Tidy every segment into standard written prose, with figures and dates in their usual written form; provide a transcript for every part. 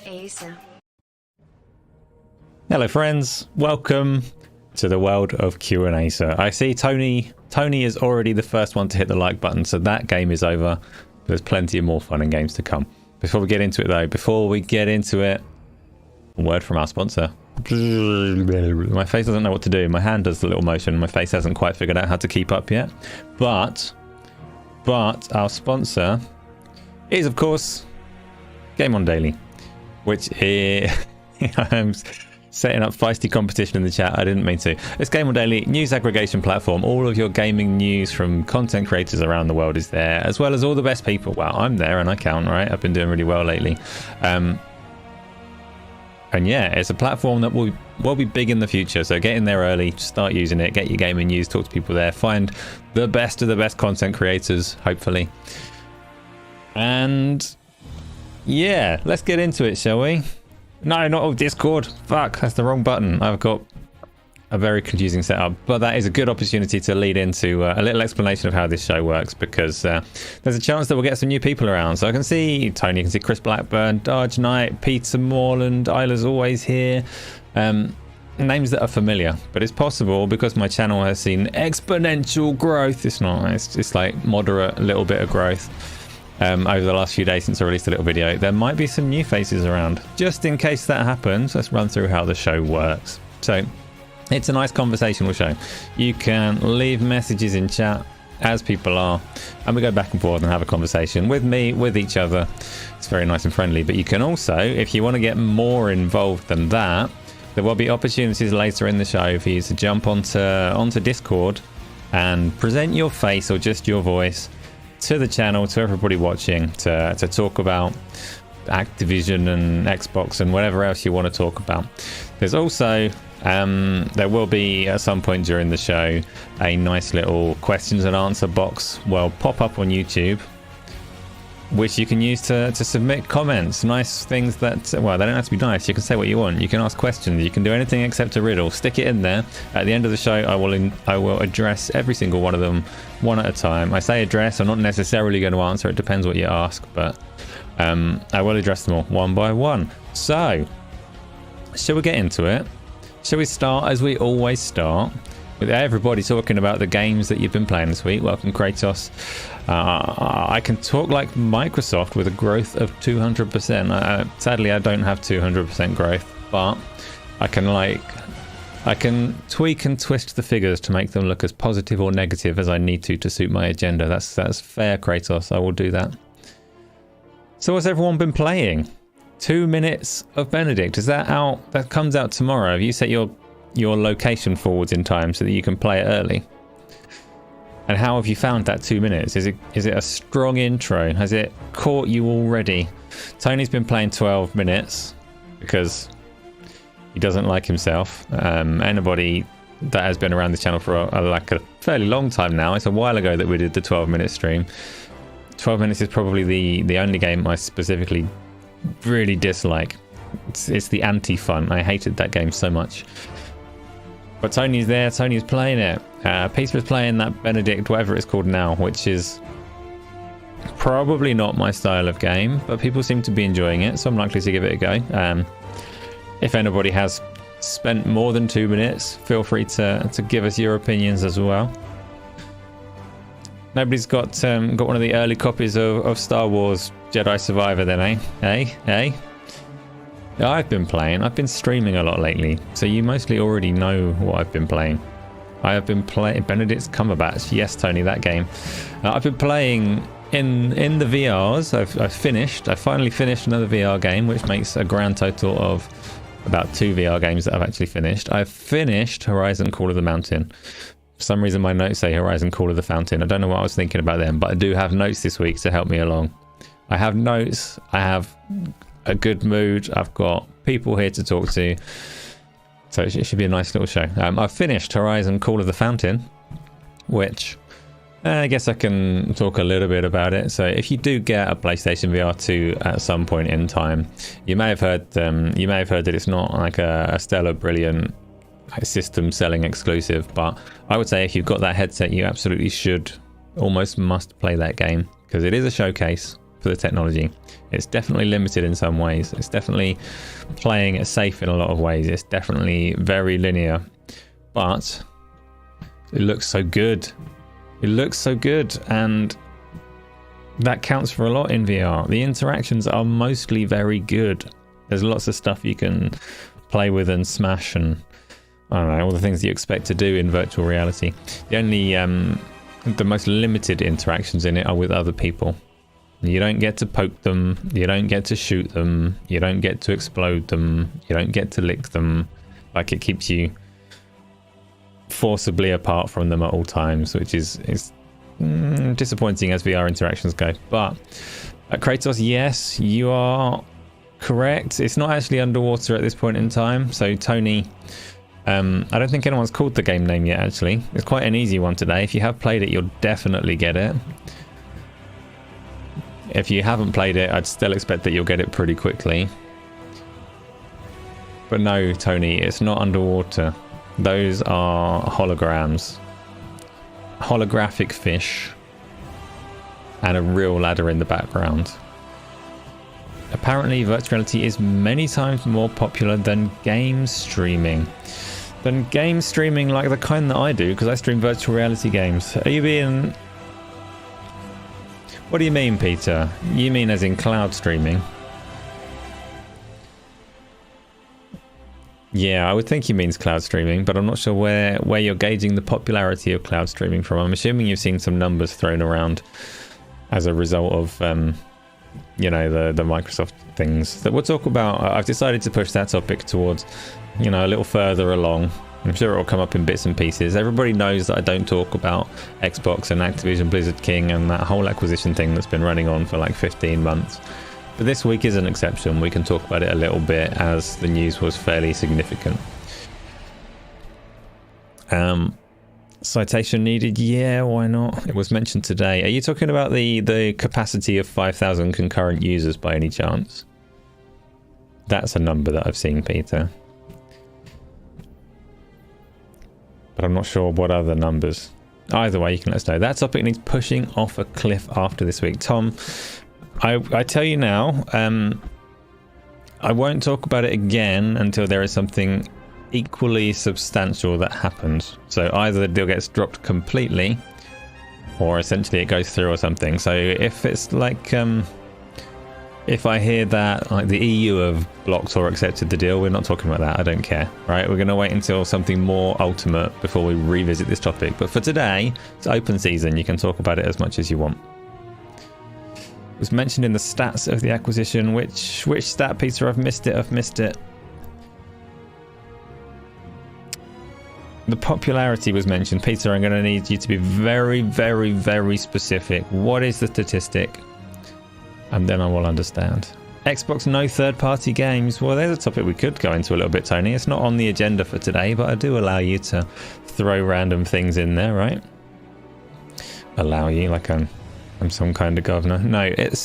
Asa. Hello friends, welcome to the world of Q&A. So I see Tony is already the first one to hit the like button, so that game is over. There's plenty of more fun and games to come. Before we get into it though, a word from our sponsor. My face doesn't know what to do. My hand does the little motion. My face hasn't quite figured out how to keep up yet. But our sponsor is, of course, Game On Daily, which is... I'm setting up feisty competition in the chat. I didn't mean to. It's Game On Daily, news aggregation platform. All of your gaming news from content creators around the world is there, as well as all the best people. Well, I'm there and I count, right? I've been doing really well lately. And yeah, it's a platform that will be big in the future. So get in there early, start using it, get your gaming news, talk to people there, find the best of the best content creators, hopefully. And yeah, let's get into it, shall we? No, not Discord. Fuck, that's the wrong button. I've got a very confusing setup, but that is a good opportunity to lead into a little explanation of how this show works, because there's a chance that we'll get some new people around. So I can see Tony, you can see Chris Blackburn, Dodge Knight, Peter Morland, Isla's always here. Names that are familiar, but it's possible because my channel has seen exponential growth. It's not, it's like moderate, little bit of growth. Over the last few days since I released a little video. There might be some new faces around. Just in case that happens, let's run through how the show works. So it's a nice conversational show. You can leave messages in chat as people are, and we go back and forth and have a conversation with me, with each other. It's very nice and friendly. But you can also, if you want to get more involved than that, there will be opportunities later in the show for you to jump onto Discord and present your face or just your voice to the channel, to everybody watching, to talk about Activision and Xbox and whatever else you want to talk about. There's also there will be at some point during the show a nice little questions and answer box will pop up on YouTube, which you can use to submit comments, nice things that, well, they don't have to be nice. You can say what you want. You can ask questions. You can do anything except a riddle. Stick it in there. At the end of the show, I will address every single one of them one at a time. I say address. I'm not necessarily going to answer. It depends what you ask, but I will address them all one by one. So, shall we get into it? Shall we start as we always start, with everybody talking about the games that you've been playing this week? Welcome, Kratos. I can talk like Microsoft with a growth of 200%. Sadly, I don't have 200% growth, but I can tweak and twist the figures to make them look as positive or negative as I need to suit my agenda. That's fair, Kratos. I will do that. So what's everyone been playing? 2 minutes of Benedict. Is that out? That comes out tomorrow. Have you set your location forwards in time so that you can play it early? And how have you found that 2 minutes? Is it a strong intro? Has it caught you already? Tony's been playing 12 minutes because he doesn't like himself. Anybody that has been around this channel for a fairly long time now, it's a while ago that we did the 12-minute stream. 12 minutes is probably the only game I specifically really dislike. It's the anti-fun. I hated that game so much. But Tony's there. Tony's playing it. Peter's playing that Benedict, whatever it's called now, which is probably not my style of game, but people seem to be enjoying it, so I'm likely to give it a go. If anybody has spent more than 2 minutes, feel free to give us your opinions as well. Nobody's got one of the early copies of Star Wars Jedi Survivor then, eh? Yeah, I've been playing. I've been streaming a lot lately, so you mostly already know what I've been playing. I have been playing Benedict's Cumberbatch. Yes, Tony, that game. I've been playing in the VRs. I finally finished another VR game, which makes a grand total of about 2 VR games that I've actually finished. I've finished Horizon Call of the Mountain. For some reason, my notes say Horizon Call of the Fountain. I don't know what I was thinking about them, but I do have notes this week to help me along. I have notes. I have a good mood. I've got people here to talk to. So it should be a nice little show. I've finished Horizon Call of the Fountain, which I guess I can talk a little bit about it. So if you do get a PlayStation VR 2 at some point in time, you may have heard that it's not like a stellar, brilliant system selling exclusive, but I would say if you've got that headset, you absolutely should, almost must play that game, because it is a showcase of the technology. It's definitely limited in some ways. It's definitely playing it safe in a lot of ways. It's definitely very linear, but it looks so good. It looks so good, and that counts for a lot in VR. The interactions are mostly very good. There's lots of stuff you can play with and smash, and I don't know, all the things you expect to do in virtual reality. The only the most limited interactions in it are with other people. You don't get to poke them, you don't get to shoot them, you don't get to explode them, you don't get to lick them. Like, it keeps you forcibly apart from them at all times, which is disappointing as VR interactions go. But Kratos, yes, you are correct. It's not actually underwater at this point in time. So Tony, I don't think anyone's called the game name yet, actually. It's quite an easy one today. If you have played it, you'll definitely get it. If you haven't played it, I'd still expect that you'll get it pretty quickly. But no, Tony, it's not underwater. Those are holograms. Holographic fish. And a real ladder in the background. Apparently, virtual reality is many times more popular than game streaming. Like the kind that I do, because I stream virtual reality games. Are you being... What do you mean, Peter? You mean as in cloud streaming? Yeah, I would think he means cloud streaming, but I'm not sure where you're gauging the popularity of cloud streaming from. I'm assuming you've seen some numbers thrown around as a result of, you know, the Microsoft things that we'll talk about. I've decided to push that topic towards, you know, a little further along. I'm sure it'll come up in bits and pieces. Everybody knows that I don't talk about Xbox and Activision Blizzard King and that whole acquisition thing that's been running on for like 15 months. But this week is an exception. We can talk about it a little bit as the news was fairly significant. Citation needed? Yeah, why not? It was mentioned today. Are you talking about the capacity of 5,000 concurrent users by any chance? That's a number that I've seen, Peter. But I'm not sure what other numbers. Either way, you can let us know. That topic needs pushing off a cliff after this week. Tom, I tell you now, I won't talk about it again until there is something equally substantial that happens. So either the deal gets dropped completely, or essentially it goes through or something. So if it's like, if I hear that like the EU have blocked or accepted the deal, we're not talking about that. I don't care, right? We're going to wait until something more ultimate before we revisit this topic. But for today, it's open season. You can talk about it as much as you want. It was mentioned in the stats of the acquisition. Which stat, Peter? I've missed it. The popularity was mentioned. Peter, I'm going to need you to be very, very, very specific. What is the statistic? And then I will understand. Xbox, no third-party games. Well, there's a topic we could go into a little bit, Tony. It's not on the agenda for today, but I do allow you to throw random things in there, right? Allow you, like I'm some kind of governor. No, it's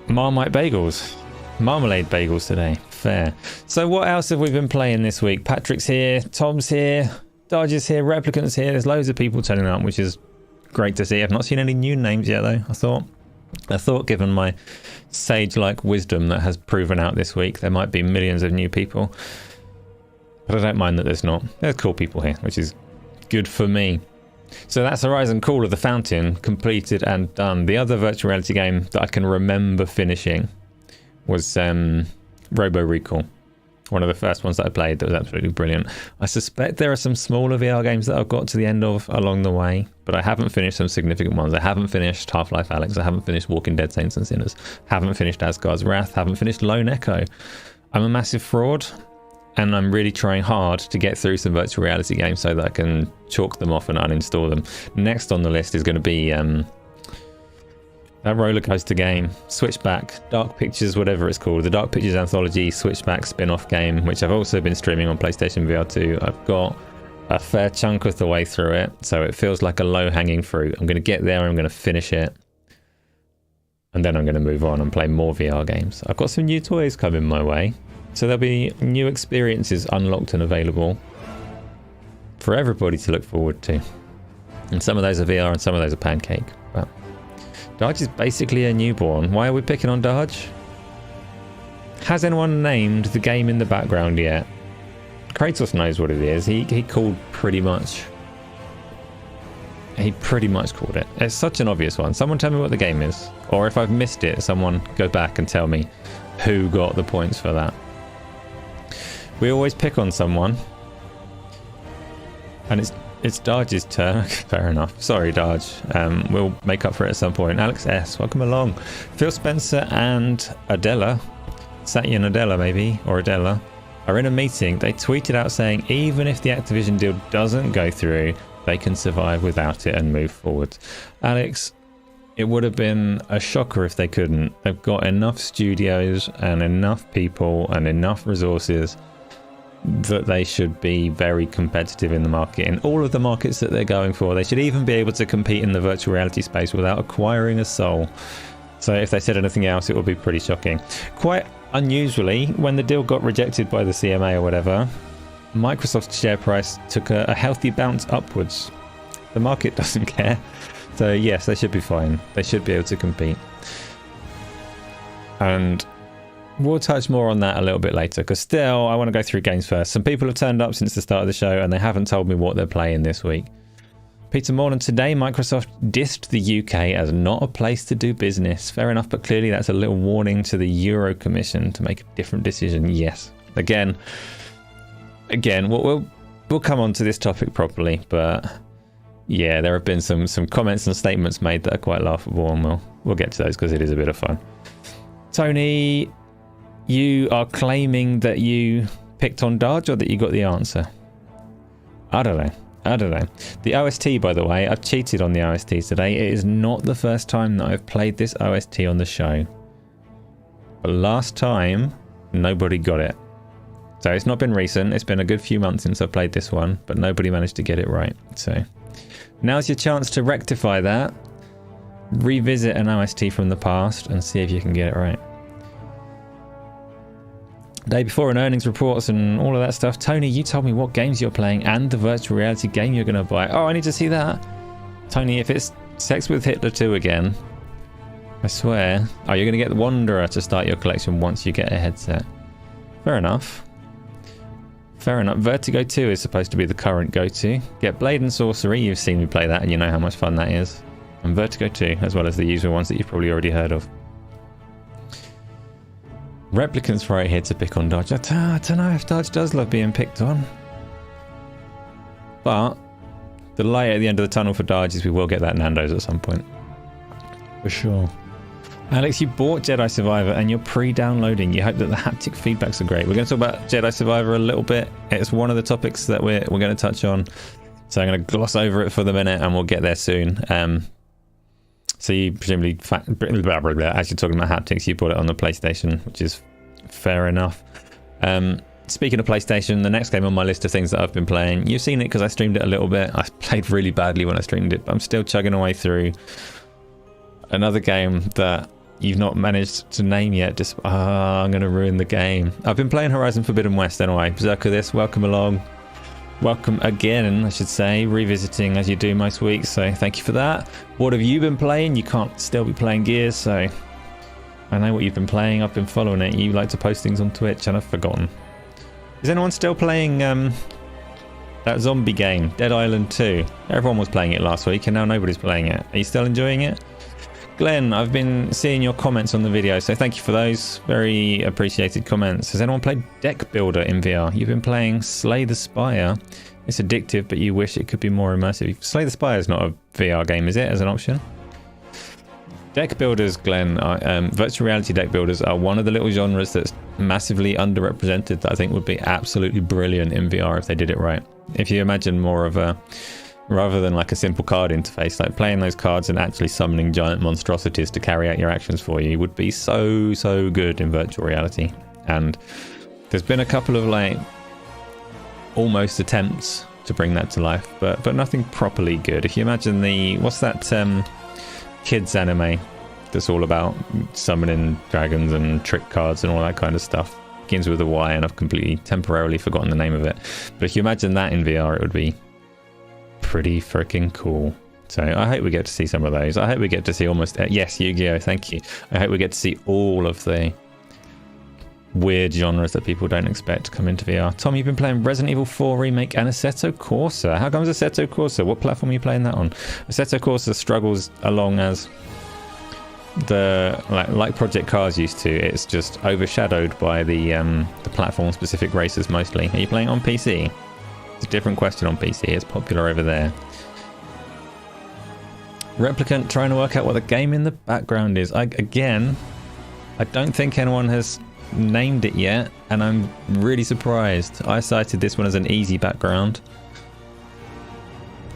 Marmite bagels. Marmalade bagels today. Fair. So what else have we been playing this week? Patrick's here, Tom's here, Dodge is here, Replicant's here. There's loads of people turning up, which is great to see. I've not seen any new names yet, though. I thought given my sage-like wisdom that has proven out this week, there might be millions of new people. But I don't mind that there's not. There's cool people here, which is good for me. So that's Horizon Call of the Fountain, completed and done. The other virtual reality game that I can remember finishing was Robo Recall. One of the first ones that I played that was absolutely brilliant. I suspect there are some smaller VR games that I've got to the end of along the way, but I haven't finished some significant ones. I haven't finished Half-Life Alyx. I haven't finished Walking Dead Saints and Sinners. Haven't finished Asgard's Wrath. Haven't finished Lone Echo. I'm a massive fraud, and I'm really trying hard to get through some virtual reality games so that I can chalk them off and uninstall them. Next on the list is going to be that roller coaster game, Switchback, Dark Pictures, whatever it's called, the Dark Pictures Anthology Switchback spin-off game, which I've also been streaming on PlayStation VR 2. I've got a fair chunk of the way through it, so it feels like a low-hanging fruit. I'm going to get there, I'm going to finish it, and then I'm going to move on and play more VR games. I've got some new toys coming my way, so there'll be new experiences unlocked and available for everybody to look forward to. And some of those are VR and some of those are pancake. But Dodge is basically a newborn. Why are we picking on Dodge? Has anyone named the game in the background yet? Kratos knows what it is. He called pretty much. He pretty much called it. It's such an obvious one. Someone tell me what the game is. Or if I've missed it, someone go back and tell me who got the points for that. We always pick on someone. And it's Darge's turn. Fair enough. Sorry, Darge. We'll make up for it at some point. Alex S, welcome along. Phil Spencer and Adela, Satya and Adela maybe, or Adela, are in a meeting. They tweeted out saying even if the Activision deal doesn't go through, they can survive without it and move forward. Alex, it would have been a shocker if they couldn't. They've got enough studios and enough people and enough resources that they should be very competitive in the market, in all of the markets that they're going for. They should even be able to compete in the virtual reality space without acquiring a soul. So if they said anything else, it would be pretty shocking. Quite unusually, when the deal got rejected by the CMA or whatever, Microsoft's share price took a healthy bounce upwards. The market doesn't care. So yes, they should be fine. They should be able to compete. And we'll touch more on that a little bit later, because still I want to go through games first. Some people have turned up since the start of the show and they haven't told me what they're playing this week. Peter Morland, today Microsoft dissed the UK as not a place to do business. Fair enough, but clearly that's a little warning to the Euro Commission to make a different decision. Yes. Again, we'll come on to this topic properly, but yeah, there have been some comments and statements made that are quite laughable, and we'll get to those because it is a bit of fun. Tony, you are claiming that you picked on Darge or that you got the answer? I don't know. The OST, by the way, I've cheated on the OST today. It is not the first time that I've played this OST on the show. But last time, nobody got it. So it's not been recent. It's been a good few months since I played this one, but nobody managed to get it right. So now's your chance to rectify that. Revisit an OST from the past and see if you can get it right. Day before and earnings reports and all of that stuff. Tony, you told me what games you're playing and the virtual reality game you're going to buy. Oh, I need to see that. Tony, if it's Sex with Hitler 2 again, I swear. Oh, you're going to get the Wanderer to start your collection once you get a headset. Fair enough. Vertigo 2 is supposed to be the current go-to. Get Blade and Sorcery. You've seen me play that and you know how much fun that is. And Vertigo 2, as well as the usual ones that you've probably already heard of. Replicant's right here to pick on Dodge. I don't know if Dodge does love being picked on. But the light at the end of the tunnel for Dodge is we will get that Nando's at some point. For sure. Alex, you bought Jedi Survivor and you're pre-downloading. You hope that the haptic feedbacks are great. We're going to talk about Jedi Survivor a little bit. It's one of the topics that we're going to touch on. So I'm going to gloss over it for the minute and we'll get there soon. So you presumably, as you're talking about haptics, you bought it on the PlayStation, which is fair enough. Speaking of PlayStation, the next game on my list of things that I've been playing, you've seen it because I streamed it a little bit. I played really badly when I streamed it, but I'm still chugging away through another game that you've not managed to name yet. Just, I'm going to ruin the game. I've been playing Horizon Forbidden West anyway. Berserker this, welcome along. Welcome again, I should say, revisiting as you do most weeks, so thank you for that. What have you been playing? You can't still be playing Gears, so I know what you've been playing. I've been following it. You like to post things on Twitch, and I've forgotten. Is anyone still playing that zombie game, Dead Island 2? Everyone was playing it last week, and now nobody's playing it. Are you still enjoying it? Glenn, I've been seeing your comments on the video, so thank you for those. Very appreciated comments. Has anyone played Deck Builder in VR? You've been playing Slay the Spire. It's addictive, but you wish it could be more immersive. Slay the Spire is not a VR game, is it, as an option? Deck builders, Glenn, virtual reality deck builders are one of the little genres that's massively underrepresented that I think would be absolutely brilliant in VR if they did it right. If you imagine more of a, rather than like a simple card interface, like playing those cards and actually summoning giant monstrosities to carry out your actions for you would be so good in virtual reality. And there's been a couple of like almost attempts to bring that to life, but nothing properly good. If you imagine the, what's that kids anime that's all about summoning dragons and trick cards and all that kind of stuff, begins with a Y and I've completely temporarily forgotten the name of it, but if you imagine that in VR, it would be pretty freaking cool. So I hope we get to see some of those. I hope we get to see almost... yes, Yu-Gi-Oh! Thank you. I hope we get to see all of the weird genres that people don't expect to come into VR. Tom, you've been playing Resident Evil 4 Remake and Assetto Corsa. How comes Assetto Corsa? What platform are you playing that on? Assetto Corsa struggles along as the like Project Cars used to. It's just overshadowed by the platform-specific races mostly. Are you playing on PC? It's a different question on PC. It's popular over there. Replicant trying to work out what the game in the background is. I don't think anyone has named it yet, and I'm really surprised. I cited this one as an easy background.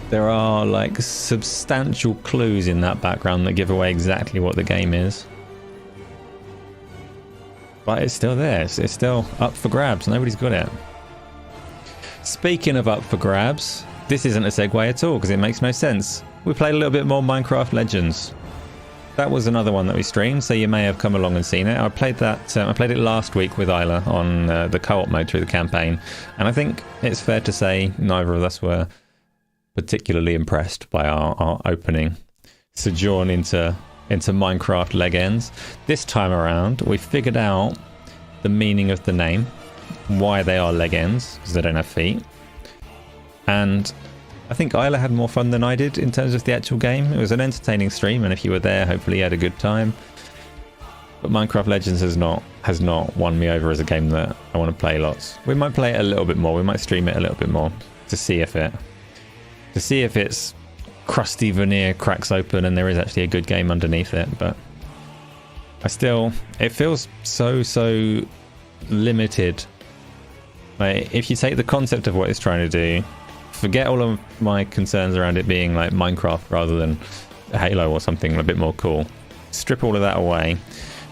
There are like substantial clues in that background that give away exactly what the game is. But it's still there. It's still up for grabs. Nobody's got it. Speaking of up for grabs, this isn't a segue at all because it makes no sense. We played a little bit more Minecraft Legends. That was another one that we streamed, so you may have come along and seen it. I played that. I played it last week with Isla on the co-op mode through the campaign, and I think it's fair to say neither of us were particularly impressed by our opening sojourn into Minecraft Legends. This time around, we figured out the meaning of the name, why they are Legends, because they don't have feet, and I think Isla had more fun than I did in terms of the actual game. It was an entertaining stream, and if you were there, hopefully you had a good time. But Minecraft Legends has not won me over as a game that I want to play lots. We might play it a little bit more. We might stream it a little bit more to see if its crusty veneer cracks open and there is actually a good game underneath it. But it feels so limited. Like, if you take the concept of what it's trying to do, forget all of my concerns around it being like Minecraft rather than Halo or something a bit more cool. Strip all of that away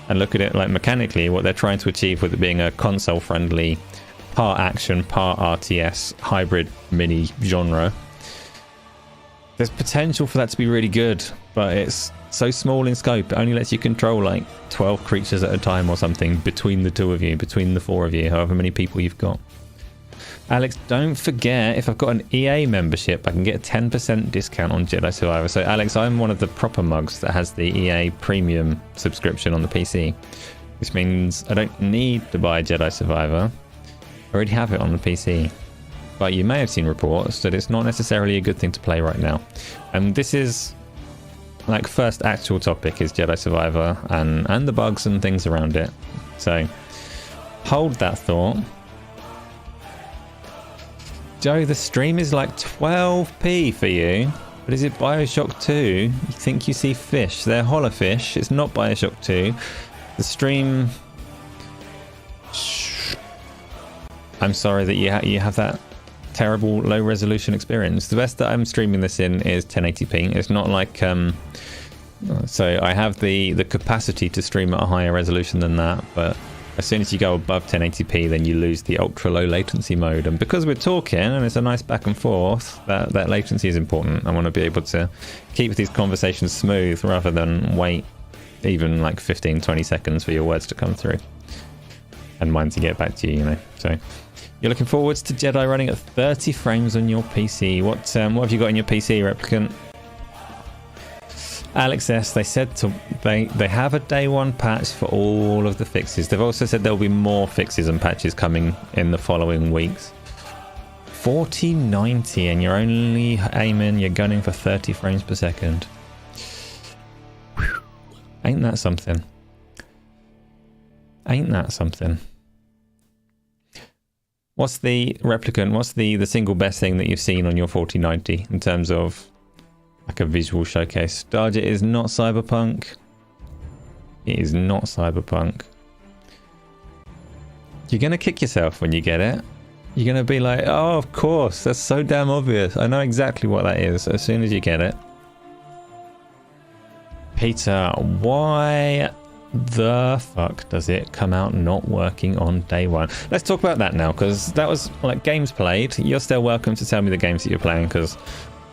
and look at it like mechanically what they're trying to achieve with it being a console friendly, part action, part RTS, hybrid mini genre. There's potential for that to be really good, but it's so small in scope. It only lets you control like 12 creatures at a time or something between the two of you, between the four of you, however many people you've got. Alex, don't forget, if I've got an EA membership, I can get a 10% discount on Jedi Survivor. So, Alex, I'm one of the proper mugs that has the EA Premium subscription on the PC, which means I don't need to buy Jedi Survivor. I already have it on the PC. But you may have seen reports that it's not necessarily a good thing to play right now. And this is, like, first actual topic is Jedi Survivor and the bugs and things around it. So, hold that thought. Joe, the stream is like 12p for you, but is it Bioshock 2? You think you see fish? They're holofish. It's not Bioshock 2. The stream... I'm sorry that you have that terrible low resolution experience. The best that I'm streaming this in is 1080p. It's not like... so I have the capacity to stream at a higher resolution than that, but... as soon as you go above 1080p, then you lose the ultra low latency mode. And because we're talking and it's a nice back and forth, that latency is important. I want to be able to keep these conversations smooth rather than wait even like 15-20 seconds for your words to come through and mine to get back to you, you know. So you're looking forwards to Jedi running at 30 frames on your PC. What have you got on your PC, Replicant? Alex S, they said they have a day one patch for all of the fixes. They've also said there'll be more fixes and patches coming in the following weeks. 4090 and you're only you're gunning for 30 frames per second. Whew. Ain't that something? Ain't that something? What's the Replicant? What's the single best thing that you've seen on your 4090 in terms of like a visual showcase? Starjet is not Cyberpunk. It is not Cyberpunk. You're going to kick yourself when you get it. You're going to be like, oh, of course. That's so damn obvious. I know exactly what that is as soon as you get it. Peter, why the fuck does it come out not working on day one? Let's talk about that now, because that was like games played. You're still welcome to tell me the games that you're playing, because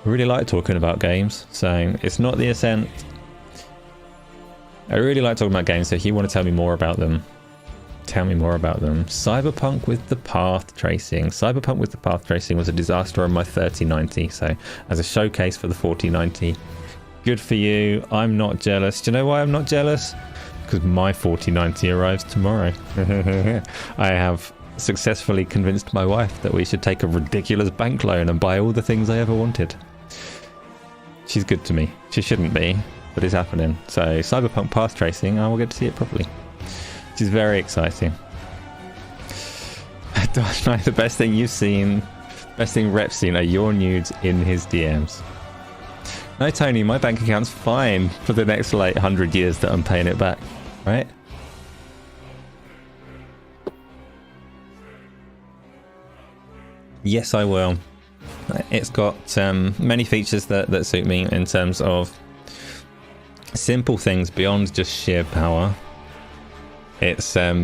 I really like talking about games, so it's not the Ascent. I really like talking about games, so if you want to tell me more about them, Tell me more about them. Cyberpunk with the path tracing. Cyberpunk with the path tracing was a disaster on my 3090, so as a showcase for the 4090. Good for you. I'm not jealous. Do you know why I'm not jealous? Because my 4090 arrives tomorrow. I have successfully convinced my wife that we should take a ridiculous bank loan and buy all the things I ever wanted. She's good to me. She shouldn't be, but it's happening. So Cyberpunk path tracing, I will get to see it properly. Which is very exciting. The best thing you've seen, best thing Rep's seen are your nudes in his DMs. No, Tony, my bank account's fine for the next like 100 years that I'm paying it back, right? Yes, I will. It's got many features that suit me in terms of simple things beyond just sheer power. It's got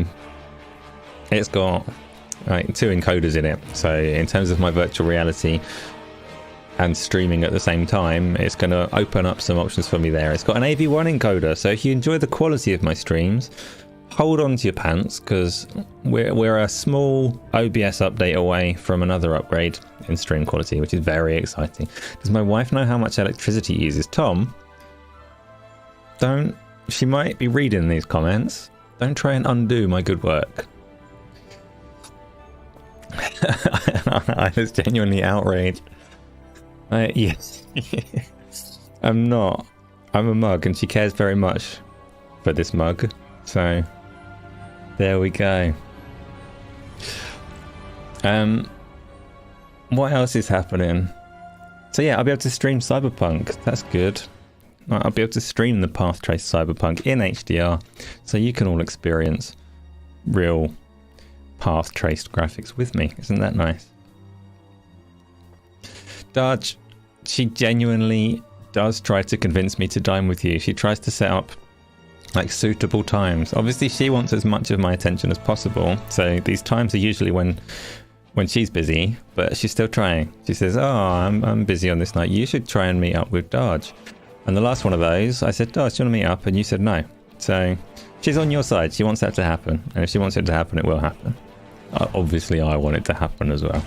like 2 encoders in it, so in terms of my virtual reality and streaming at the same time, it's going to open up some options for me there. It's got an AV1 encoder, so if you enjoy the quality of my streams, hold on to your pants, because we're a small OBS update away from another upgrade in stream quality, which is very exciting. Does my wife know how much electricity it uses? Tom, don't, she might be reading these comments. Don't try and undo my good work. I was genuinely outraged. Yes. I'm not. I'm a mug, and she cares very much for this mug. So, there we go. What else is happening? So yeah, I'll be able to stream Cyberpunk. That's good. I'll be able to stream the Path Trace Cyberpunk in HDR, so you can all experience real path traced graphics with me. Isn't that nice? Dodge, she genuinely does try to convince me to dine with you. She tries to set up like suitable times. Obviously, she wants as much of my attention as possible, so these times are usually when she's busy, but she's still trying. She says, "Oh, I'm busy on this night. You should try and meet up with Dodge." And the last one of those, I said, "Dodge, do you want to meet up?" And you said no. So she's on your side. She wants that to happen, and if she wants it to happen, it will happen. Obviously, I want it to happen as well.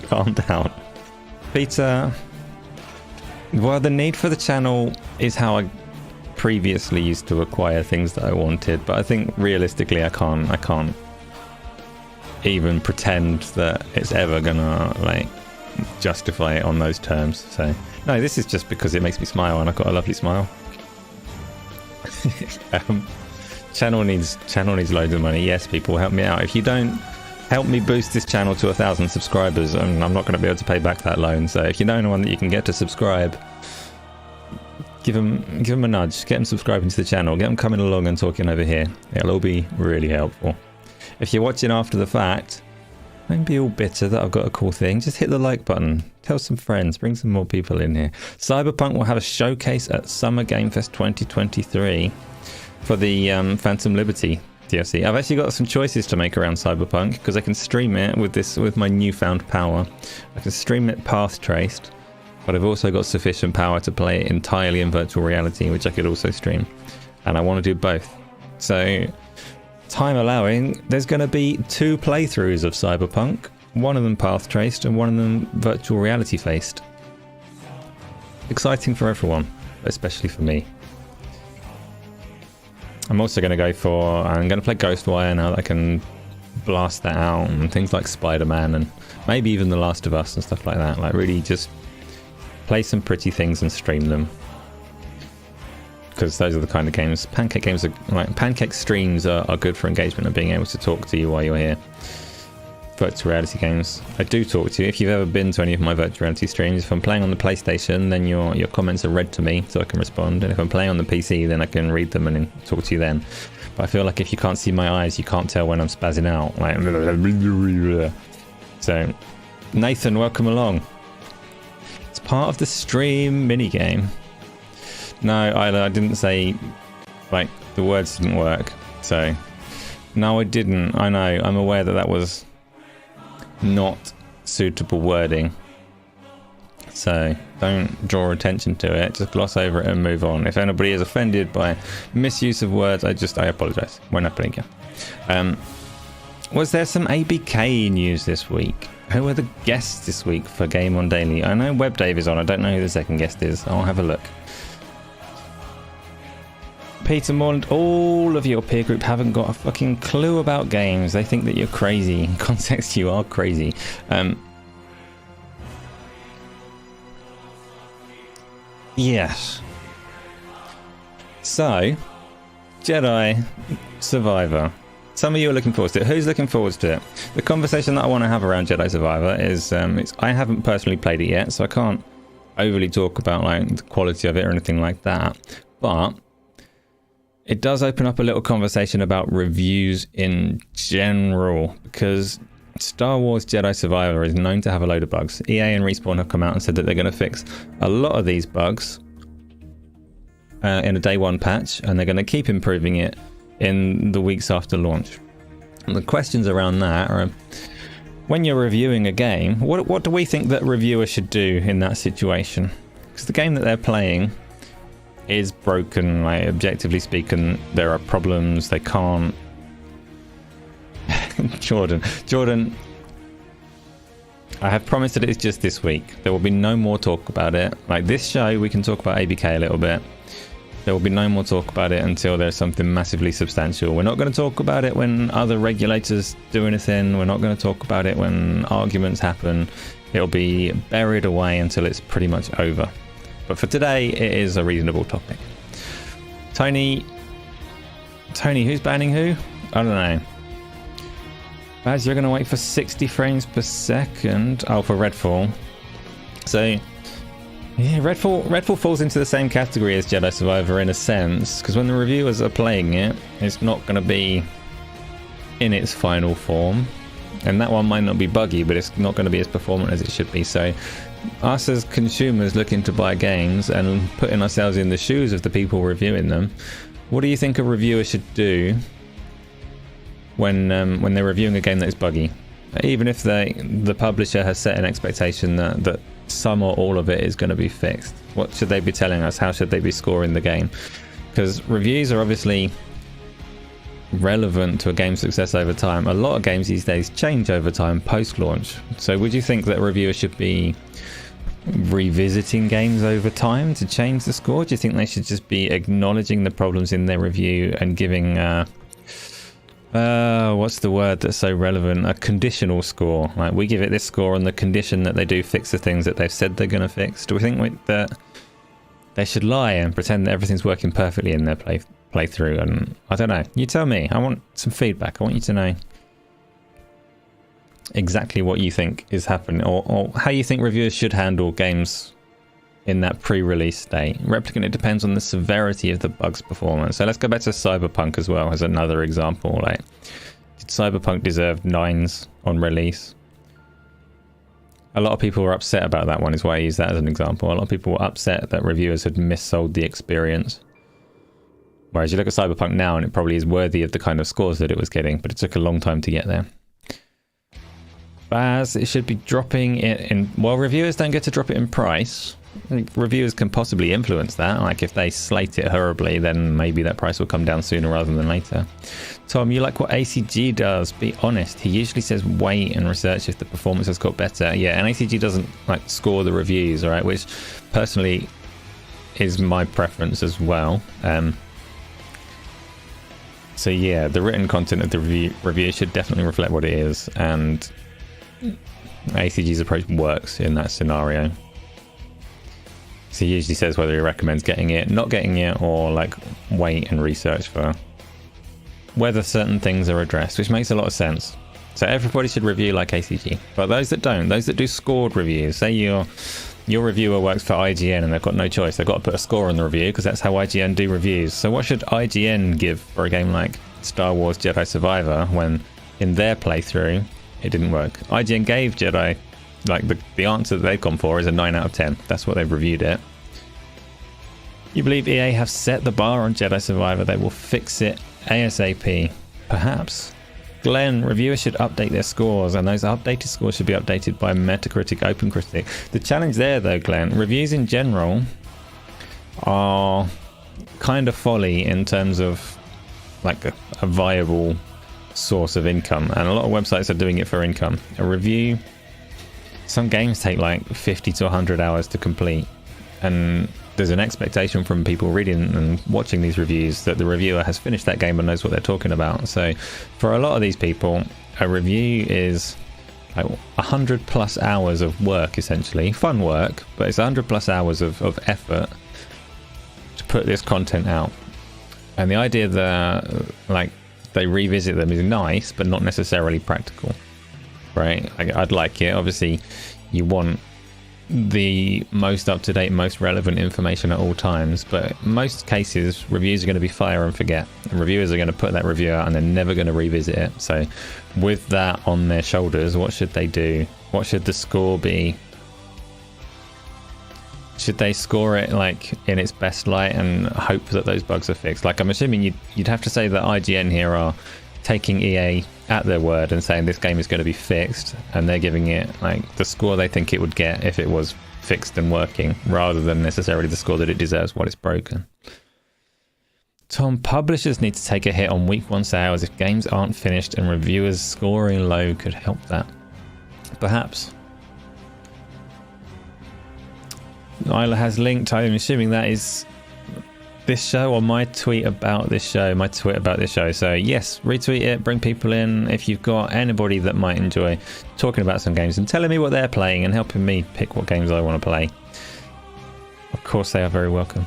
Calm down, Peter. Well, the need for the channel is how I previously used to acquire things that I wanted, but I think realistically I can't even pretend that it's ever gonna like justify it on those terms. So no, this is just because it makes me smile, and I've got a lovely smile. Channel needs loads of money. Yes, people, help me out. If you don't help me boost this channel to 1,000 subscribers, I'm not going to be able to pay back that loan. So if you know anyone that you can get to subscribe, give them a nudge, get them subscribing to the channel, get them coming along and talking over here. It'll all be really helpful. If you're watching after the fact, don't be all bitter that I've got a cool thing. Just hit the like button, tell some friends, bring some more people in here. Cyberpunk will have a showcase at Summer Game Fest 2023 for the Phantom Liberty DLC. I've actually got some choices to make around Cyberpunk, because I can stream it with my newfound power. I can stream it path traced, but I've also got sufficient power to play it entirely in virtual reality, which I could also stream. And I want to do both. So, time allowing, there's going to be 2 playthroughs of Cyberpunk. One of them path traced and one of them virtual reality faced. Exciting for everyone, especially for me. I'm also going to I'm going to play Ghostwire now that I can blast that out, and things like Spider-Man and maybe even The Last of Us and stuff like that. Like really just play some pretty things and stream them, because those are the kind of games. Pancake streams are good for engagement and being able to talk to you while you're here. Virtual reality games, I do talk to you. If you've ever been to any of my virtual reality streams, if I'm playing on the PlayStation, then your comments are read to me so I can respond, and if I'm playing on the PC, then I can read them and then talk to you then. But I feel like if you can't see my eyes, you can't tell when I'm spazzing out. Like, so Nathan, welcome along. It's part of the stream minigame. No, I didn't say, like, the words didn't work. So no, I didn't. I know, I'm aware that was not suitable wording. So don't draw attention to it, just gloss over it and move on. If anybody is offended by misuse of words, I apologize. Won't happen again. Was there some ABK news this week? Who are the guests this week for Game On Daily? I know Web Dave is on, I don't know who the second guest is. I'll have a look. Peter Morland, all of your peer group haven't got a fucking clue about games. They think that you're crazy. In context, you are crazy. Yes. So, Jedi Survivor. Some of you are looking forward to it. Who's looking forward to it? The conversation that I want to have around Jedi Survivor is, I haven't personally played it yet, so I can't overly talk about like the quality of it or anything like that. But it does open up a little conversation about reviews in general, because Star Wars Jedi Survivor is known to have a load of bugs. EA and Respawn have come out and said that they're going to fix a lot of these bugs in a day one patch, and they're going to keep improving it in the weeks after launch. And the questions around that are, when you're reviewing a game, what do we think that reviewers should do in that situation? Because the game that they're playing is broken. Like, objectively speaking, there are problems. They can't. Jordan, I have promised that it's just this week. There will be no more talk about it. Like this show, we can talk about ABK a little bit. There will be no more talk about it until there's something massively substantial. We're not going to talk about it when other regulators do anything. We're not going to talk about it when arguments happen. It'll be buried away until it's pretty much over. But for today, it is a reasonable topic. Tony, who's banning who? I don't know. Baz, you're going to wait for 60 frames per second. Oh, for Redfall. So, yeah, Redfall falls into the same category as Jedi Survivor in a sense, because when the reviewers are playing it, it's not going to be in its final form. And that one might not be buggy, but it's not going to be as performant as it should be. So, us as consumers looking to buy games and putting ourselves in the shoes of the people reviewing them, what do you think a reviewer should do when they're reviewing a game that is buggy? Even if the publisher has set an expectation that some or all of it is going to be fixed, what should they be telling us? How should they be scoring the game? Because reviews are obviously relevant to a game's success over time. A lot of games these days change over time post-launch. So would you think that reviewers should be revisiting games over time to change the score? Do you think they should just be acknowledging the problems in their review and giving what's the word that's so relevant? A conditional score. Like, we give it this score on the condition that they do fix the things that they've said they're going to fix. Do we think that they should lie and pretend that everything's working perfectly in their playthrough? And I don't know. You tell me. I want some feedback. I want you to know exactly what you think is happening, or how you think reviewers should handle games in that pre-release state. Replicant, it depends on the severity of the bug's performance. So let's go back to Cyberpunk as well as another example. Like, did Cyberpunk deserve 9s on release? A lot of people were upset about that one, is why I use that as an example. A lot of people were upset that reviewers had missold the experience. Whereas you look at Cyberpunk now and it probably is worthy of the kind of scores that it was getting, but it took a long time to get there. Baz, it should be dropping it in... Well, reviewers don't get to drop it in price. Reviewers can possibly influence that. Like, if they slate it horribly, then maybe that price will come down sooner rather than later. Tom, you like what ACG does? Be honest. He usually says wait and research if the performance has got better. Yeah, and ACG doesn't like score the reviews, all right? Which personally is my preference as well. So yeah, the written content of the review should definitely reflect what it is, and ACG's approach works in that scenario. So he usually says whether he recommends getting it, not getting it, or like wait and research for whether certain things are addressed, which makes a lot of sense. So everybody should review like ACG, but those that don't, those that do scored reviews, say your reviewer works for IGN and they've got no choice, they've got to put a score on the review because that's how IGN do reviews. So what should IGN give for a game like Star Wars Jedi Survivor when in their playthrough it didn't work? IGN gave Jedi, like the answer that they've gone for is a 9 out of 10. That's what they've reviewed it. You believe EA have set the bar on Jedi Survivor? They will fix it ASAP. Perhaps. Glenn, reviewers should update their scores, and those updated scores should be updated by Metacritic, OpenCritic. The challenge there, though, Glenn, reviews in general are kind of folly in terms of like a viable source of income, and a lot of websites are doing it for income. A review, some games take like 50 to 100 hours to complete, and there's an expectation from people reading and watching these reviews that the reviewer has finished that game and knows what they're talking about. So for a lot of these people, a review is like 100 plus hours of work, essentially. Fun work, but it's 100 plus hours of effort to put this content out. And the idea that like they revisit them is nice, but not necessarily practical, right? I'd like it. Obviously, you want the most up-to-date, most relevant information at all times, but in most cases reviews are going to be fire and forget, and reviewers are going to put that review out and they're never going to revisit it. So with that on their shoulders, what should they do? What should the score be? Should they score it like in its best light and hope that those bugs are fixed? Like, I'm assuming you'd have to say that IGN here are taking EA at their word and saying this game is going to be fixed, and they're giving it like the score they think it would get if it was fixed and working, rather than necessarily the score that it deserves while it's broken. Tom, publishers need to take a hit on week 1 sales if games aren't finished, and reviewers scoring low could help that. Perhaps. Isla has linked, I'm assuming that is this show or my tweet about this show, So yes, retweet it, bring people in. If you've got anybody that might enjoy talking about some games and telling me what they're playing and helping me pick what games I want to play, of course they are very welcome.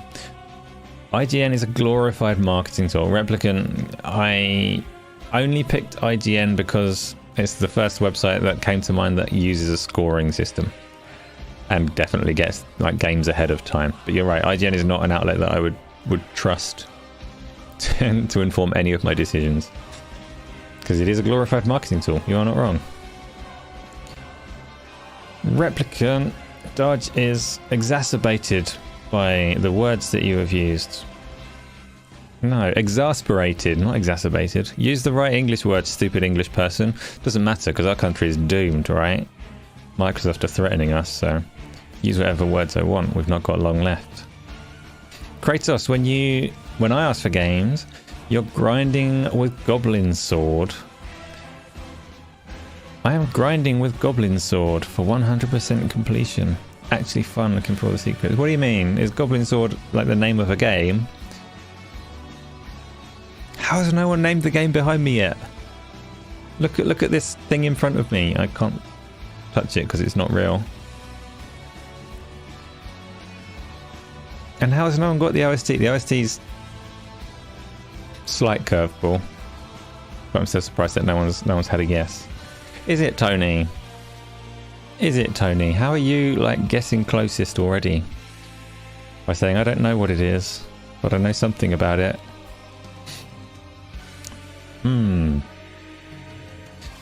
IGN is a glorified marketing tool. Replicant, I only picked IGN because it's the first website that came to mind that uses a scoring system and definitely gets like games ahead of time. But you're right, IGN is not an outlet that I would trust to inform any of my decisions, because it is a glorified marketing tool. You are not wrong. Replicant, Dodge is exacerbated by the words that you have used. No, exasperated, not exacerbated. Use the right English word, stupid English person. Doesn't matter, because our country is doomed, right? Microsoft are threatening us, so use whatever words I want. We've not got long left. Kratos, when I ask for games, you're grinding with Goblin Sword. I am grinding with Goblin Sword for 100% completion. Actually fun, looking for all the secrets. What do you mean? Is Goblin Sword like the name of a game? How has no one named the game behind me yet? Look at this thing in front of me. I can't touch it because it's not real. And how has no one got the OST? The OST's slight curveball, but I'm still surprised that no one's had a guess. Is it Tony? Is it Tony? How are you like guessing closest already? By saying I don't know what it is, but I know something about it. Can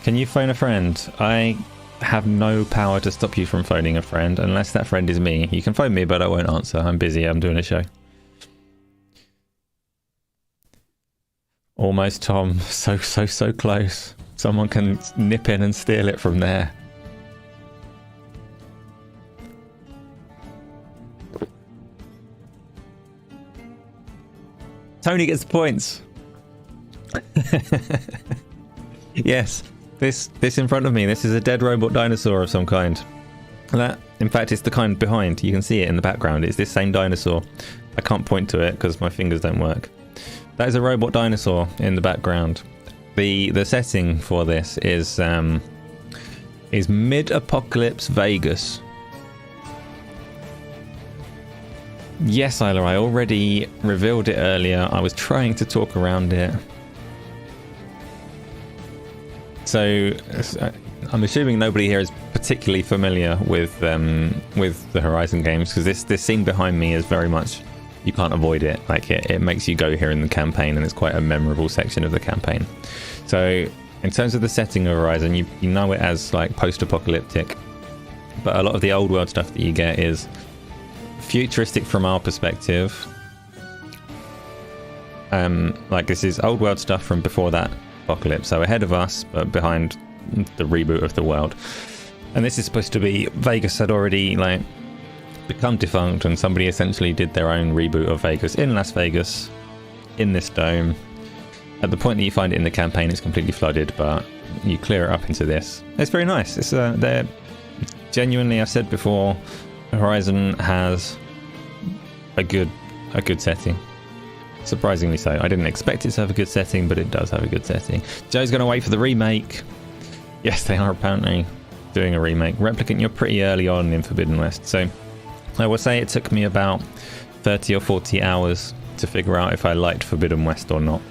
you phone a friend? I have no power to stop you from phoning a friend unless that friend is me. You can phone me, but I won't answer. I'm busy. I'm doing a show. Almost, Tom. So close. Someone can nip in and steal it from there. Tony gets the points. Yes. This in front of me, this is a dead robot dinosaur of some kind. That, in fact, it's the kind behind. You can see it in the background. It's this same dinosaur. I can't point to it because my fingers don't work. That is a robot dinosaur in the background. The setting for this is mid-apocalypse Vegas. Yes, Isla, I already revealed it earlier. I was trying to talk around it. So I'm assuming nobody here is particularly familiar with the Horizon games, because this scene behind me is very much, you can't avoid it. Like it makes you go here in the campaign, and it's quite a memorable section of the campaign. So in terms of the setting of Horizon, you know it as like post-apocalyptic, but a lot of the old world stuff that you get is futuristic from our perspective. Like this is old world stuff from before that post-apocalypse. So ahead of us, but behind the reboot of the world. And this is supposed to be Vegas had already like become defunct, and somebody essentially did their own reboot of Vegas in Las Vegas, in this dome. At the point that you find it in the campaign, it's completely flooded, but you clear it up into this. It's very nice. It's they're genuinely, I've said before, Horizon has a good setting. Surprisingly so. I didn't expect it to have a good setting, but it does have a good setting. Joe's going to wait for the remake. Yes, they are apparently doing a remake. Replicant, you're pretty early on in Forbidden West, so I will say it took me about 30 or 40 hours to figure out if I liked Forbidden West or not.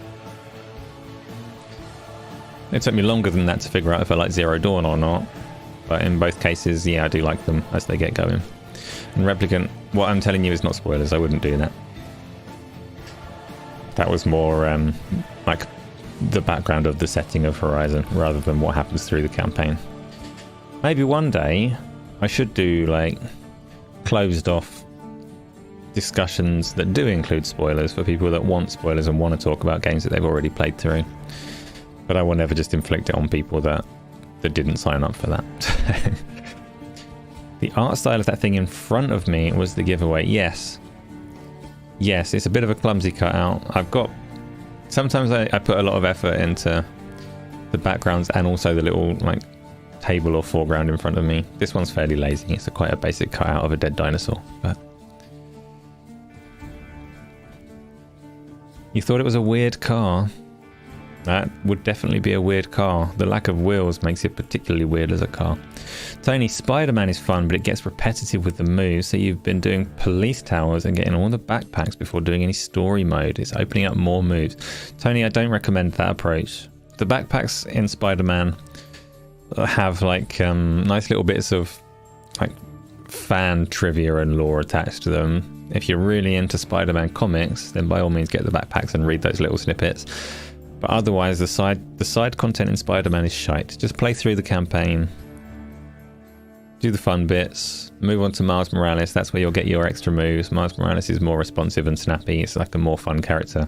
It took me longer than that to figure out if I liked Zero Dawn or not, but in both cases, yeah, I do like them as they get going. And Replicant, what I'm telling you is not spoilers. I wouldn't do that. That was more like the background of the setting of Horizon rather than what happens through the campaign. Maybe one day I should do like closed off discussions that do include spoilers for people that want spoilers and want to talk about games that they've already played through. But I will never just inflict it on people that didn't sign up for that. The art style of that thing in front of me was the giveaway. Yes, it's a bit of a clumsy cutout. Sometimes I put a lot of effort into the backgrounds and also the little like table or foreground in front of me. This one's fairly lazy. It's quite a basic cutout of a dead dinosaur. But you thought it was a weird car? That would definitely be a weird car. The lack of wheels makes it particularly weird as a car. Tony, Spider-Man is fun, but it gets repetitive with the moves, so you've been doing police towers and getting all the backpacks before doing any story mode. It's opening up more moves. Tony, I don't recommend that approach. The backpacks in Spider-Man have like nice little bits of like fan trivia and lore attached to them. If you're really into Spider-Man comics, then by all means get the backpacks and read those little snippets. But otherwise, the side content in Spider-Man is shite. Just play through the campaign, do the fun bits, move on to Miles Morales. That's where you'll get your extra moves. Miles Morales is more responsive and snappy. It's like a more fun character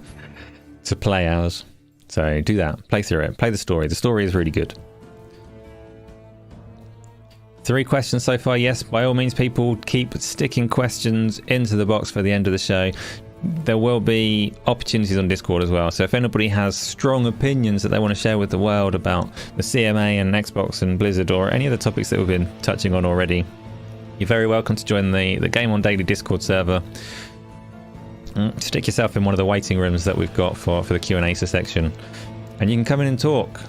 to play as. So do that. Play through it. Play the story. The story is really good. 3 questions so far. Yes, by all means, people keep sticking questions into the box for the end of the show. There will be opportunities on Discord as well, so if anybody has strong opinions that they want to share with the world about the CMA and Xbox and Blizzard or any of the topics that we've been touching on already, you're very welcome to join the Game On Daily Discord server. Stick yourself in one of the waiting rooms that we've got for the Q&A section, and you can come in and talk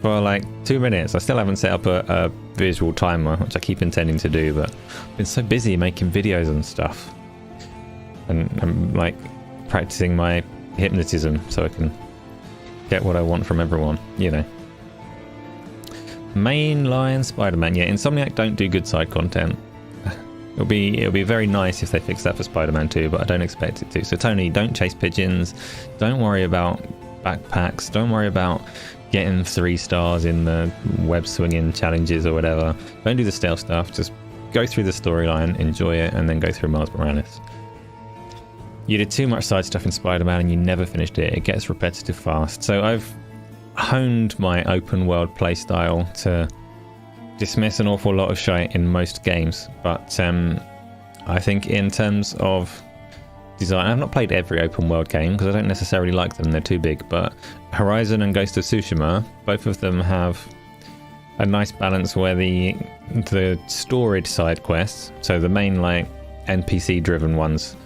for like 2 minutes. I still haven't set up a visual timer, which I keep intending to do, but I've been so busy making videos and stuff. And I'm like practicing my hypnotism so I can get what I want from everyone, you know. Mainline Spider-Man. Yeah, Insomniac don't do good side content. It'll be very nice if they fix that for Spider-Man 2, but I don't expect it to. So Tony, don't chase pigeons. Don't worry about backpacks. Don't worry about getting 3 stars in the web swinging challenges or whatever. Don't do the stealth stuff. Just go through the storyline, enjoy it, and then go through Miles Morales. You did too much side stuff in Spider-Man and you never finished it. It gets repetitive fast. So I've honed my open world playstyle to dismiss an awful lot of shite in most games. But I think in terms of design, I've not played every open world game because I don't necessarily like them. They're too big. But Horizon and Ghost of Tsushima, both of them have a nice balance where the storage side quests, so the main like NPC driven ones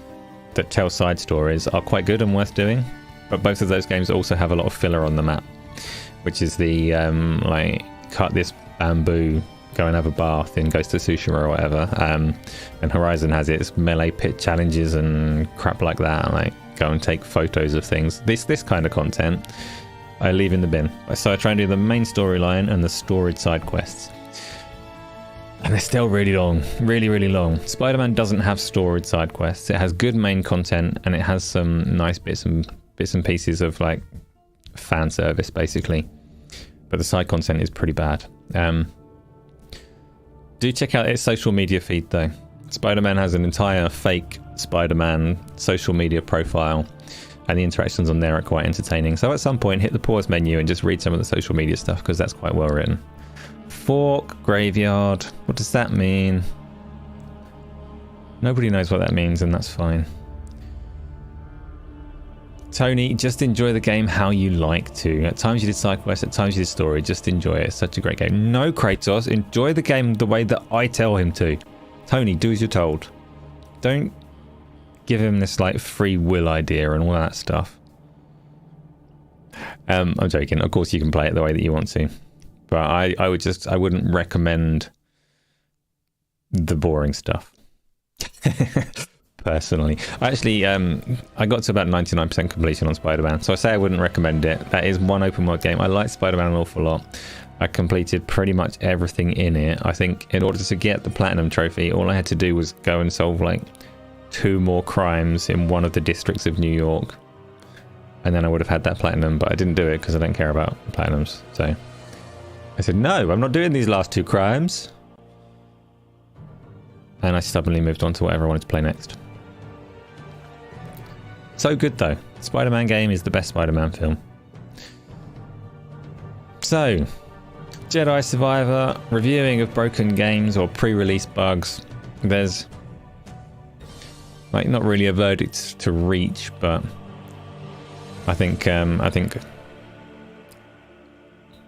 that tell side stories, are quite good and worth doing, but both of those games also have a lot of filler on the map, which is the like cut this bamboo, go and have a bath in Ghost of Tsushima or whatever, and Horizon has its melee pit challenges and crap like that, like go and take photos of things. This kind of content I leave in the bin. So I try and do the main storyline and the storage side quests. And they're still really long, really long. Spider-Man doesn't have storage side quests. It has good main content and it has some nice bits and pieces of like fan service basically. But the side content is pretty bad. Do check out its social media feed though. Spider-Man has an entire fake Spider-Man social media profile. and the interactions on there are quite entertaining. So at some point, hit the pause menu and just read some of the social media stuff, because that's quite well written. Fork graveyard. What does that mean? Nobody knows what that means, and that's fine. Tony, just enjoy the game how you like to. At times you did side quests, at times you did story. Just enjoy it. It's such a great game. No, Kratos, enjoy the game the way that I tell him to. Tony, do as you're told. Don't give him this like free will idea and all that stuff. I'm joking. Of course you can play it the way that you want to. But I wouldn't recommend the boring stuff. Personally. Actually, I got to about 99% completion on Spider-Man, so I say I wouldn't recommend it. That is one open world game. I like Spider-Man an awful lot. I completed pretty much everything in it. I think in order to get the Platinum Trophy, all I had to do was go and solve like 2 more crimes in one of the districts of New York. And then I would have had that Platinum, but I didn't do it because I don't care about Platinums. So I said, no, I'm not doing these last 2 crimes. And I stubbornly moved on to whatever I wanted to play next. So good though. Spider-Man game is the best Spider-Man film. So, Jedi Survivor, reviewing of broken games or pre-release bugs. There's like not really a verdict to reach, but I think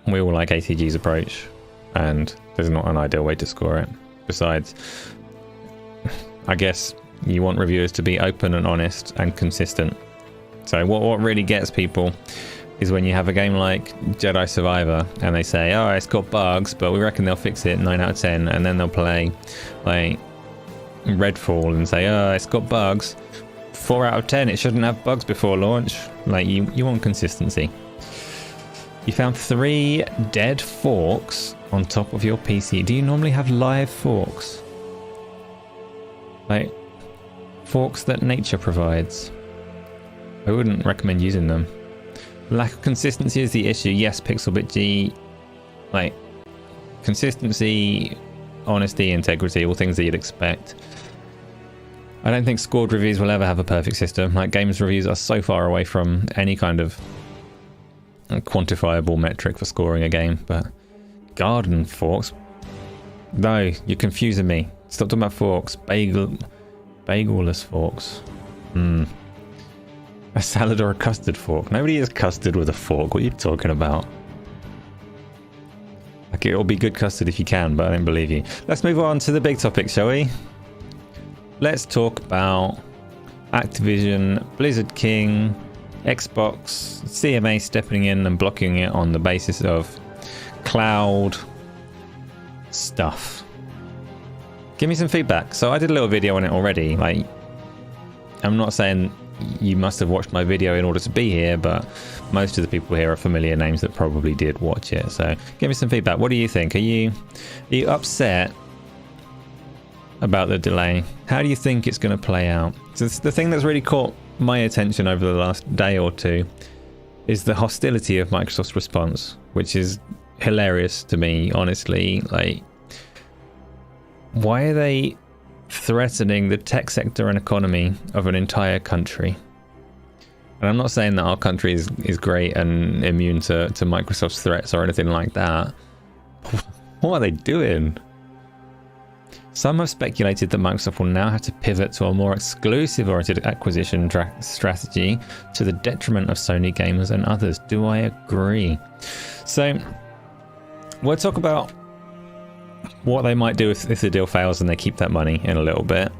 we all like ATG's approach, and there's not an ideal way to score it. Besides, I guess you want reviewers to be open and honest and consistent. So what really gets people is when you have a game like Jedi Survivor and they say, oh, it's got bugs, but we reckon they'll fix it 9 out of 10, and then they'll play like Redfall and say, oh, it's got bugs 4 out of 10, it shouldn't have bugs before launch. Like, you want consistency. You found 3 dead forks on top of your PC. Do you normally have live forks? Like forks that nature provides. I wouldn't recommend using them. Lack of consistency is the issue. Yes, PixelBitG, like consistency, honesty, integrity, all things that you'd expect. I don't think scored reviews will ever have a perfect system. Like, games reviews are so far away from any kind of quantifiable metric for scoring a game. But garden forks? No, you're confusing me. Stop talking about forks. Bagelless forks. A salad or a custard fork? Nobody eats custard with a fork. What are you talking about? Like, it'll be good custard if you can, but I don't believe you. Let's move on to the big topic, shall we? Let's talk about Activision, Blizzard King, Xbox, CMA stepping in and blocking it on the basis of cloud stuff. Give me some feedback. So I did a little video on it already. Like, I'm not saying you must have watched my video in order to be here, but most of the people here are familiar names that probably did watch it. So give me some feedback. What do you think? Are you upset about the delay? How do you think it's going to play out? So the thing that's really caught my attention over the last day or two is the hostility of Microsoft's response, which is hilarious to me, honestly. Like, why are they threatening the tech sector and economy of an entire country? And I'm not saying that our country is great and immune to Microsoft's threats or anything like that. What are they doing? Some have speculated that Microsoft will now have to pivot to a more exclusive-oriented acquisition strategy to the detriment of Sony gamers and others. Do I agree? So we'll talk about what they might do if the deal fails and they keep that money in a little bit.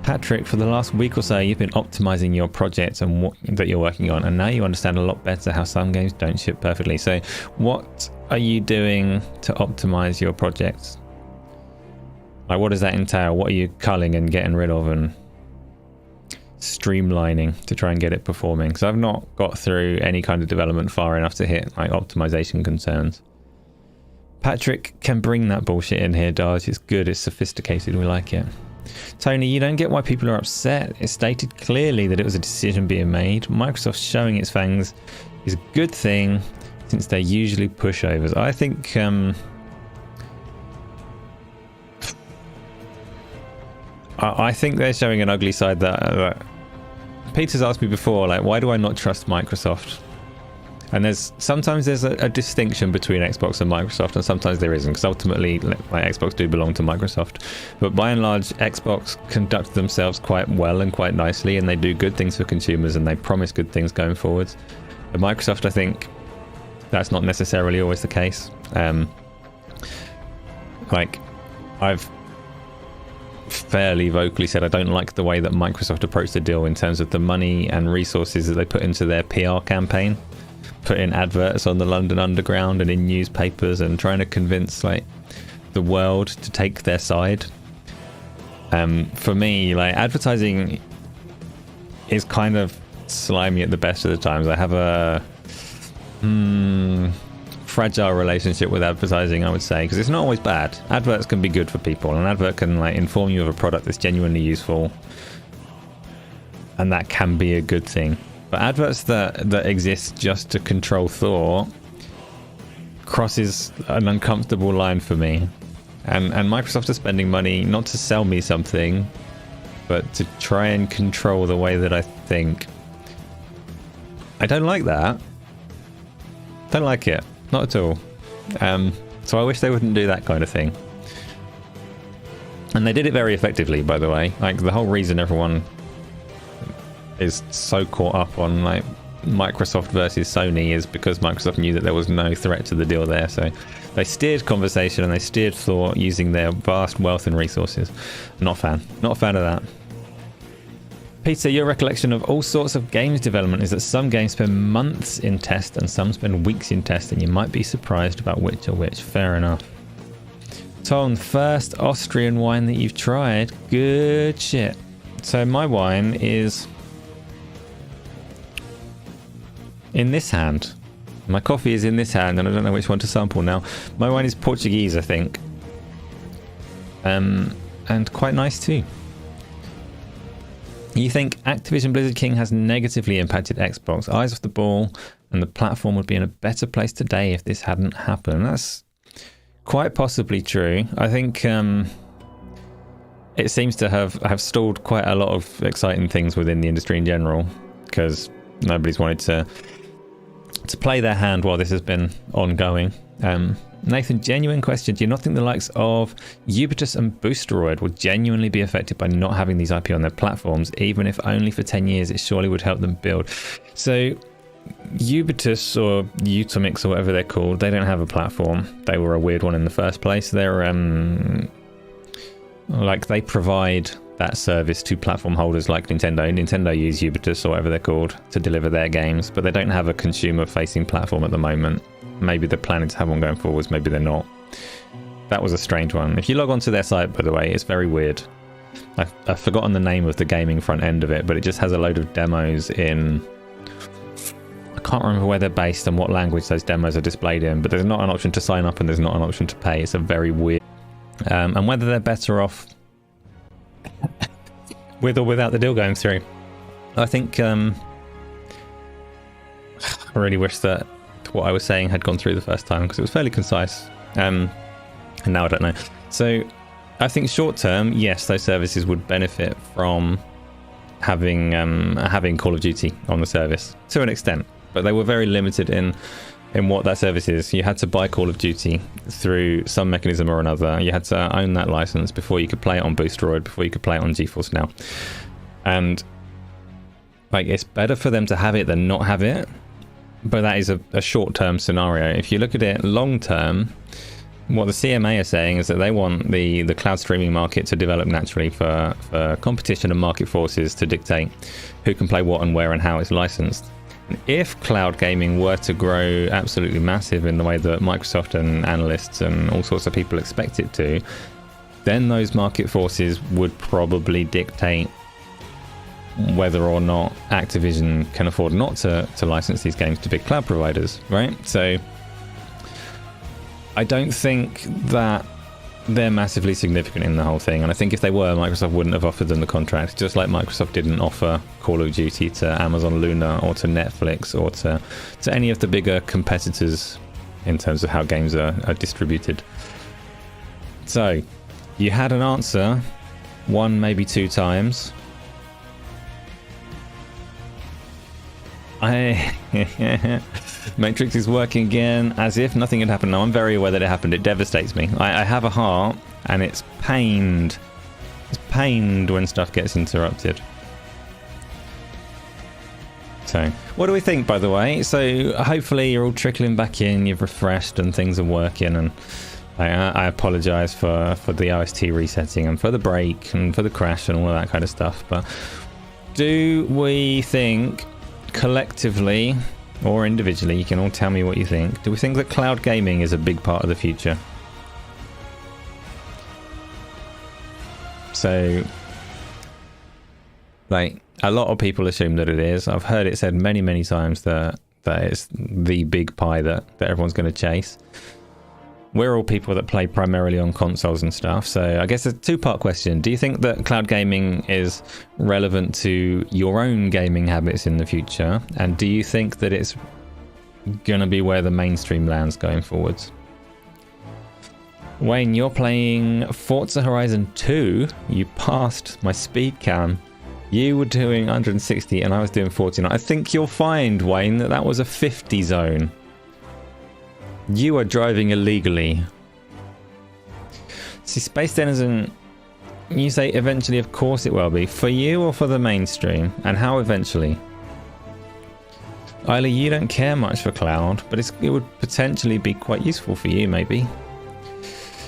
Patrick, for the last week or so, you've been optimizing your projects and what that you're working on, and now you understand a lot better how some games don't ship perfectly. So what are you doing to optimize your projects? Like, what does that entail? What are you culling and getting rid of and streamlining to try and get it performing? Because I've not got through any kind of development far enough to hit like optimization concerns. Patrick can bring that bullshit in here, Dodge. It's good, it's sophisticated, we like it. Tony, you don't get why people are upset. It's stated clearly that it was a decision being made. Microsoft showing its fangs is a good thing since they're usually pushovers. I think I think they're showing an ugly side that Peter's asked me before, like, why do I not trust Microsoft? And sometimes there's a distinction between Xbox and Microsoft, and sometimes there isn't, because ultimately, like, Xbox do belong to Microsoft. But by and large, Xbox conduct themselves quite well and quite nicely, and they do good things for consumers, and they promise good things going forwards. But Microsoft, I think, that's not necessarily always the case. Like, I've fairly vocally said I don't like the way that Microsoft approached the deal in terms of the money and resources that they put into their PR campaign. Put in adverts on the London Underground and in newspapers and trying to convince like the world to take their side. For me, like, advertising is kind of slimy at the best of the times. I have a fragile relationship with advertising, I would say, because it's not always bad. Adverts can be good for people. An advert can like inform you of a product that's genuinely useful, and that can be a good thing. But adverts that exist just to control thought crosses an uncomfortable line for me. And Microsoft are spending money not to sell me something, but to try and control the way that I think. I don't like that. Don't like it. Not at all. So I wish they wouldn't do that kind of thing. And they did it very effectively, by the way. Like, the whole reason everyone is so caught up on like Microsoft versus Sony is because Microsoft knew that there was no threat to the deal there, so they steered conversation and they steered thought using their vast wealth and resources. Not a fan of that. Peter, your recollection of all sorts of games development is that some games spend months in test and some spend weeks in test, and you might be surprised about which are which. Fair enough. Tom, first Austrian wine that you've tried. Good shit. So my wine is in this hand. My coffee is in this hand, and I don't know which one to sample now. My wine is Portuguese, I think. And quite nice too. You think Activision Blizzard King has negatively impacted Xbox? Eyes off the ball, and the platform would be in a better place today if this hadn't happened. That's quite possibly true. I think it seems to have stalled quite a lot of exciting things within the industry in general, because nobody's wanted to play their hand while this has been ongoing. Nathan, genuine question. Do you not think the likes of Ubitus and Boosteroid will genuinely be affected by not having these IP on their platforms, even if only for 10 years? It surely would help them build. So Ubitus or Utomix or whatever they're called, they don't have a platform. They were a weird one in the first place. They're like, they provide that service to platform holders like Nintendo. Nintendo use Ubitus or whatever they're called to deliver their games, but they don't have a consumer-facing platform at the moment. Maybe they're planning to have one going forwards, maybe they're not. That was a strange one. If you log onto their site, by the way, it's very weird. I've forgotten the name of the gaming front end of it, but it just has a load of demos in... I can't remember where they're based and what language those demos are displayed in, but there's not an option to sign up and there's not an option to pay. It's a very weird... and whether they're better off with or without the deal going through, I think I really wish that what I was saying had gone through the first time, because it was fairly concise, and now I don't know. So I think short term, yes, those services would benefit from having Call of Duty on the service to an extent, but they were very limited in what that service is. You had to buy Call of Duty through some mechanism or another. You had to own that license before you could play it on Boosteroid, before you could play it on GeForce Now. And like, it's better for them to have it than not have it, but that is a short-term scenario. If you look at it long-term, what the CMA are saying is that they want the cloud streaming market to develop naturally for competition and market forces to dictate who can play what and where and how it's licensed. And if cloud gaming were to grow absolutely massive in the way that Microsoft and analysts and all sorts of people expect it to, then those market forces would probably dictate whether or not Activision can afford not to license these games to big cloud providers, right? So I don't think that they're massively significant in the whole thing, and I think if they were, Microsoft wouldn't have offered them the contract, just like Microsoft didn't offer Call of Duty to Amazon Luna or to Netflix or to any of the bigger competitors in terms of how games are distributed. So you had an answer one, maybe two times. Matrix is working again as if nothing had happened. No, I'm very aware that it happened. It devastates me. I have a heart, and it's pained. It's pained when stuff gets interrupted. So, what do we think, by the way? So, hopefully you're all trickling back in, you've refreshed, and things are working, and I apologise for the OST resetting, and for the break, and for the crash, and all of that kind of stuff, but do we think, collectively, or individually, you can all tell me what you think, do we think that cloud gaming is a big part of the future? So, like, a lot of people assume that it is. I've heard it said many, many times that it's the big pie that everyone's going to chase. We're all people that play primarily on consoles and stuff, so I guess a two-part question. Do you think that cloud gaming is relevant to your own gaming habits in the future? And do you think that it's going to be where the mainstream lands going forwards? Wayne, you're playing Forza Horizon 2. You passed my speed cam. You were doing 160 and I was doing 49. I think you'll find, Wayne, that was a 50 zone. You are driving illegally. See, Space Denizen, you say eventually, of course it will be. For you or for the mainstream? And how eventually? Isla, you don't care much for cloud, but it would potentially be quite useful for you, maybe.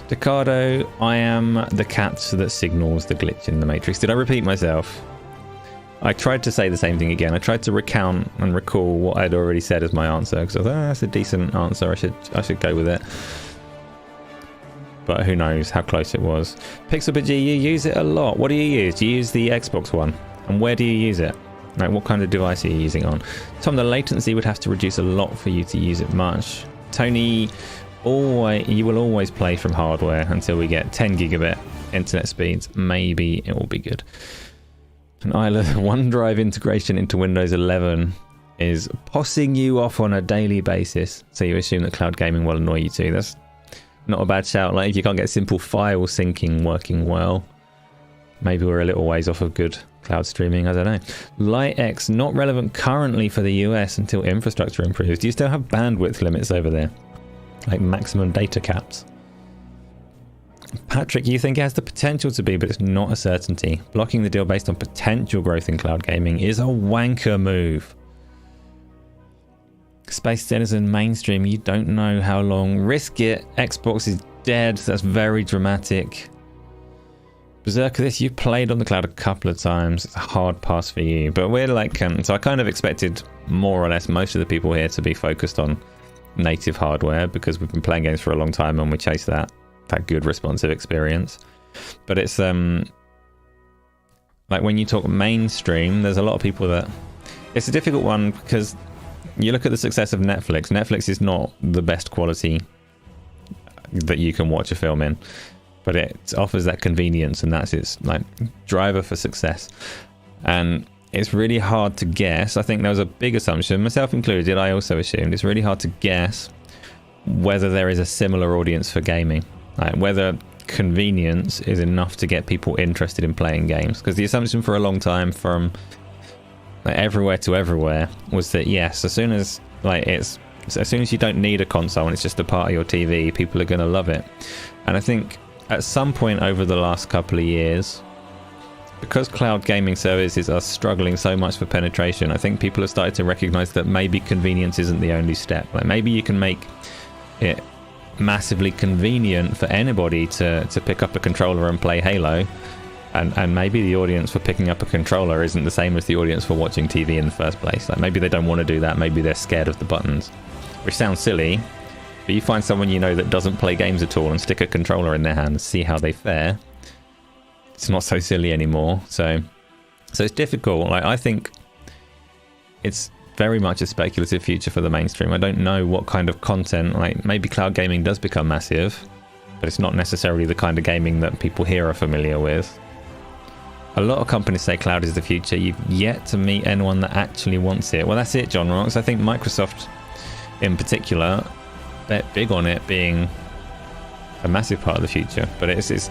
Decado, I am the cat that signals the glitch in the Matrix. Did I repeat myself? I tried to say the same thing again. I tried to recount and recall what I'd already said as my answer, because I thought, that's a decent answer. I should go with it. But who knows how close it was. Pixelbit G, you use it a lot. What do you use? Do you use the Xbox One? And where do you use it? Like, what kind of device are you using on? Tom, the latency would have to reduce a lot for you to use it much. Tony, you will always play from hardware until we get 10 gigabit internet speeds. Maybe it will be good. And Isla, OneDrive integration into Windows 11 is possing you off on a daily basis. So you assume that cloud gaming will annoy you too. That's not a bad shout. Like, if you can't get simple file syncing working well, maybe we're a little ways off of good cloud streaming. I don't know. LightX, not relevant currently for the US until infrastructure improves. Do you still have bandwidth limits over there? Like maximum data caps? Patrick, you think it has the potential to be, but it's not a certainty. Blocking the deal based on potential growth in cloud gaming is a wanker move. Space Denizen mainstream, you don't know how long. Risk it. Xbox is dead. That's very dramatic. Berserker, this you've played on the cloud a couple of times. It's a hard pass for you. But we're like, so I kind of expected more or less most of the people here to be focused on native hardware, because we've been playing games for a long time and we chase that good responsive experience. But it's like, when you talk mainstream, there's a lot of people that it's a difficult one, because you look at the success of Netflix. Netflix is not the best quality that you can watch a film in, but it offers that convenience, and that's its like driver for success. And it's really hard to guess. I think there was a big assumption, myself included, I also assumed it's really hard to guess whether there is a similar audience for gaming. Like, whether convenience is enough to get people interested in playing games. Because the assumption for a long time, from like everywhere to everywhere, was that yes, as soon as you don't need a console and it's just a part of your TV, people are going to love it. And I think at some point over the last couple of years, because cloud gaming services are struggling so much for penetration, I think people have started to recognize that maybe convenience isn't the only step. Like, maybe you can make it massively convenient for anybody to pick up a controller and play Halo, and maybe the audience for picking up a controller isn't the same as the audience for watching TV in the first place. Like, maybe they don't want to do that, maybe they're scared of the buttons, which sounds silly, but you find someone you know that doesn't play games at all and stick a controller in their hand and see how they fare, it's not so silly anymore. So it's difficult. Like, I think it's very much a speculative future for the mainstream. I don't know what kind of content, like, maybe cloud gaming does become massive, but it's not necessarily the kind of gaming that people here are familiar with. A lot of companies say cloud is the future. You've yet to meet anyone that actually wants it. Well, that's it, John Rocks. I think Microsoft in particular bet big on it being a massive part of the future, but it's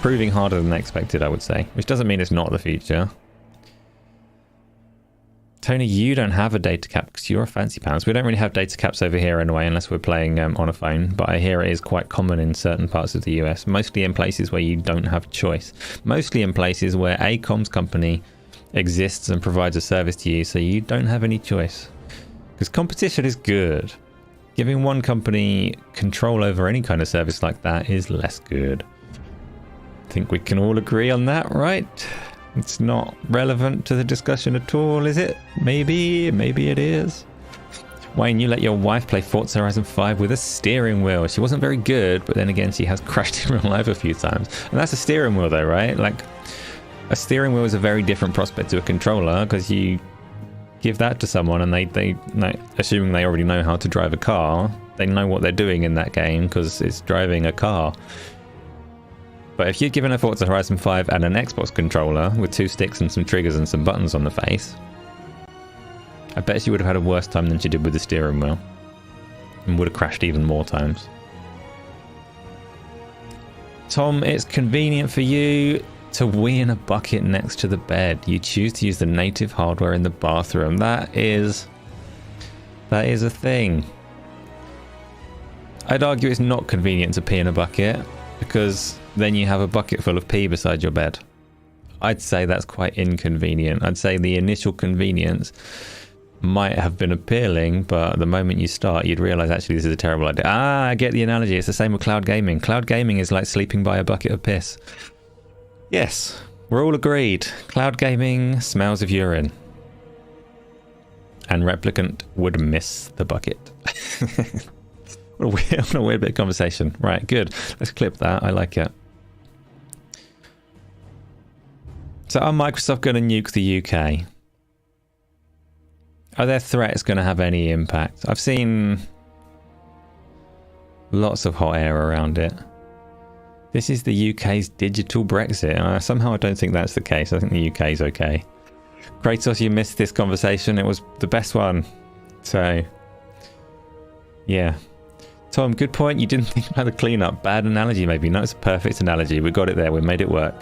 proving harder than expected, I would say, which doesn't mean it's not the future. Tony, you don't have a data cap because you're a fancy pants. We don't really have data caps over here anyway, unless we're playing on a phone. But I hear it is quite common in certain parts of the US, mostly in places where you don't have choice. Mostly in places where a comms company exists and provides a service to you, so you don't have any choice. Because competition is good. Giving one company control over any kind of service like that is less good. I think we can all agree on that, right? It's not relevant to the discussion at all, is it? Maybe it is. Wayne, you let your wife play Forza Horizon 5 with a steering wheel. She wasn't very good, but then again, she has crashed in real life a few times. And that's a steering wheel though, right? Like, a steering wheel is a very different prospect to a controller, because you give that to someone and they assuming they already know how to drive a car, they know what they're doing in that game because it's driving a car. But if you'd given a Forza Horizon 5 and an Xbox controller with 2 sticks and some triggers and some buttons on the face, I bet she would have had a worse time than she did with the steering wheel. And would have crashed even more times. Tom, it's convenient for you to wee in a bucket next to the bed. You choose to use the native hardware in the bathroom. That is a thing. I'd argue it's not convenient to pee in a bucket, because then you have a bucket full of pee beside your bed. I'd say that's quite inconvenient. I'd say the initial convenience might have been appealing, but the moment you start, you'd realize actually this is a terrible idea. I get the analogy. It's the same with cloud gaming. Cloud gaming is like sleeping by a bucket of piss. Yes, we're all agreed. Cloud gaming smells of urine. And Replicant would miss the bucket. What a weird bit of conversation. Right, good. Let's clip that. I like it. So are Microsoft going to nuke the UK? Are their threats going to have any impact? I've seen lots of hot air around it. This is the UK's digital Brexit. Somehow I don't think that's the case. I think the UK is okay. Kratos, you missed this conversation. It was the best one. So, yeah. Tom, good point. You didn't think about the cleanup. Bad analogy, maybe. No, it's a perfect analogy. We got it there. We made it work.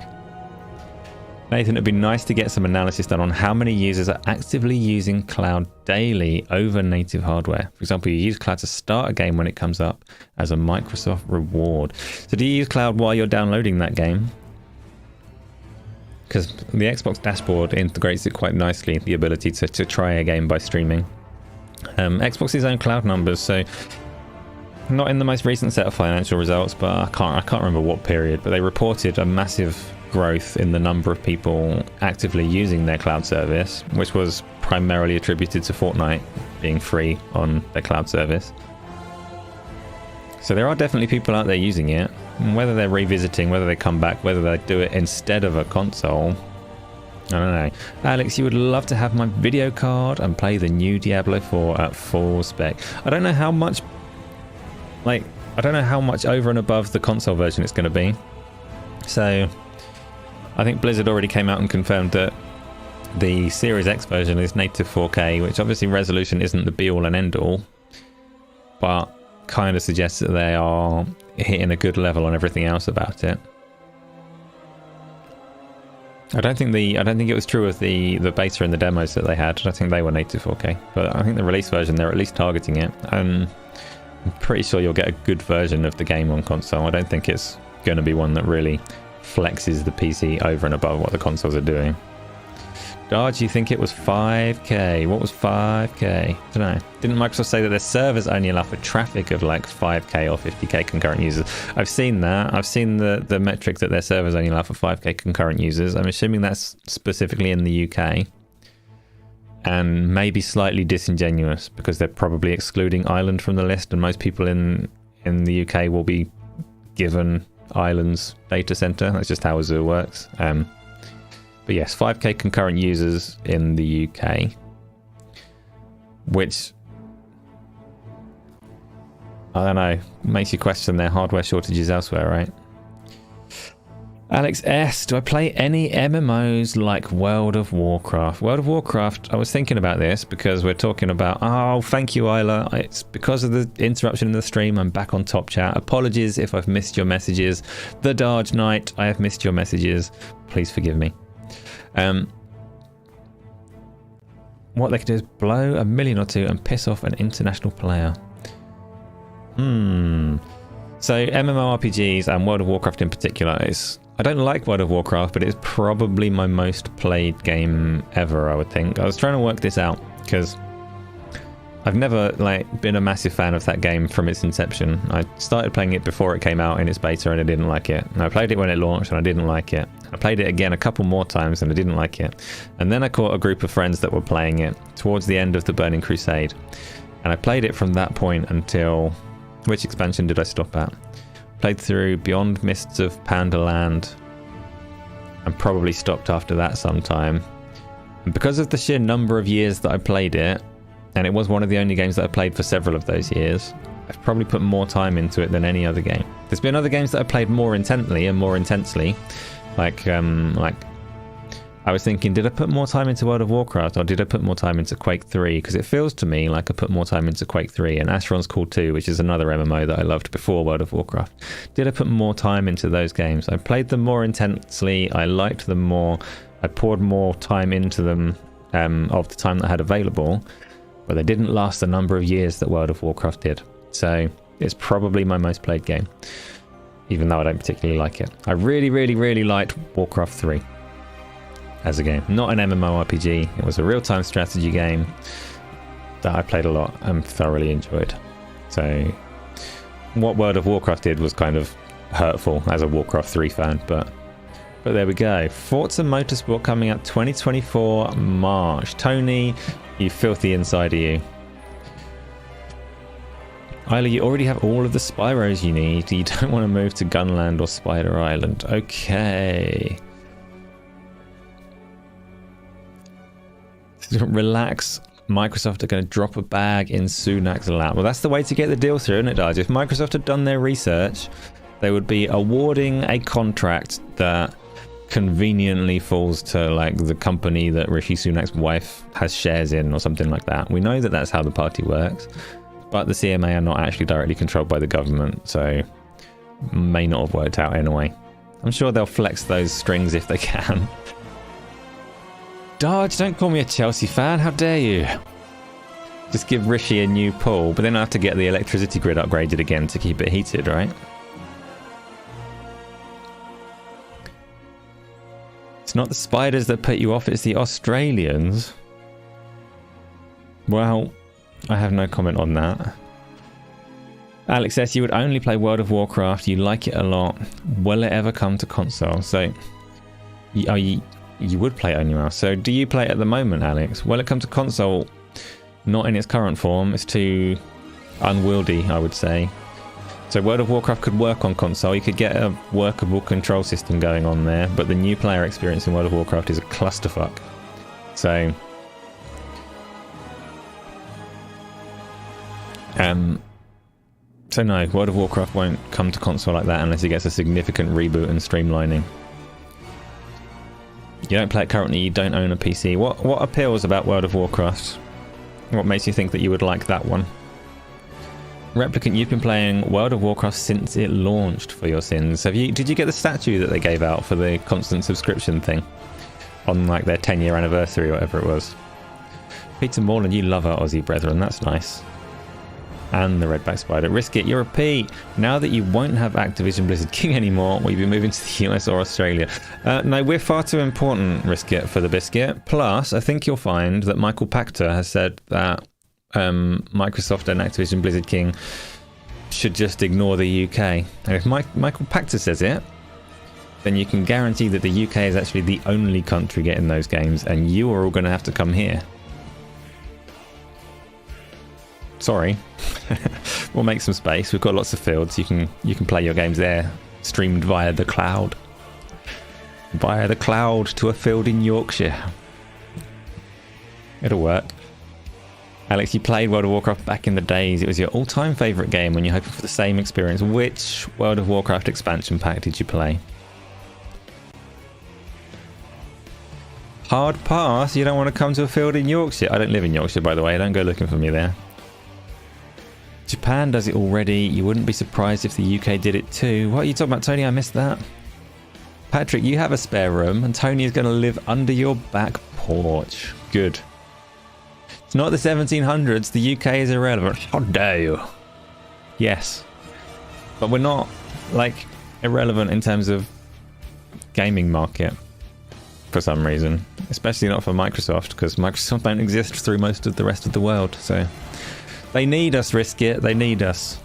Nathan, it'd be nice to get some analysis done on how many users are actively using cloud daily over native hardware. For example, you use cloud to start a game when it comes up as a Microsoft reward. So do you use cloud while you're downloading that game? Because the Xbox dashboard integrates it quite nicely, the ability to try a game by streaming. Xbox's own cloud numbers, so not in the most recent set of financial results, but I can't remember what period, but they reported a massive growth in the number of people actively using their cloud service, which was primarily attributed to Fortnite being free on their cloud service. So there are definitely people out there using it. And whether they're revisiting, whether they come back, whether they do it instead of a console, I don't know. Alex, you would love to have my video card and play the new Diablo 4 at full spec. I don't know how much over and above the console version it's going to be. So I think Blizzard already came out and confirmed that the Series X version is native 4K, which obviously resolution isn't the be all and end all, but kind of suggests that they are hitting a good level on everything else about it. I don't think it was true of the beta and the demos that they had. I don't think they were native 4K, but I think the release version, they're at least targeting it. I'm pretty sure you'll get a good version of the game on console. I don't think it's going to be one that really flexes the PC over and above what the consoles are doing. Dodge, you think it was 5K? What was 5K? I don't know. Didn't Microsoft say that their servers only allow for traffic of like 5K or 50K concurrent users? I've seen that. I've seen the metric that their servers only allow for 5K concurrent users. I'm assuming that's specifically in the UK. And maybe slightly disingenuous because they're probably excluding Ireland from the list, and most people in the UK will be given Ireland's data center. That's just how Azure works. But yes, 5K concurrent users in the UK, which I don't know, makes you question their hardware shortages elsewhere, right? Alex S, do I play any MMOs like World of Warcraft? World of Warcraft, I was thinking about this because we're talking about, oh, thank you, Isla. It's because of the interruption in the stream. I'm back on Top Chat. Apologies if I've missed your messages. The Darge Knight, I have missed your messages. Please forgive me. What they could do is blow a million or two and piss off an international player. So MMORPGs and World of Warcraft in particular is... I don't like World of Warcraft, but it's probably my most played game ever, I would think. I was trying to work this out because I've never been a massive fan of that game from its inception. I started playing it before it came out in its beta and I didn't like it. And I played it when it launched and I didn't like it. I played it again a couple more times and I didn't like it. And then I caught a group of friends that were playing it towards the end of the Burning Crusade. And I played it from that point until... Which expansion did I stop at? Played through Beyond Mists of Pandaland and probably stopped after that sometime. And because of the sheer number of years that I played it, and it was one of the only games that I played for several of those years, I've probably put more time into it than any other game. There's been other games that I played more intently and more intensely, like I was thinking, did I put more time into World of Warcraft or did I put more time into Quake 3? Because it feels to me like I put more time into Quake 3 and Asheron's Call 2, which is another MMO that I loved before World of Warcraft. Did I put more time into those games? I played them more intensely. I liked them more. I poured more time into them of the time that I had available, but they didn't last the number of years that World of Warcraft did. So it's probably my most played game, even though I don't particularly like it. I really, really, really liked Warcraft 3. As a game, not an MMORPG. It was a real-time strategy game that I played a lot and thoroughly enjoyed. So what World of Warcraft did was kind of hurtful as a Warcraft 3 fan, but there we go. Forza Motorsport coming out 2024 March. Tony, you filthy inside of you. Isla, you already have all of the Spyros you need. You don't want to move to Gunland or Spider Island. Okay. Relax. Microsoft are going to drop a bag in Sunak's lap. Well, that's the way to get the deal through, isn't it, Dodge? If Microsoft had done their research, they would be awarding a contract that conveniently falls to the company that Rishi Sunak's wife has shares in or something like that. We know that that's how the party works, but the CMA are not actually directly controlled by the government, so may not have worked out anyway. I'm sure they'll flex those strings if they can. Dodge, don't call me a Chelsea fan, how dare you? Just give Rishi a new pool, but then I have to get the electricity grid upgraded again to keep it heated, right? It's not the spiders that put you off, it's the Australians. Well, I have no comment on that. Alex says you would only play World of Warcraft, you like it a lot. Will it ever come to console? So, you would play it on your mouse. So do you play it at the moment, Alex? Will it come to console? Not in its current form. It's too unwieldy, I would say. So World of Warcraft could work on console. You could get a workable control system going on there, but the new player experience in World of Warcraft is a clusterfuck. So no, World of Warcraft won't come to console like that unless it gets a significant reboot and streamlining. You don't play it currently, you don't own a PC. What appeals about World of Warcraft? What makes you think that you would like that one? Replicant, you've been playing World of Warcraft since it launched for your sins. Did you get the statue that they gave out for the constant subscription thing? On their 10-year anniversary or whatever it was. Peter Morland, you love our Aussie brethren, that's nice. And the Redback Spider. Risk it, you're a P. Now that you won't have Activision Blizzard King anymore, will you be moving to the US or Australia? No, we're far too important, Risk it, for the biscuit. Plus, I think you'll find that Michael Pachter has said that Microsoft and Activision Blizzard King should just ignore the UK. And if Michael Pachter says it, then you can guarantee that the UK is actually the only country getting those games, and you are all going to have to come here. Sorry. We'll make some space. We've got lots of fields. You can play your games there, streamed via the cloud. Via the cloud to a field in Yorkshire. It'll work. Alex, you played World of Warcraft back in the days. It was your all-time favourite game when you're hoping for the same experience. Which World of Warcraft expansion pack did you play? Hard pass? You don't want to come to a field in Yorkshire? I don't live in Yorkshire, by the way. Don't go looking for me there. Japan does it already. You wouldn't be surprised if the UK did it too. What are you talking about, Tony? I missed that. Patrick, you have a spare room and Tony is going to live under your back porch. Good. It's not the 1700s. The UK is irrelevant. How dare you? Yes. But we're not, like, irrelevant in terms of gaming market for some reason. Especially not for Microsoft, because Microsoft don't exist through most of the rest of the world. So they need us, Risk It. They need us.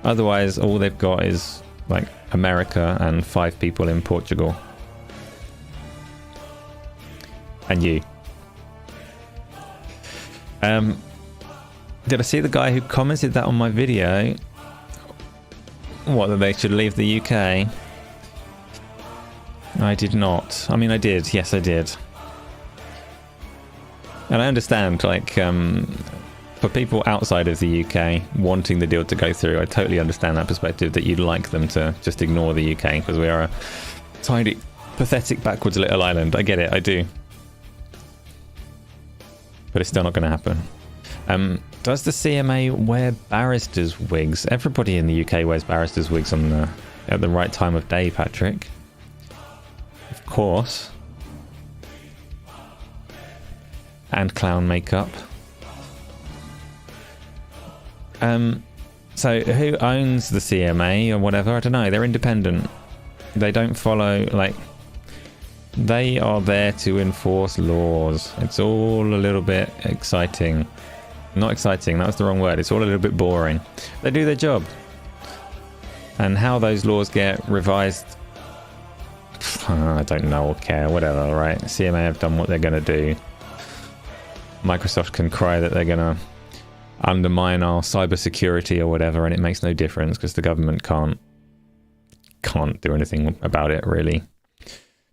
Otherwise, all they've got is, like, America and 5 people in Portugal. And you. Did I see the guy who commented that on my video? What, that they should leave the UK? I did not. I mean, I did. Yes, I did. And I understand, like, for people outside of the UK wanting the deal to go through, I totally understand that perspective, that you'd like them to just ignore the UK, because we are a tiny, pathetic, backwards little island. I get it, I do. But it's still not going to happen. Does the CMA wear barristers' wigs? Everybody in the UK wears barristers' wigs on at the right time of day, Patrick. Of course. And clown makeup. So who owns the CMA or whatever? I don't know. They're independent. They don't follow, like... They are there to enforce laws. It's all a little bit exciting. Not exciting, that was the wrong word. It's all a little bit boring. They do their job. And how those laws get revised, I don't know or care, whatever, right? CMA have done what they're going to do. Microsoft can cry that they're going to undermine our cybersecurity or whatever, and it makes no difference because the government can't do anything about it, really.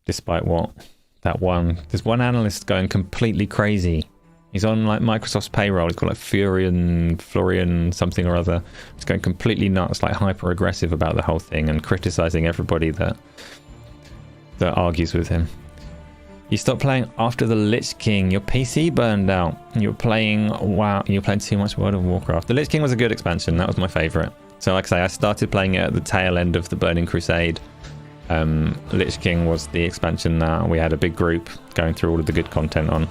Despite what there's one analyst going completely crazy. He's on, like, Microsoft's payroll. He's called, like, Florian something or other. He's going completely nuts, like, hyper aggressive about the whole thing and criticizing everybody that argues with him. You stopped playing after the Lich King. Your PC burned out. You're playing too much World of Warcraft. The Lich King was a good expansion. That was my favorite. So, like I say, I started playing it at the tail end of the Burning Crusade. Lich King was the expansion that we had a big group going through all of the good content on.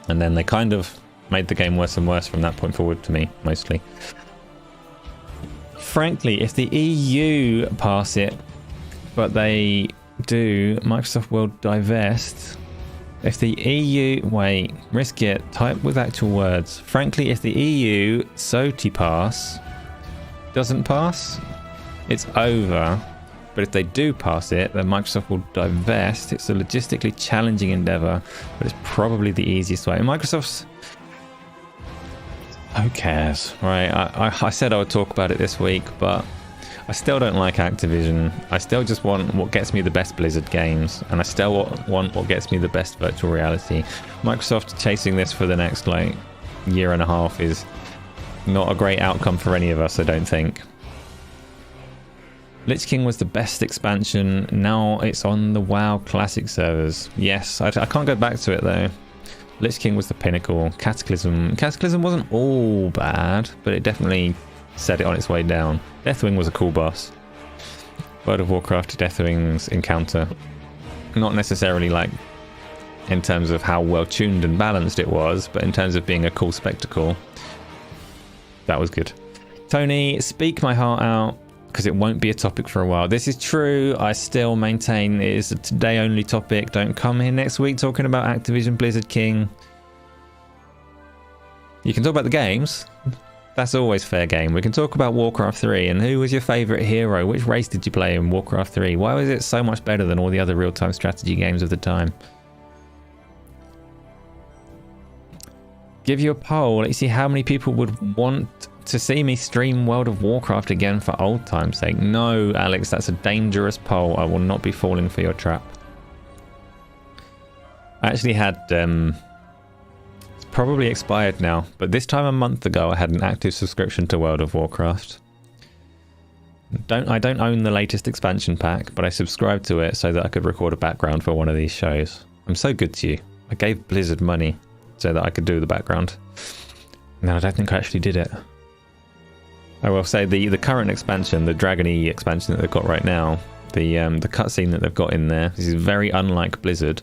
And then they kind of made the game worse and worse from that point forward to me, mostly. Frankly, if the EU pass it, but they do, Microsoft will divest. If the EU... Wait, Risk It. Type with actual words. Frankly, if the EU SOTI pass doesn't pass, it's over. But if they do pass it, then Microsoft will divest. It's a logistically challenging endeavor, but it's probably the easiest way. And Microsoft's... Who cares, right? I said I would talk about it this week, but I still don't like Activision. I still just want what gets me the best Blizzard games, and I still want what gets me the best virtual reality. Microsoft chasing this for the next, like, year and a half is not a great outcome for any of us, I don't think. Lich King was the best expansion. Now it's on the WoW Classic servers. Yes, I can't go back to it though. Lich King was the pinnacle. Cataclysm wasn't all bad, but it definitely set it on its way down. Deathwing was a cool boss. World of Warcraft Deathwing's encounter. Not necessarily, like, in terms of how well tuned and balanced it was, but in terms of being a cool spectacle. That was good. Tony, speak my heart out, because it won't be a topic for a while. This is true. I still maintain it is a today only topic. Don't come here next week talking about Activision Blizzard King. You can talk about the games. That's always fair game. We can talk about Warcraft 3 and who was your favourite hero? Which race did you play in Warcraft 3? Why was it so much better than all the other real-time strategy games of the time? Give you a poll. Let's see how many people would want to see me stream World of Warcraft again for old time's sake. No, Alex, that's a dangerous poll. I will not be falling for your trap. I actually had... it's probably expired now, but this time a month ago I had an active subscription to World of Warcraft. I don't own the latest expansion pack, but I subscribed to it so that I could record a background for one of these shows. I'm so good to you. I gave Blizzard money so that I could do the background. No, I don't think I actually did it. I will say the current expansion, the Dragony expansion that they've got right now, the cutscene that they've got in there, this is very unlike Blizzard.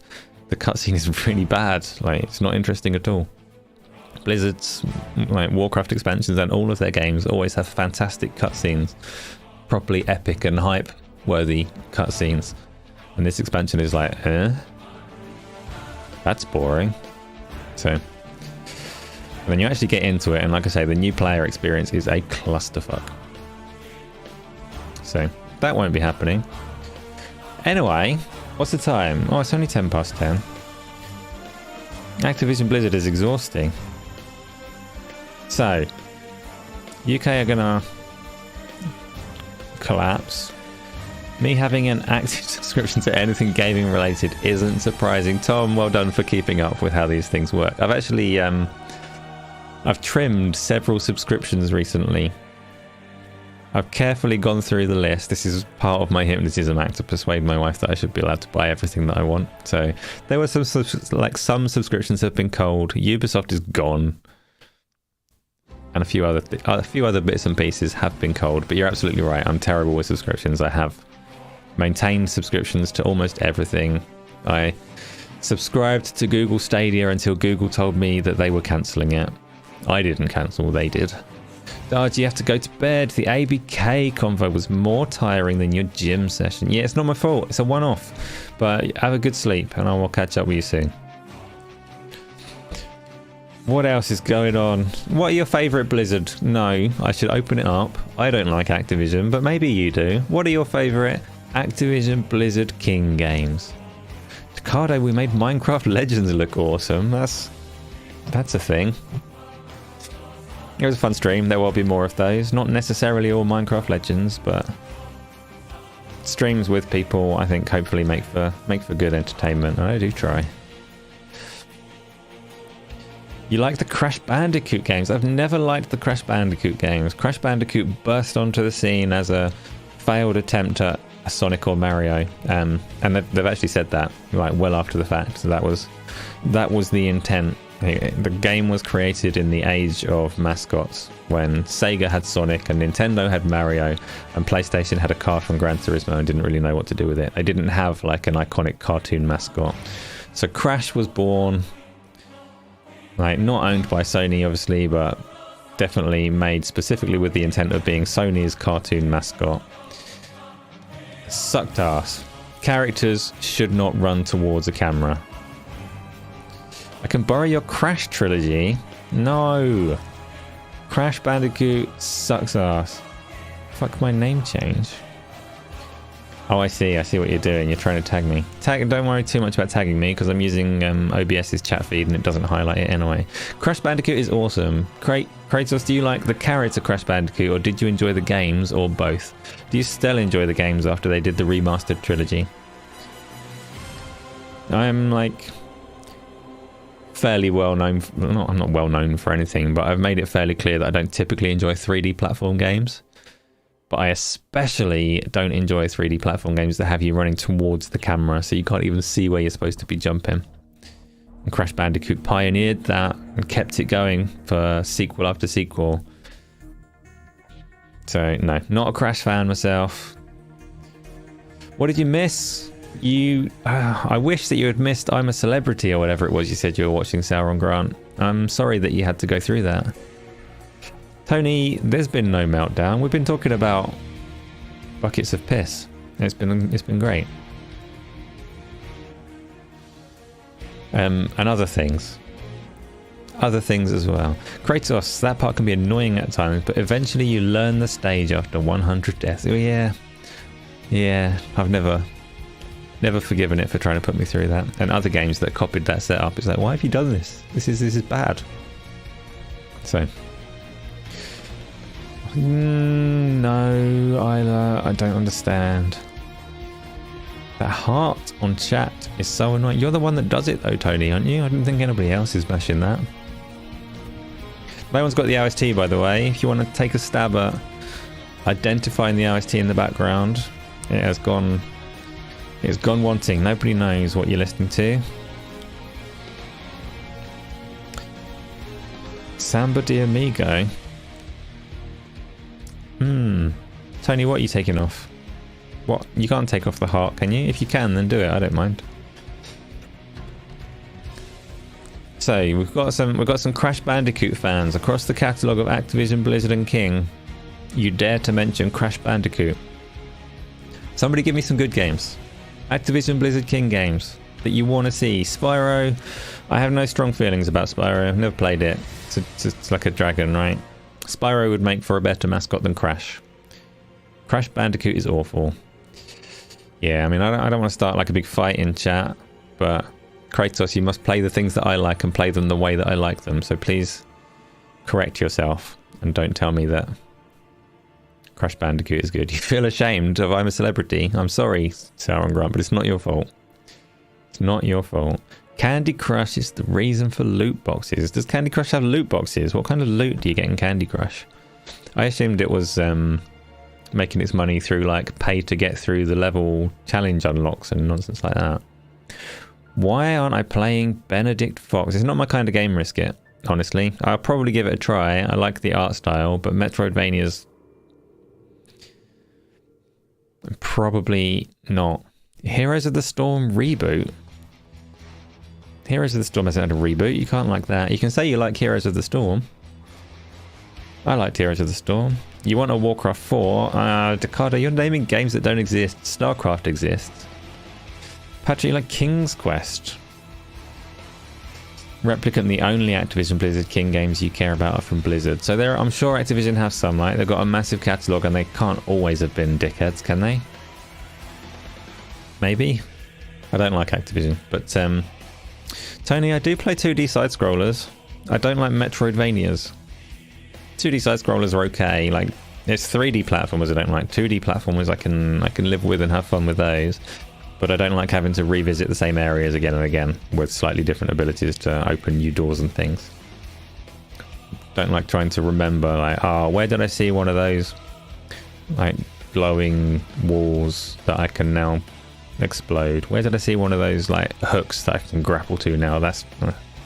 the cutscene is really bad. Like, it's not interesting at all. Blizzard's like Warcraft expansions and all of their games always have fantastic cutscenes, properly epic and hype worthy cutscenes, and this expansion is like, that's boring. So, and then you actually get into it, and like I say, the new player experience is a clusterfuck. So that won't be happening. Anyway, what's the time? Oh, it's only 10 past 10. Activision Blizzard is exhausting. So, UK are gonna collapse. Me having an active subscription to anything gaming related isn't surprising. Tom, well done for keeping up with how these things work. I've actually I've trimmed several subscriptions recently. I've carefully gone through the list. This is part of my hypnotism act to persuade my wife that I should be allowed to buy everything that I want. So there were some subscriptions have been culled. Ubisoft is gone, and a few other bits and pieces have been culled. But you're absolutely right. I'm terrible with subscriptions. I have maintained subscriptions to almost everything. I subscribed to Google Stadia until Google told me that they were cancelling it. I didn't cancel, they did. Oh, do you have to go to bed? The ABK convo was more tiring than your gym session. Yeah, it's not my fault. It's a one-off. But have a good sleep, and I will catch up with you soon. What else is going on? What are your favourite Blizzard? No, I should open it up. I don't like Activision, but maybe you do. What are your favourite Activision Blizzard King games? Ricardo, we made Minecraft Legends look awesome. That's a thing. It was a fun stream. There will be more of those. Not necessarily all Minecraft Legends, but streams with people, I think, hopefully make for good entertainment. I do try. You like the Crash Bandicoot games? I've never liked the Crash Bandicoot games. Crash Bandicoot burst onto the scene as a failed attempt at a Sonic or Mario, and they've actually said that like well after the fact. So that was the intent. The game was created in the age of mascots, when Sega had Sonic and Nintendo had Mario and PlayStation had a car from Gran Turismo and didn't really know what to do with it. They didn't have like an iconic cartoon mascot. So Crash was born, like not owned by Sony obviously, but definitely made specifically with the intent of being Sony's cartoon mascot. Sucked ass. Characters should not run towards a camera. I can borrow your Crash trilogy? No. Crash Bandicoot sucks ass. Fuck my name change. Oh, I see what you're doing. You're trying to tag me. Don't worry too much about tagging me, because I'm using OBS's chat feed and it doesn't highlight it anyway. Crash Bandicoot is awesome. Kratos, do you like the character Crash Bandicoot, or did you enjoy the games, or both? Do you still enjoy the games after they did the remastered trilogy? I'm like fairly well known. I'm not well known for anything, but I've made it fairly clear that I don't typically enjoy 3D platform games. But I especially don't enjoy 3D platform games that have you running towards the camera, so you can't even see where you're supposed to be jumping. And Crash Bandicoot pioneered that and kept it going for sequel after sequel. So no, not a Crash fan myself. What did you miss? I wish that you had missed I'm a Celebrity or whatever it was you said you were watching, Sauron Grant. I'm sorry that you had to go through that. Tony, there's been no meltdown. We've been talking about buckets of piss. It's been great. And other things. Other things as well. Kratos, that part can be annoying at times, but eventually you learn the stage after 100 deaths. Oh yeah. Yeah, I've never forgiven it for trying to put me through that. And other games that copied that setup, it's like, why have you done this? This is bad. So no, Isla, I don't understand. That heart on chat is so annoying. You're the one that does it though, Tony, aren't you? I don't think anybody else is bashing that. No one's got the OST, by the way. If you want to take a stab at identifying the OST in the background, it's gone wanting. Nobody knows what you're listening to. Samba de Amigo. Tony, what are you taking off? What? You can't take off the heart, can you? If you can, then do it. I don't mind. So we've got some Crash Bandicoot fans across the catalogue of Activision, Blizzard, and King. You dare to mention Crash Bandicoot? Somebody give me some good games. Activision, Blizzard, King games that you want to see. Spyro, I have no strong feelings about Spyro. I've never played it. It's like a dragon, right? Spyro would make for a better mascot than Crash. Crash Bandicoot is awful. Yeah, I mean, I don't want to start like a big fight in chat, but Kratos, you must play the things that I like and play them the way that I like them. So please correct yourself and don't tell me that Crash Bandicoot is good. You feel ashamed of I'm a celebrity. I'm sorry, Sauron Grunt, but it's not your fault. It's not your fault. Candy Crush is the reason for loot boxes. Does Candy Crush have loot boxes? What kind of loot do you get in Candy Crush? I assumed it was making its money through like pay to get through the level challenge unlocks and nonsense like that. Why aren't I playing Benedict Fox? It's not my kind of game, Risk It, honestly. I'll probably give it a try. I like the art style, but Metroidvania's probably not. Heroes of the Storm reboot. Heroes of the Storm hasn't had a reboot. You can't like that. You can say you like Heroes of the Storm. I liked Heroes of the Storm. You want a Warcraft 4? Dakota, you're naming games that don't exist. StarCraft exists. Patrick, you like King's Quest? Replicant, the only Activision Blizzard King games you care about are from Blizzard. So there, I'm sure Activision have some, right? They've got a massive catalogue and they can't always have been dickheads, can they? Maybe? I don't like Activision, but Tony, I do play 2D side-scrollers. I don't like Metroidvanias. 2D side-scrollers are okay. Like, it's 3D platformers I don't like. 2D platformers I can live with and have fun with those. But I don't like having to revisit the same areas again and again with slightly different abilities to open new doors and things. Don't like trying to remember, like, oh, where did I see one of those, like, glowing walls that I can now explode? Where did I see one of those, like, hooks that I can grapple to now? That's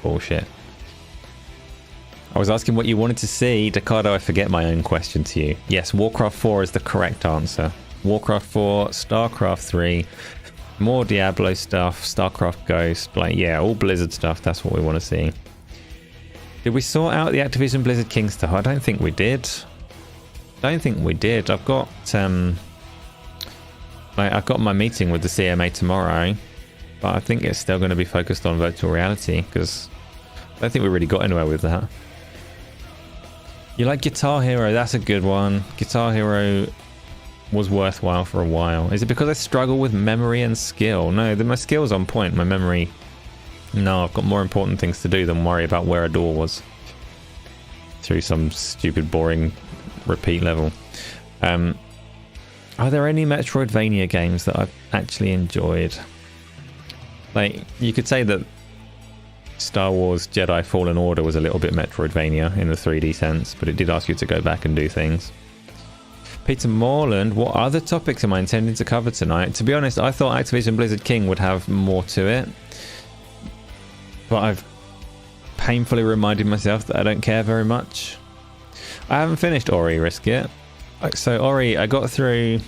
bullshit. I was asking what you wanted to see. Dakado, I forget my own question to you. Yes, Warcraft 4 is the correct answer. Warcraft 4, StarCraft 3, more Diablo stuff, StarCraft Ghost, like, yeah, all Blizzard stuff. That's what we want to see. Did we sort out the Activision Blizzard King stuff? I don't think we did. I've got I've got my meeting with the CMA tomorrow, but I think it's still going to be focused on virtual reality because I don't think we really got anywhere with that. You like Guitar Hero? That's a good one. Guitar Hero was worthwhile for a while. Is it because I struggle with memory and skill? No, my skill's on point. My memory, no, I've got more important things to do than worry about where a door was through some stupid, boring repeat level. Are there any Metroidvania games that I've actually enjoyed? Like, you could say that Star Wars Jedi Fallen Order was a little bit Metroidvania in the 3D sense, but it did ask you to go back and do things. Peter Morland, what other topics am I intending to cover tonight? To be honest, I thought Activision Blizzard King would have more to it, but I've painfully reminded myself that I don't care very much. I haven't finished Ori Risk yet. So Ori, I got through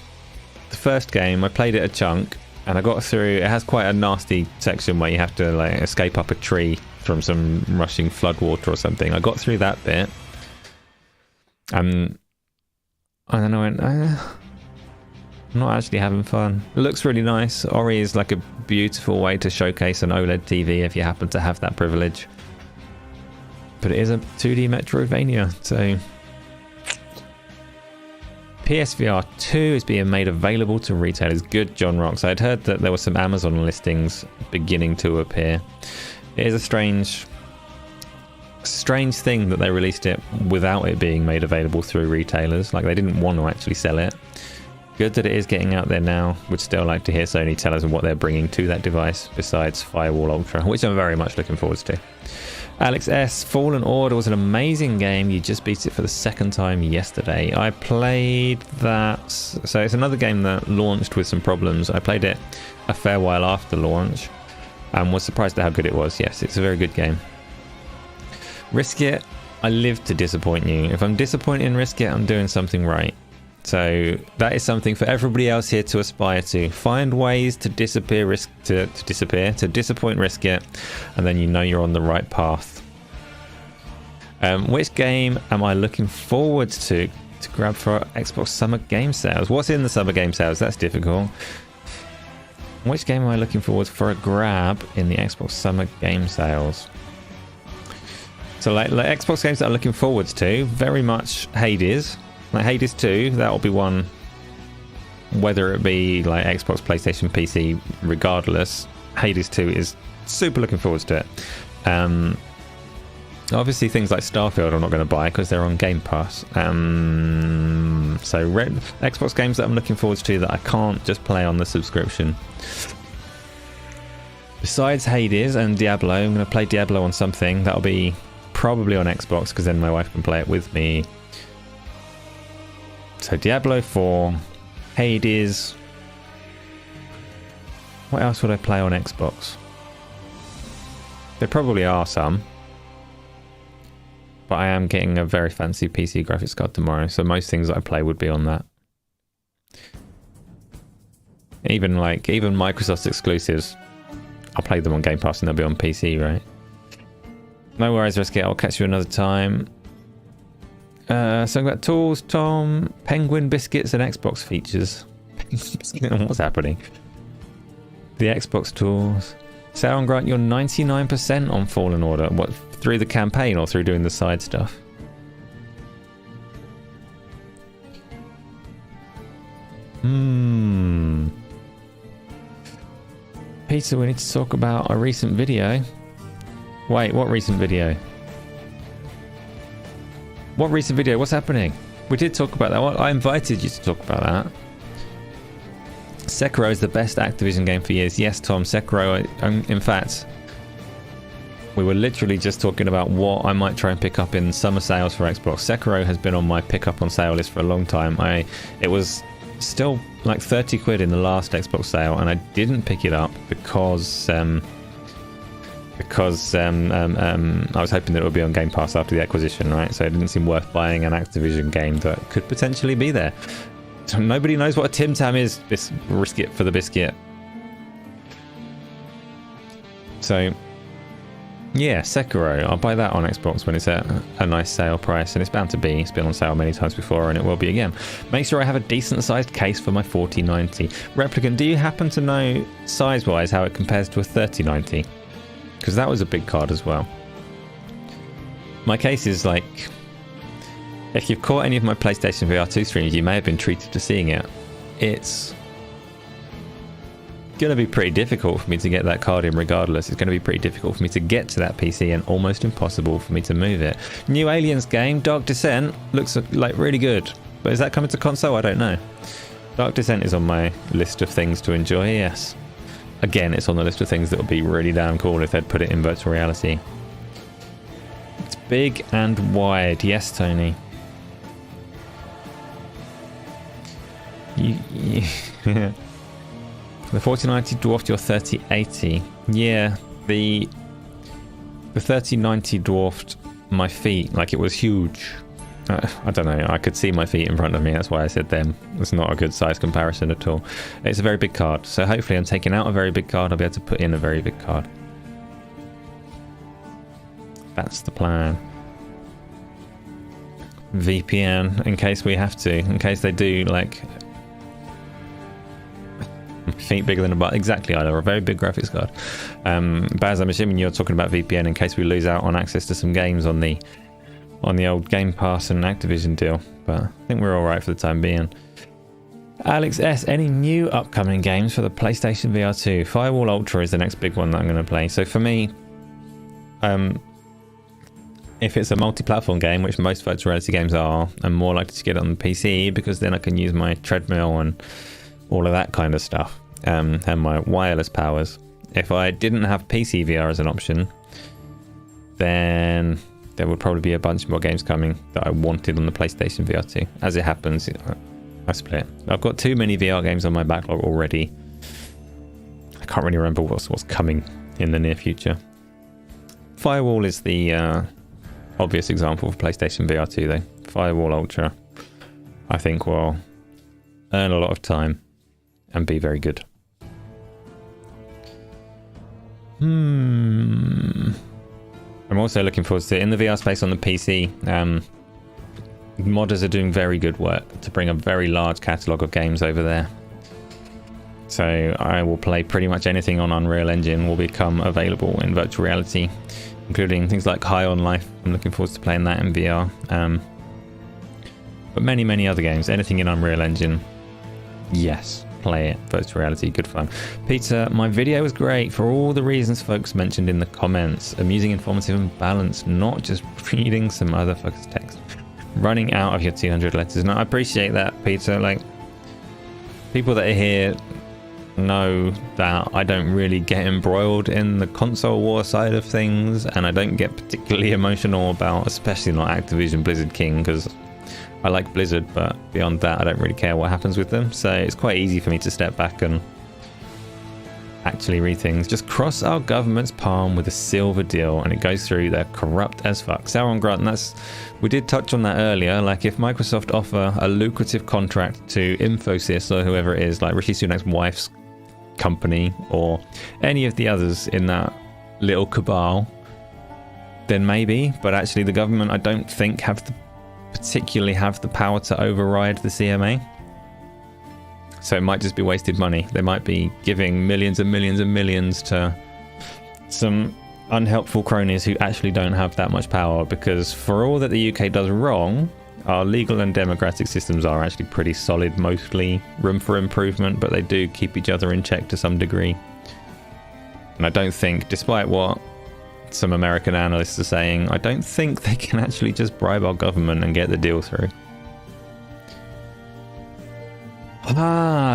the first game, I played it a chunk, and I got through, it has quite a nasty section where you have to like escape up a tree from some rushing floodwater or something. I got through that bit. I don't know, I'm not actually having fun. It looks really nice. Ori is like a beautiful way to showcase an OLED TV if you happen to have that privilege. But it is a 2D Metroidvania, so... PSVR 2 is being made available to retailers. Good, John Rocks. I'd heard that there were some Amazon listings beginning to appear. It is a strange thing that they released it without it being made available through retailers. Like, they didn't want to actually sell it. Good that it is getting out there now. Would still like to hear Sony tell us what they're bringing to that device besides Firewall Ultra, which I'm very much looking forward to. Alex S. Fallen Order was an amazing game. You just beat it for the second time yesterday. I played that. So it's another game that launched with some problems. I played it a fair while after launch and was surprised at how good it was. Yes, it's a very good game. Risk It. I live to disappoint you. If I'm disappointed in Risk It, I'm doing something right. So that is something for everybody else here to aspire to. Find ways to disappoint, risk it, and then you know you're on the right path. Which game am I looking forward to grab for Xbox Summer Game Sales? What's in the Summer Game Sales? That's difficult. Which game am I looking forward for a grab in the Xbox Summer Game Sales? So like Xbox games that I'm looking forward to, very much Hades. Like Hades 2, that'll be one, whether it be like Xbox, PlayStation, PC, regardless, Hades 2 is super looking forward to it. Obviously things like Starfield I'm not going to buy because they're on Game Pass. So Xbox games that I'm looking forward to that I can't just play on the subscription. Besides Hades and Diablo, I'm going to play Diablo on something. That'll be probably on Xbox because then my wife can play it with me. So Diablo 4, Hades. What else would I play on Xbox? There probably are some. But I am getting a very fancy PC graphics card tomorrow, so most things that I play would be on that. Even Microsoft's exclusives, I'll play them on Game Pass and they'll be on PC, right? No worries, Rescue. I'll catch you another time. Something about tools, Tom, Penguin biscuits, and Xbox features. What's happening? The Xbox tools. Sauron grant you're 99% on Fallen Order. What, through the campaign or through doing the side stuff? Peter, we need to talk about a recent video. Wait, what recent video? What recent video? What's happening? We did talk about that. I invited you to talk about that. Sekiro is the best Activision game for years. Yes, Tom, Sekiro. In fact, we were literally just talking about what I might try and pick up in summer sales for Xbox. Sekiro has been on my pick up on sale list for a long time. It was still like 30 quid in the last Xbox sale, and I didn't pick it up because I was hoping that it would be on Game Pass after the acquisition, right? So it didn't seem worth buying an Activision game that could potentially be there. So nobody knows what a Tim Tam is. Risk it for the biscuit. So yeah, Sekiro. I'll buy that on Xbox when it's at a nice sale price, and it's bound to be. It's been on sale many times before, and it will be again. Make sure I have a decent sized case for my 4090. Replicant, do you happen to know size-wise how it compares to a 3090? Because that was a big card as well. My case is like, if you've caught any of my PlayStation VR 2 streams, you may have been treated to seeing it. It's going to be pretty difficult for me to get that card in regardless. It's going to be pretty difficult for me to get to that PC and almost impossible for me to move it. New Aliens game, Dark Descent, looks like really good. But is that coming to console? I don't know. Dark Descent is on my list of things to enjoy, yes. Again, it's on the list of things that would be really damn cool if they'd put it in virtual reality. It's big and wide. Yes, Tony. The 4090 dwarfed your 3080. Yeah, the 3090 dwarfed my feet. Like, it was huge. I don't know. I could see my feet in front of me. That's why I said them. It's not a good size comparison at all. It's a very big card. So hopefully I'm taking out a very big card. I'll be able to put in a very big card. That's the plan. VPN in case we have to. In case they do, like, feet bigger than a butt. Exactly, Isla. A very big graphics card. Baz, I'm assuming you're talking about VPN in case we lose out on access to some games on the old Game Pass and Activision deal, but I think we're all right for the time being. Alex S, any new upcoming games for the PlayStation VR 2? Firewall Ultra is the next big one that I'm going to play. So for me, if it's a multi-platform game, which most virtual reality games are, I'm more likely to get it on the PC because then I can use my treadmill and all of that kind of stuff, and my wireless powers. If I didn't have PC VR as an option, then there would probably be a bunch more games coming that I wanted on the PlayStation VR 2. As it happens, I split. I've got too many VR games on my backlog already. I can't really remember what's coming in the near future. Firewall is the obvious example for PlayStation VR 2 though. Firewall Ultra, I think, will earn a lot of time, and be very good. I'm also looking forward to it in the VR space on the PC. Modders are doing very good work to bring a very large catalogue of games over there. So I will play pretty much anything on Unreal Engine will become available in virtual reality, including things like High on Life. I'm looking forward to playing that in VR. But many other games, anything in Unreal Engine, yes, play it. Virtual reality, good fun. Peter, my video was great for all the reasons folks mentioned in the comments. Amusing, informative and balanced, not just reading some motherfucker's text. Running out of your 200 letters. And I appreciate that, Peter. Like, people that are here know that I don't really get embroiled in the console war side of things, and I don't get particularly emotional about, especially not Activision Blizzard King, because I like Blizzard, but beyond that I don't really care what happens with them. So it's quite easy for me to step back and actually read things. Just cross our government's palm with a silver deal and it goes through. They're corrupt as fuck. Sauron Grant, and that's, we did touch on that earlier. Like, if Microsoft offer a lucrative contract to Infosys or whoever it is, like Rishi Sunak's wife's company or any of the others in that little cabal, then maybe. But actually the government, I don't think particularly have the power to override the CMA. So it might just be wasted money. They might be giving millions and millions and millions to some unhelpful cronies who actually don't have that much power, because for all that the UK does wrong, our legal and democratic systems are actually pretty solid, mostly room for improvement, but they do keep each other in check to some degree. And I don't think, despite what some American analysts are saying, I don't think they can actually just bribe our government and get the deal through.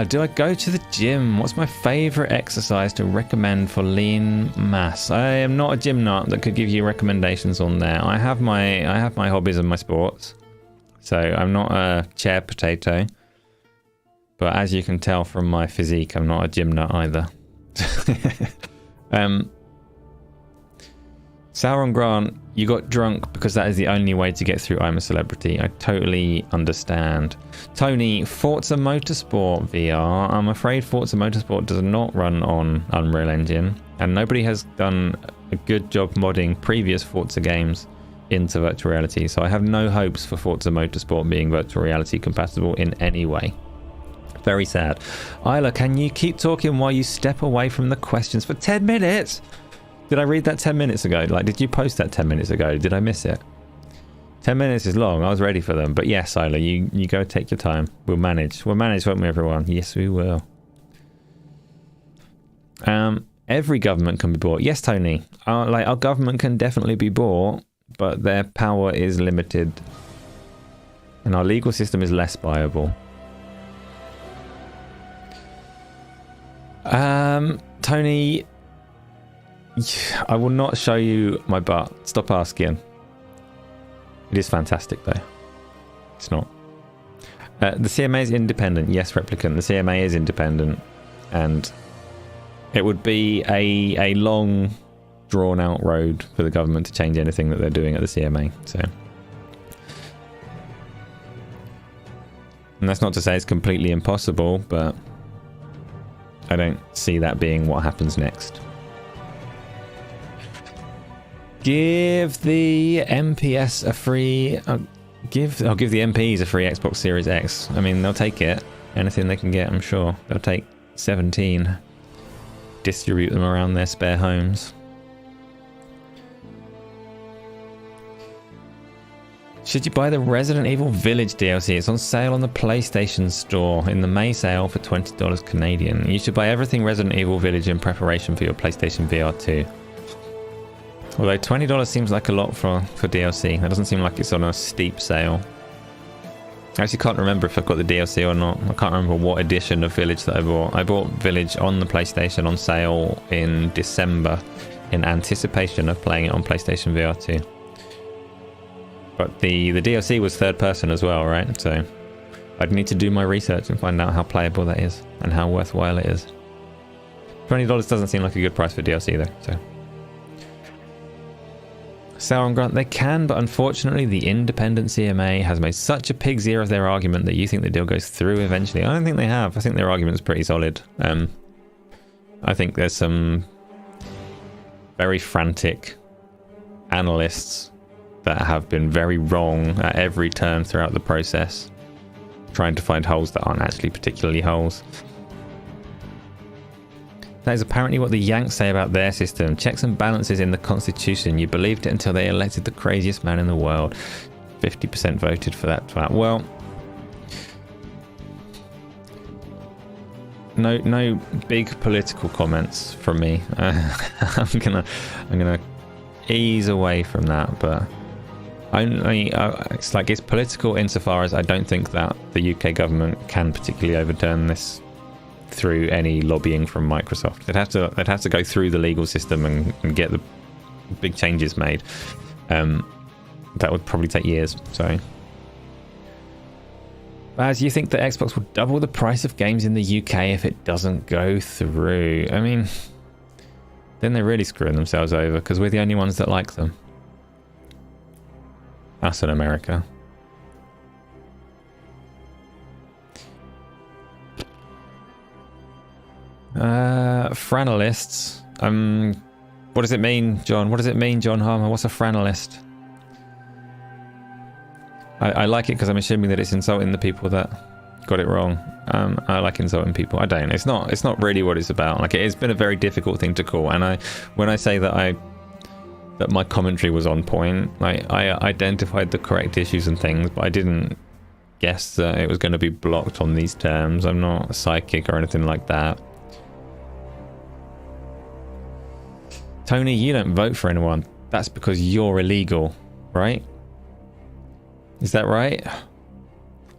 Do I go to the gym? What's my favorite exercise to recommend for lean mass? I am not a gym nut that could give you recommendations on there. I have my hobbies and my sports, so I'm not a chair potato. But as you can tell from my physique, I'm not a gym nut either. Sauron Grant, you got drunk because that is the only way to get through I'm a Celebrity. I totally understand. Tony, Forza Motorsport VR. I'm afraid Forza Motorsport does not run on Unreal Engine, and nobody has done a good job modding previous Forza games into virtual reality, so I have no hopes for Forza Motorsport being virtual reality compatible in any way. Very sad. Isla, can you keep talking while you step away from the questions for 10 minutes? Did I read that 10 minutes ago? Like, did you post that 10 minutes ago? Did I miss it? 10 minutes is long. I was ready for them. But yes, Isla, you go take your time. We'll manage. We'll manage, won't we, everyone? Yes, we will. Every government can be bought. Yes, Tony. Our government can definitely be bought, but their power is limited. And our legal system is less viable. Tony... I will not show you my butt. Stop asking. It is fantastic, though. It's not. The CMA is independent. Yes, Replicant. The CMA is independent. And it would be a long, drawn-out road for the government to change anything that they're doing at the CMA. So, and that's not to say it's completely impossible, but I don't see that being what happens next. Give the MPS a free... I'll give the MPs a free Xbox Series X. I mean, they'll take it. Anything they can get, I'm sure. They'll take 17. Distribute them around their spare homes. Should you buy the Resident Evil Village DLC? It's on sale on the PlayStation Store in the May sale for $20 Canadian. You should buy everything Resident Evil Village in preparation for your PlayStation VR 2. Although $20 seems like a lot for DLC. That doesn't seem like it's on a steep sale. I actually can't remember if I've got the DLC or not. I can't remember what edition of Village that I bought. I bought Village on the PlayStation on sale in December in anticipation of playing it on PlayStation VR 2. But the DLC was third person as well, right? So I'd need to do my research and find out how playable that is and how worthwhile it is. $20 doesn't seem like a good price for DLC though, so... Sauron Grunt, they can, but unfortunately the independent CMA has made such a pig's ear of their argument that you think the deal goes through eventually. I don't think they have. I think their argument's pretty solid. I think there's some very frantic analysts that have been very wrong at every turn throughout the process, trying to find holes that aren't actually particularly holes. That is apparently what the Yanks say about their system. Checks and balances in the Constitution. You believed it until they elected the craziest man in the world. 50% voted for that twat. Well, no big political comments from me. I'm gonna ease away from that, but it's like it's political insofar as I don't think that the UK government can particularly overturn this through any lobbying from Microsoft. They'd have to go through the legal system and get the big changes made. That would probably take years. So, Baz, you think that Xbox will double the price of games in the UK if it doesn't go through? I mean, then they're really screwing themselves over because we're the only ones that like them. Us in America. Franalists. What does it mean, John? What does it mean, John Harmer? What's a franalist? I like it because I'm assuming that it's insulting the people that got it wrong. I like insulting people. I don't. It's not really what it's about. Like, it's been a very difficult thing to call. And when I say that my commentary was on point, like, I identified the correct issues and things, but I didn't guess that it was going to be blocked on these terms. I'm not psychic or anything like that. Tony, you don't vote for anyone. That's because you're illegal, right? Is that right?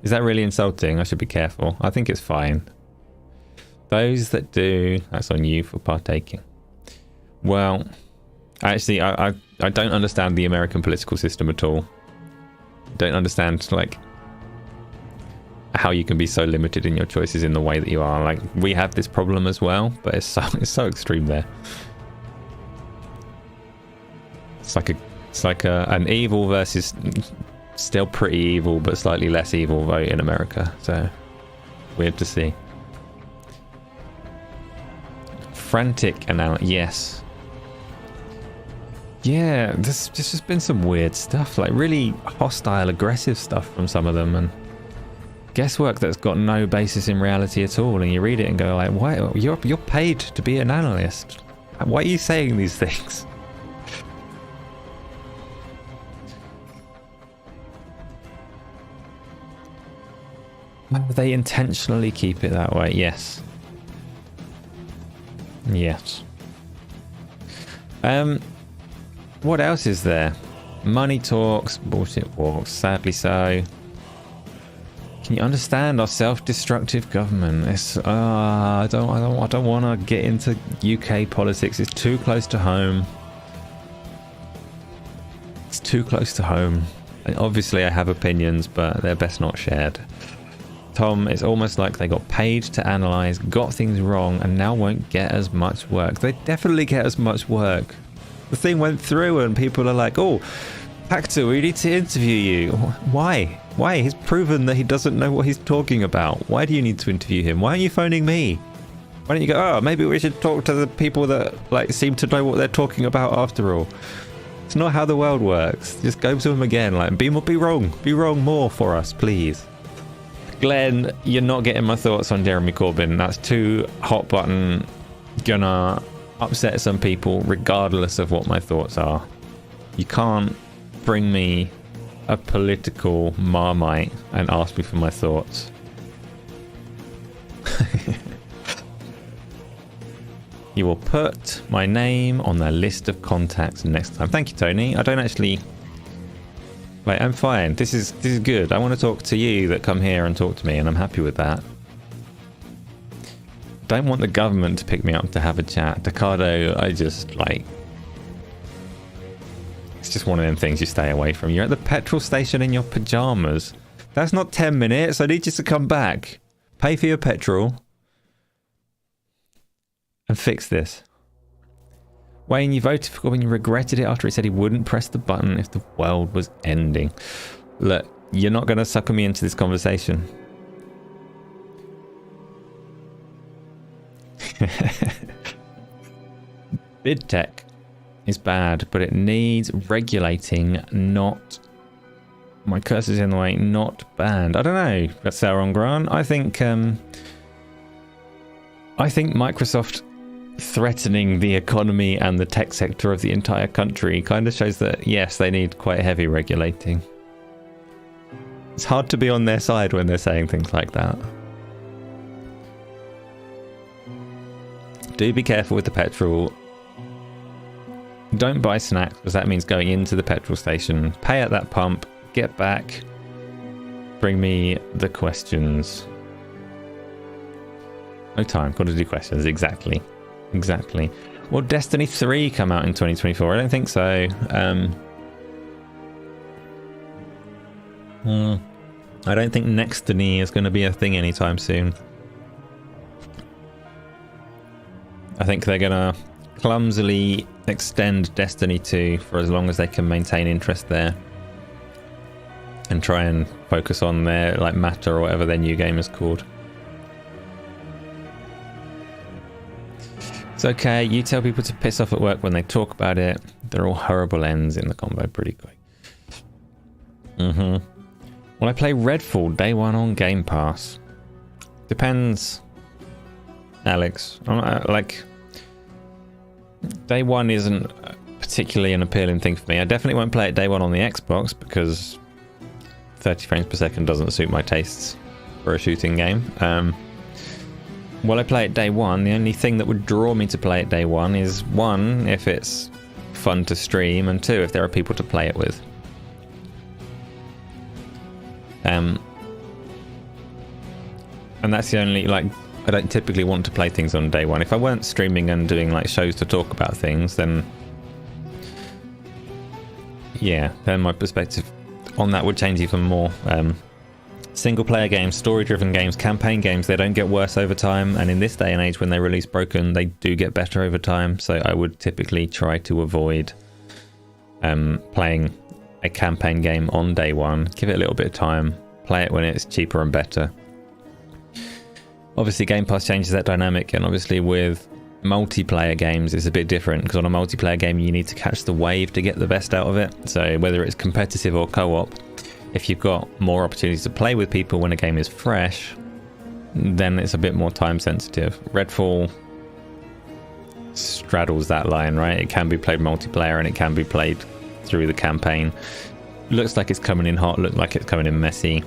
Is that really insulting? I should be careful. I think it's fine. Those that do, that's on you for partaking. Well, actually, I don't understand the American political system at all. Don't understand, like, how you can be so limited in your choices in the way that you are. Like, we have this problem as well, but it's so extreme there. It's like an evil versus still pretty evil but slightly less evil vote in America. So weird to see. Frantic analysis. Yes. Yeah, there's just been some weird stuff, like really hostile, aggressive stuff from some of them, and guesswork that's got no basis in reality at all. And you read it and go like, "Why? You're paid to be an analyst. Why are you saying these things?" They intentionally keep it that way. Yes. Yes. What else is there? Money talks, bullshit walks. Sadly so. Can you understand our self-destructive government? It's I don't want to get into UK politics. It's too close to home. It's too close to home. And obviously, I have opinions, but they're best not shared. Tom, it's almost like they got paid to analyze, got things wrong, and now won't get as much work. They definitely get as much work. The thing went through and people are like, "Oh, Pactor, we need to interview you." Why? Why? He's proven that he doesn't know what he's talking about. Why do you need to interview him? Why aren't you phoning me? Why don't you go, "Oh, maybe we should talk to the people that like seem to know what they're talking about after all." It's not how the world works. Just go to them again, like, be wrong more for us, please. Glenn, you're not getting my thoughts on Jeremy Corbyn. That's too hot button, gonna upset some people regardless of what my thoughts are. You can't bring me a political Marmite and ask me for my thoughts. You will put my name on their list of contacts next time. Thank you, Tony. I don't actually... Like, I'm fine. This is good. I want to talk to you that come here and talk to me, and I'm happy with that. Don't want the government to pick me up to have a chat. Ricardo, I just, like... It's just one of them things you stay away from. You're at the petrol station in your pyjamas. That's not 10 minutes. I need you to come back. Pay for your petrol. And fix this. Wayne, you voted for Corbyn, you regretted it after he said he wouldn't press the button if the world was ending. Look, you're not going to sucker me into this conversation. Bid tech is bad, but it needs regulating, not... My cursor's in the way, not banned. I don't know. That's Sauron Grant. I think Microsoft threatening the economy and the tech sector of the entire country kind of shows that, yes, they need quite heavy regulating. It's hard to be on their side when they're saying things like that. Do be careful with the petrol. Don't buy snacks, because that means going into the petrol station. Pay at that pump. Get back. Bring me the questions. No time. Got to do questions. Exactly. Exactly. Will Destiny 3 come out in 2024? I don't think so. I don't think Nextony is going to be a thing anytime soon. I think they're going to clumsily extend Destiny 2 for as long as they can maintain interest there. And try and focus on their, like, Matter or whatever their new game is called. It's okay, you tell people to piss off at work when they talk about it. They're all horrible ends in the combo pretty quick. Will I play Redfall day one on Game Pass? Depends, Alex. Like, day one isn't particularly an appealing thing for me. I definitely won't play it day one on the Xbox because 30 frames per second doesn't suit my tastes for a shooting game. Will I play it day one? The only thing that would draw me to play it day one is, one, if it's fun to stream, and two, if there are people to play it with. And that's the only, like, I don't typically want to play things on day one. If I weren't streaming and doing, like, shows to talk about things, then yeah, then my perspective on that would change even more. Single player games, story driven games, campaign games, they don't get worse over time, and in this day and age when they release broken, they do get better over time. So I would typically try to avoid playing a campaign game on day one. Give it a little bit of time, play it when it's cheaper and better. Obviously Game Pass changes that dynamic, and obviously with multiplayer games it's a bit different, because on a multiplayer game you need to catch the wave to get the best out of it. So whether it's competitive or co-op, if you've got more opportunities to play with people when a game is fresh, then it's a bit more time sensitive. Redfall straddles that line, right? It can be played multiplayer and it can be played through the campaign. Looks like it's coming in hot, looks like it's coming in messy.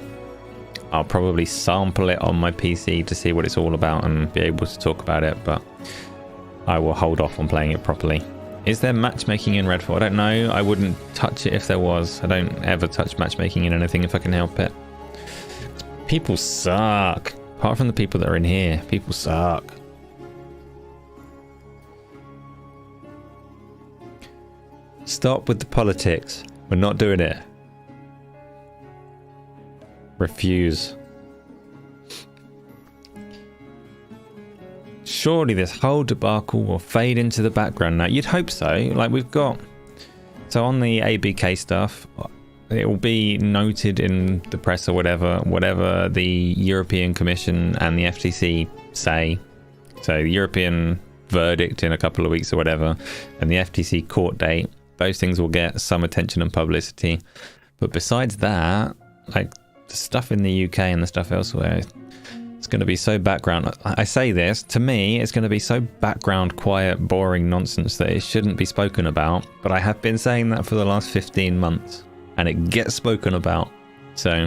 I'll probably sample it on my PC to see what it's all about and be able to talk about it, but I will hold off on playing it properly. Is there matchmaking in Redfall? I don't know. I wouldn't touch it if there was. I don't ever touch matchmaking in anything if I can help it. People suck. Apart from the people that are in here, people suck. Stop with the politics. We're not doing it. Refuse. Surely this whole debacle will fade into the background now. You'd hope so. Like, we've got... So on the ABK stuff, it will be noted in the press or whatever the European Commission and the FTC say. So the European verdict in a couple of weeks or whatever, and the FTC court date, those things will get some attention and publicity. But besides that, like, the stuff in the UK and the stuff elsewhere, it's going to be so background. I say this, to me, it's going to be so background, quiet, boring nonsense that it shouldn't be spoken about. But I have been saying that for the last 15 months, and it gets spoken about. So,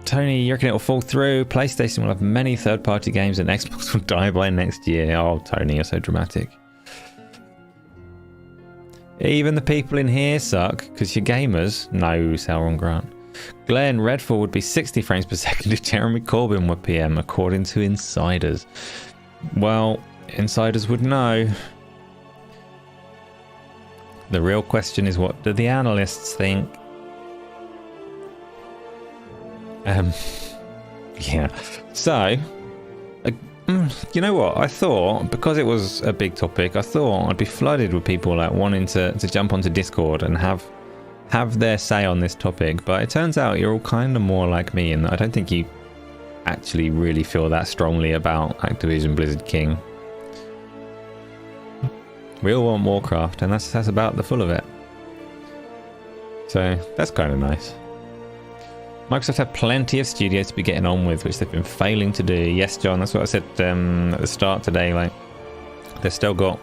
Tony, you reckon it will fall through? PlayStation will have many third-party games and Xbox will die by next year. Oh, Tony, you're so dramatic. Even the people in here suck, because you're gamers. No, Sauron Grant. Glenn, Redfall would be 60 frames per second if Jeremy Corbyn were PM, according to insiders. Well, insiders would know. The real question is, what do the analysts think? Yeah. So, You know what? I thought, because it was a big topic, I thought I'd be flooded with people like wanting to jump onto Discord and have their say on this topic. But it turns out you're all kind of more like me, and I don't think you actually really feel that strongly about Activision Blizzard King. We all want Warcraft, and that's about the full of it. So that's kind of nice. Microsoft have plenty of studios to be getting on with, which they've been failing to do. Yes, John, that's what I said at the start today. Like, they've still got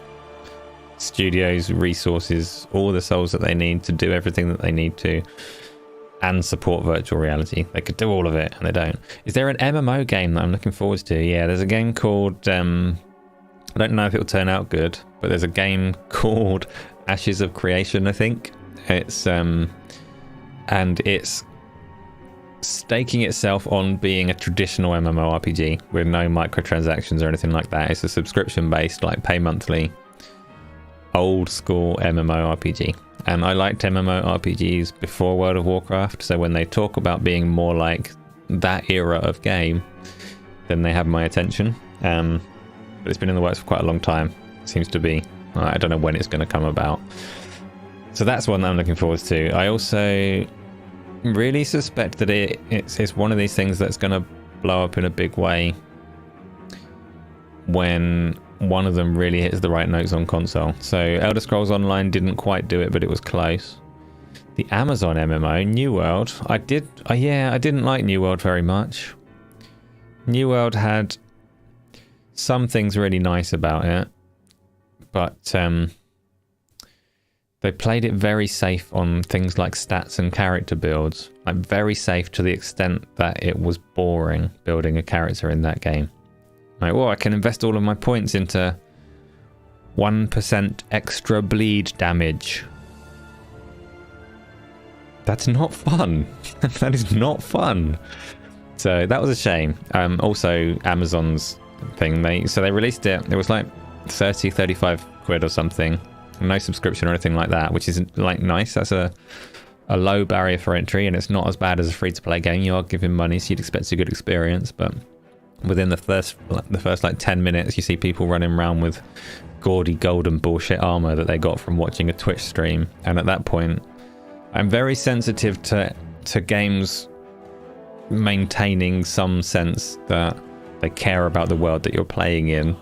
studios, resources, all the souls that they need to do everything that they need to, and support virtual reality. They could do all of it, and they don't. Is there an MMO game that I'm looking forward to? Yeah, there's a game called... I don't know if it'll turn out good, but there's a game called Ashes of Creation, I think. It's... and it's staking itself on being a traditional MMORPG with no microtransactions or anything like that. It's a subscription-based, like pay monthly, old school MMORPG. And I liked MMORPGs before World of Warcraft, so when they talk about being more like that era of game, then they have my attention. But it's been in the works for quite a long time. It seems to be. I don't know when it's going to come about. So that's one that I'm looking forward to. I also really suspect that it's one of these things that's going to blow up in a big way when one of them really hits the right notes on console. So Elder Scrolls Online didn't quite do it, but it was close. The Amazon MMO, New World, I didn't like New World very much. New World had some things really nice about it, but they played it very safe on things like stats and character builds. Like, very safe to the extent that it was boring building a character in that game. Like, well, I can invest all of my points into 1% extra bleed damage. That's not fun. That is not fun. So that was a shame. Also, Amazon's thing, they released it. It was like 35 quid or something. No subscription or anything like that, which is like nice. That's a low barrier for entry, and it's not as bad as a free-to-play game. You are giving money, so you'd expect a good experience, but within the first like 10 minutes, you see people running around with gaudy golden bullshit armor that they got from watching a Twitch stream. And at that point, I'm very sensitive to games maintaining some sense that they care about the world that you're playing in.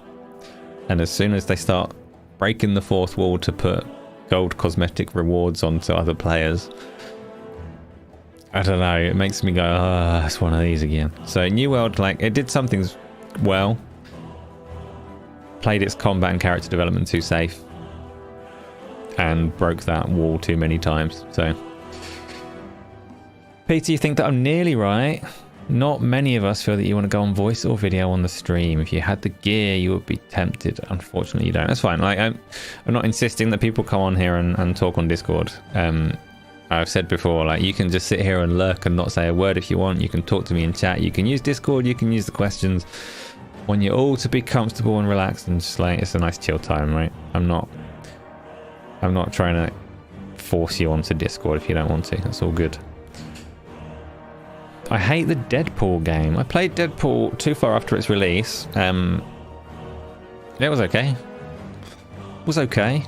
And as soon as they start breaking the fourth wall to put gold cosmetic rewards onto other players, I don't know, it makes me go, oh, it's one of these again. So New World, like, it did some things well, played its combat and character development too safe, and broke that wall too many times. So Peter, you think that I'm nearly right? Not many of us feel that you want to go on voice or video on the stream. If you had the gear, you would be tempted. Unfortunately, you don't. That's fine. Like, I'm not insisting that people come on here and talk on Discord. I've said before, like, you can just sit here and lurk and not say a word if you want. You can talk to me in chat. You can use Discord. You can use the questions. I want you all to be comfortable and relaxed, and just like, it's a nice chill time, right? I'm not trying to force you onto Discord if you don't want to. That's all good. I hate the Deadpool game. I played Deadpool too far after its release. It was okay. It was okay.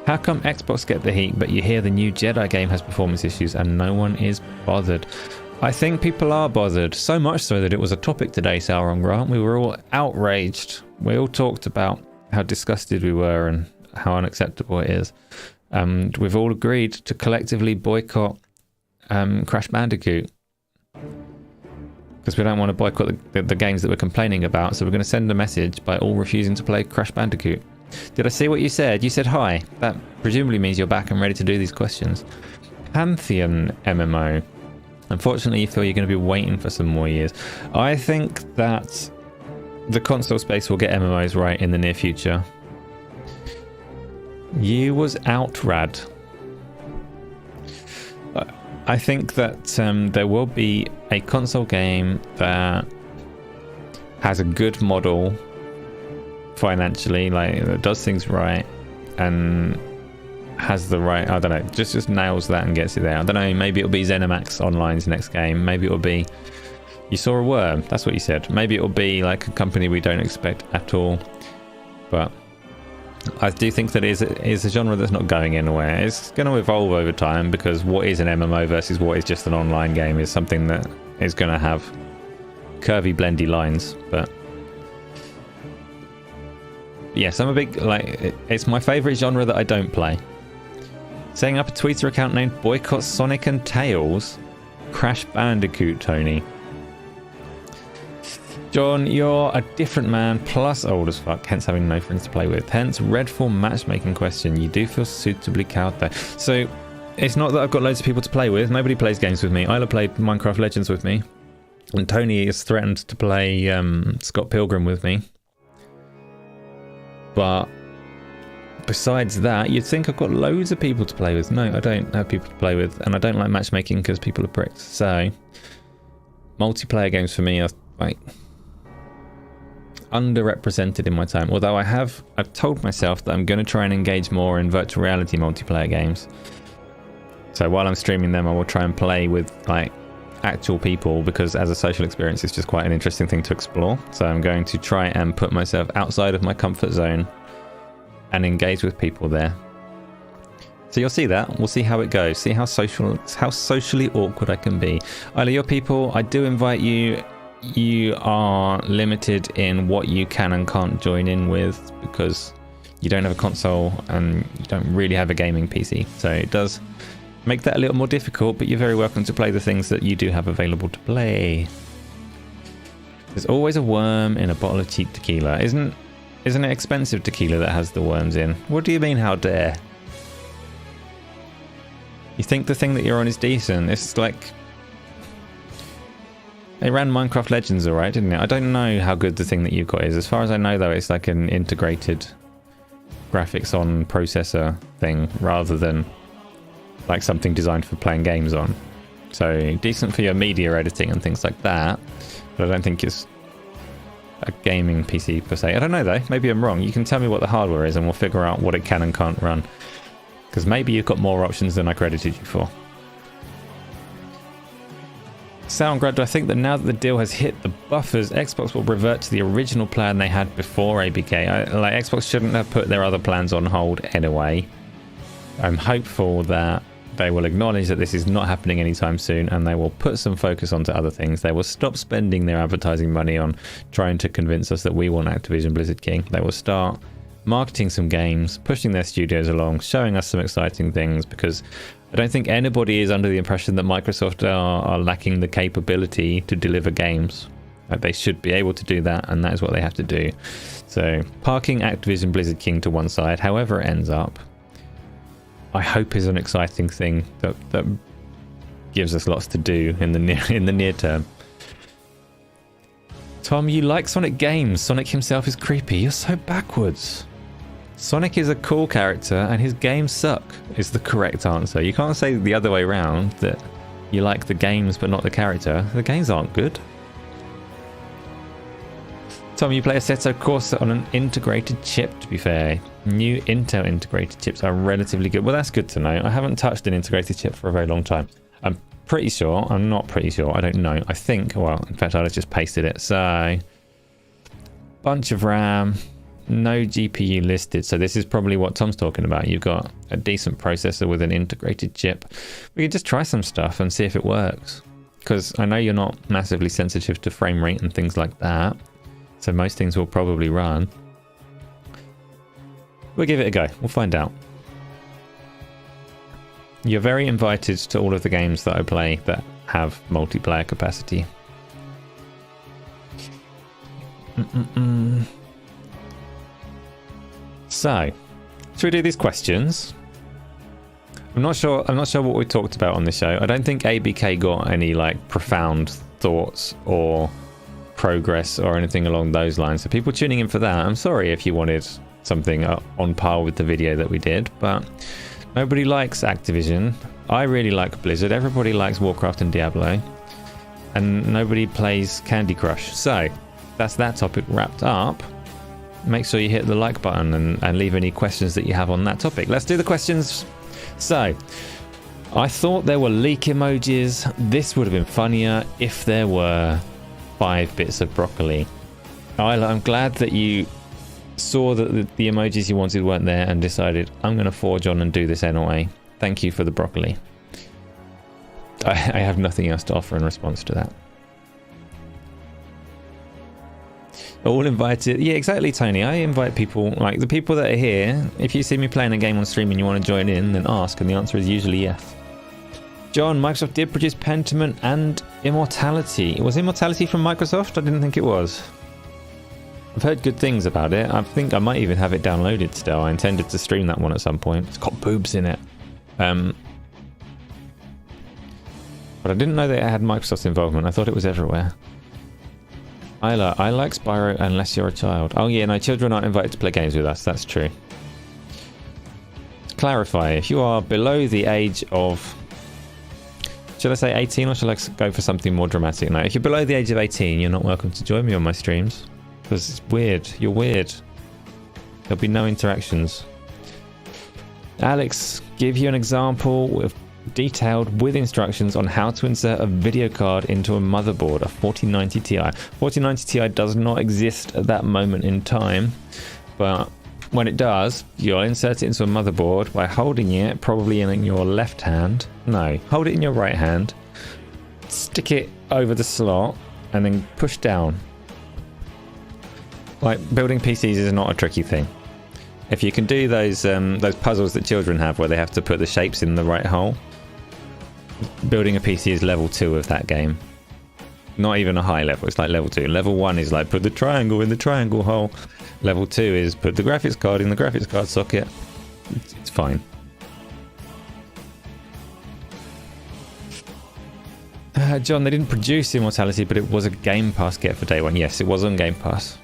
How come Xbox get the heat, but you hear the new Jedi game has performance issues and no one is bothered? I think people are bothered, so much so that it was a topic today, Sauron Grant. We were all outraged. We all talked about how disgusted we were and how unacceptable it is. We've all agreed to collectively boycott Crash Bandicoot, because we don't want to boycott the games that we're complaining about. So we're going to send a message by all refusing to play Crash Bandicoot. Did I see what you said? You said hi. That presumably means you're back and ready to do these questions. Pantheon MMO. Unfortunately, you feel you're going to be waiting for some more years. I think that the console space will get MMOs right in the near future. You was out, Rad. I think that there will be a console game that has a good model financially, like that does things right and has the right, I don't know, just nails that and gets it there. I don't know, maybe it'll be ZeniMax Online's next game. Maybe it'll be You saw a worm. That's what you said. Maybe it'll be like a company we don't expect at all. But I do think that it is a genre that's not going anywhere. It's going to evolve over time, because what is an MMO versus what is just an online game is something that is going to have curvy, blendy lines. But yes, I'm a big, like, it's my favorite genre that I don't play. Setting up a Twitter account named Boycott Sonic and Tails. Crash Bandicoot, Tony. John, you're a different man, plus old as fuck, hence having no friends to play with. Hence, Redfall matchmaking question. You do feel suitably cowed there. So, it's not that I've got loads of people to play with. Nobody plays games with me. Isla played Minecraft Legends with me. And Tony is threatened to play Scott Pilgrim with me. But besides that, you'd think I've got loads of people to play with. No, I don't have people to play with. And I don't like matchmaking because people are pricks. So, multiplayer games for me are like underrepresented in my time. Although I've told myself that I'm going to try and engage more in virtual reality multiplayer games. So while I'm streaming them, I will try and play with like actual people, because as a social experience, it's just quite an interesting thing to explore. So I'm going to try and put myself outside of my comfort zone and engage with people there. So you'll see that. We'll see how it goes. See how socially awkward I can be. Isla, your people, I do invite you. You are limited in what you can and can't join in with, because you don't have a console and you don't really have a gaming PC. So it does make that a little more difficult, but you're very welcome to play the things that you do have available to play. There's always a worm in a bottle of cheap tequila. Isn't it expensive tequila that has the worms in? What do you mean, how dare? You think the thing that you're on is decent? It's like... They ran Minecraft Legends alright, didn't it? I don't know how good the thing that you've got is. As far as I know, though, it's like an integrated graphics on processor thing, rather than like something designed for playing games on. So decent for your media editing and things like that, but I don't think it's a gaming PC per se. I don't know though, maybe I'm wrong. You can tell me what the hardware is and we'll figure out what it can and can't run, because maybe you've got more options than I credited you for. Soundgrad, do I think that now that the deal has hit the buffers, Xbox will revert to the original plan they had before ABK? Like, Xbox shouldn't have put their other plans on hold anyway. I'm hopeful that they will acknowledge that this is not happening anytime soon, and they will put some focus onto other things. They will stop spending their advertising money on trying to convince us that we want Activision Blizzard King. They will start marketing some games, pushing their studios along, showing us some exciting things, because I don't think anybody is under the impression that Microsoft are lacking the capability to deliver games. They should be able to do that, and that is what they have to do. So parking Activision Blizzard King to one side, however it ends up, I hope is an exciting thing that gives us lots to do in the near term. Tom, you like Sonic games. Sonic himself is creepy. You're so backwards. Sonic is a cool character and his games suck is the correct answer. You can't say the other way around, that you like the games but not the character. The games aren't good. Tom, you play Assetto Corsa on an integrated chip, to be fair. New Intel integrated chips are relatively good. Well, that's good to know. I haven't touched an integrated chip for a very long time. I'm pretty sure. I'm not pretty sure. I don't know. I think, well, in fact, I just pasted it. So, bunch of RAM. No GPU listed, so this is probably what Tom's talking about. You've got a decent processor with an integrated chip. We could just try some stuff and see if it works, because I know you're not massively sensitive to frame rate and things like that, so most things will probably run. We'll give it a go. We'll find out. You're very invited to all of the games that I play that have multiplayer capacity. So, should we do these questions? I'm not sure what we talked about on the show. I don't think ABK got any like profound thoughts or progress or anything along those lines. So people tuning in for that, I'm sorry if you wanted something on par with the video that we did, but nobody likes Activision. I really like Blizzard. Everybody likes Warcraft and Diablo, and nobody plays Candy Crush. So that's that topic wrapped up. Make sure you hit the like button and leave any questions that you have on that topic. Let's do the questions. So, I thought there were leak emojis. This would have been funnier if there were. 5 bits of broccoli. I'm glad that you saw that the emojis you wanted weren't there and decided, I'm going to forge on and do this anyway. Thank you for the broccoli. I have nothing else to offer in response to that. All invited. Yeah, exactly, Tony. I invite people, like the people that are here. If you see me playing a game on stream and you want to join in, then ask, and the answer is usually yes. John, Microsoft did produce Pentiment and Immortality. Was Immortality from Microsoft? I didn't think it was. I've heard good things about it. I think I might even have it downloaded still. I intended to stream that one at some point. It's got boobs in it. But I didn't know that it had Microsoft's involvement. I thought it was everywhere. I like Spyro unless you're a child. Oh yeah, no, children aren't invited to play games with us. That's true. To clarify, if you are below the age of... Should I say 18 or shall I go for something more dramatic? No, if you're below the age of 18, you're not welcome to join me on my streams. Because it's weird. You're weird. There'll be no interactions. Alex, give you an example with detailed with instructions on how to insert a video card into a motherboard, a 4090 Ti. 4090 Ti does not exist at that moment in time, but when it does, you'll insert it into a motherboard by holding it, probably in your left hand. No, hold it in your right hand, stick it over the slot, and then push down. Like, building PCs is not a tricky thing. If you can do those puzzles that children have where they have to put the shapes in the right hole, building a PC is level 2 of that game. Not even a high level, it's like level 2. Level 1 is like put the triangle in the triangle hole. Level 2 is put the graphics card in the graphics card socket. It's fine. John, they didn't produce Immortality, but it was a Game Pass get for day one. Yes, it was on Game Pass.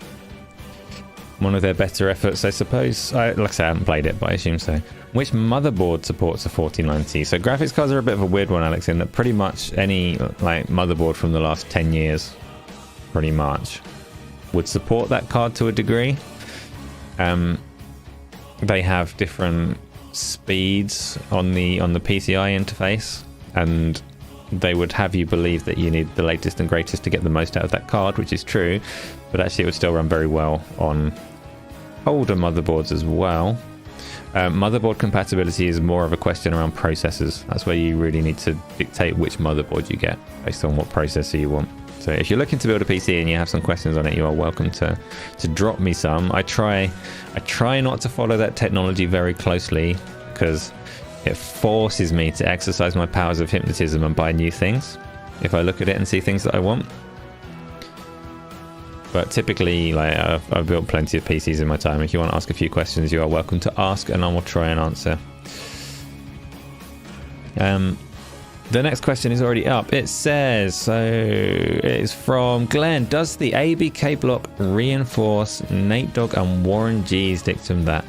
One of their better efforts, I suppose. Like I say, I haven't played it, but I assume so. Which motherboard supports a 4090? So graphics cards are a bit of a weird one, Alex, in that pretty much any like motherboard from the last 10 years, pretty much, would support that card to a degree. They have different speeds on the PCI interface, and they would have you believe that you need the latest and greatest to get the most out of that card, which is true, but actually it would still run very well on older motherboards as well. Motherboard compatibility is more of a question around processors. That's where you really need to dictate which motherboard you get based on what processor you want. So if you're looking to build a PC and you have some questions on it, you are welcome to drop me some. I try not to follow that technology very closely because it forces me to exercise my powers of hypnotism and buy new things if I look at it and see things that I want. But typically, like, I've built plenty of PCs in my time. If you want to ask a few questions, you are welcome to ask, and I will try and answer. The next question is already up. It says, so it is from Glenn. Does the ABK block reinforce Nate Dogg and Warren G's dictum that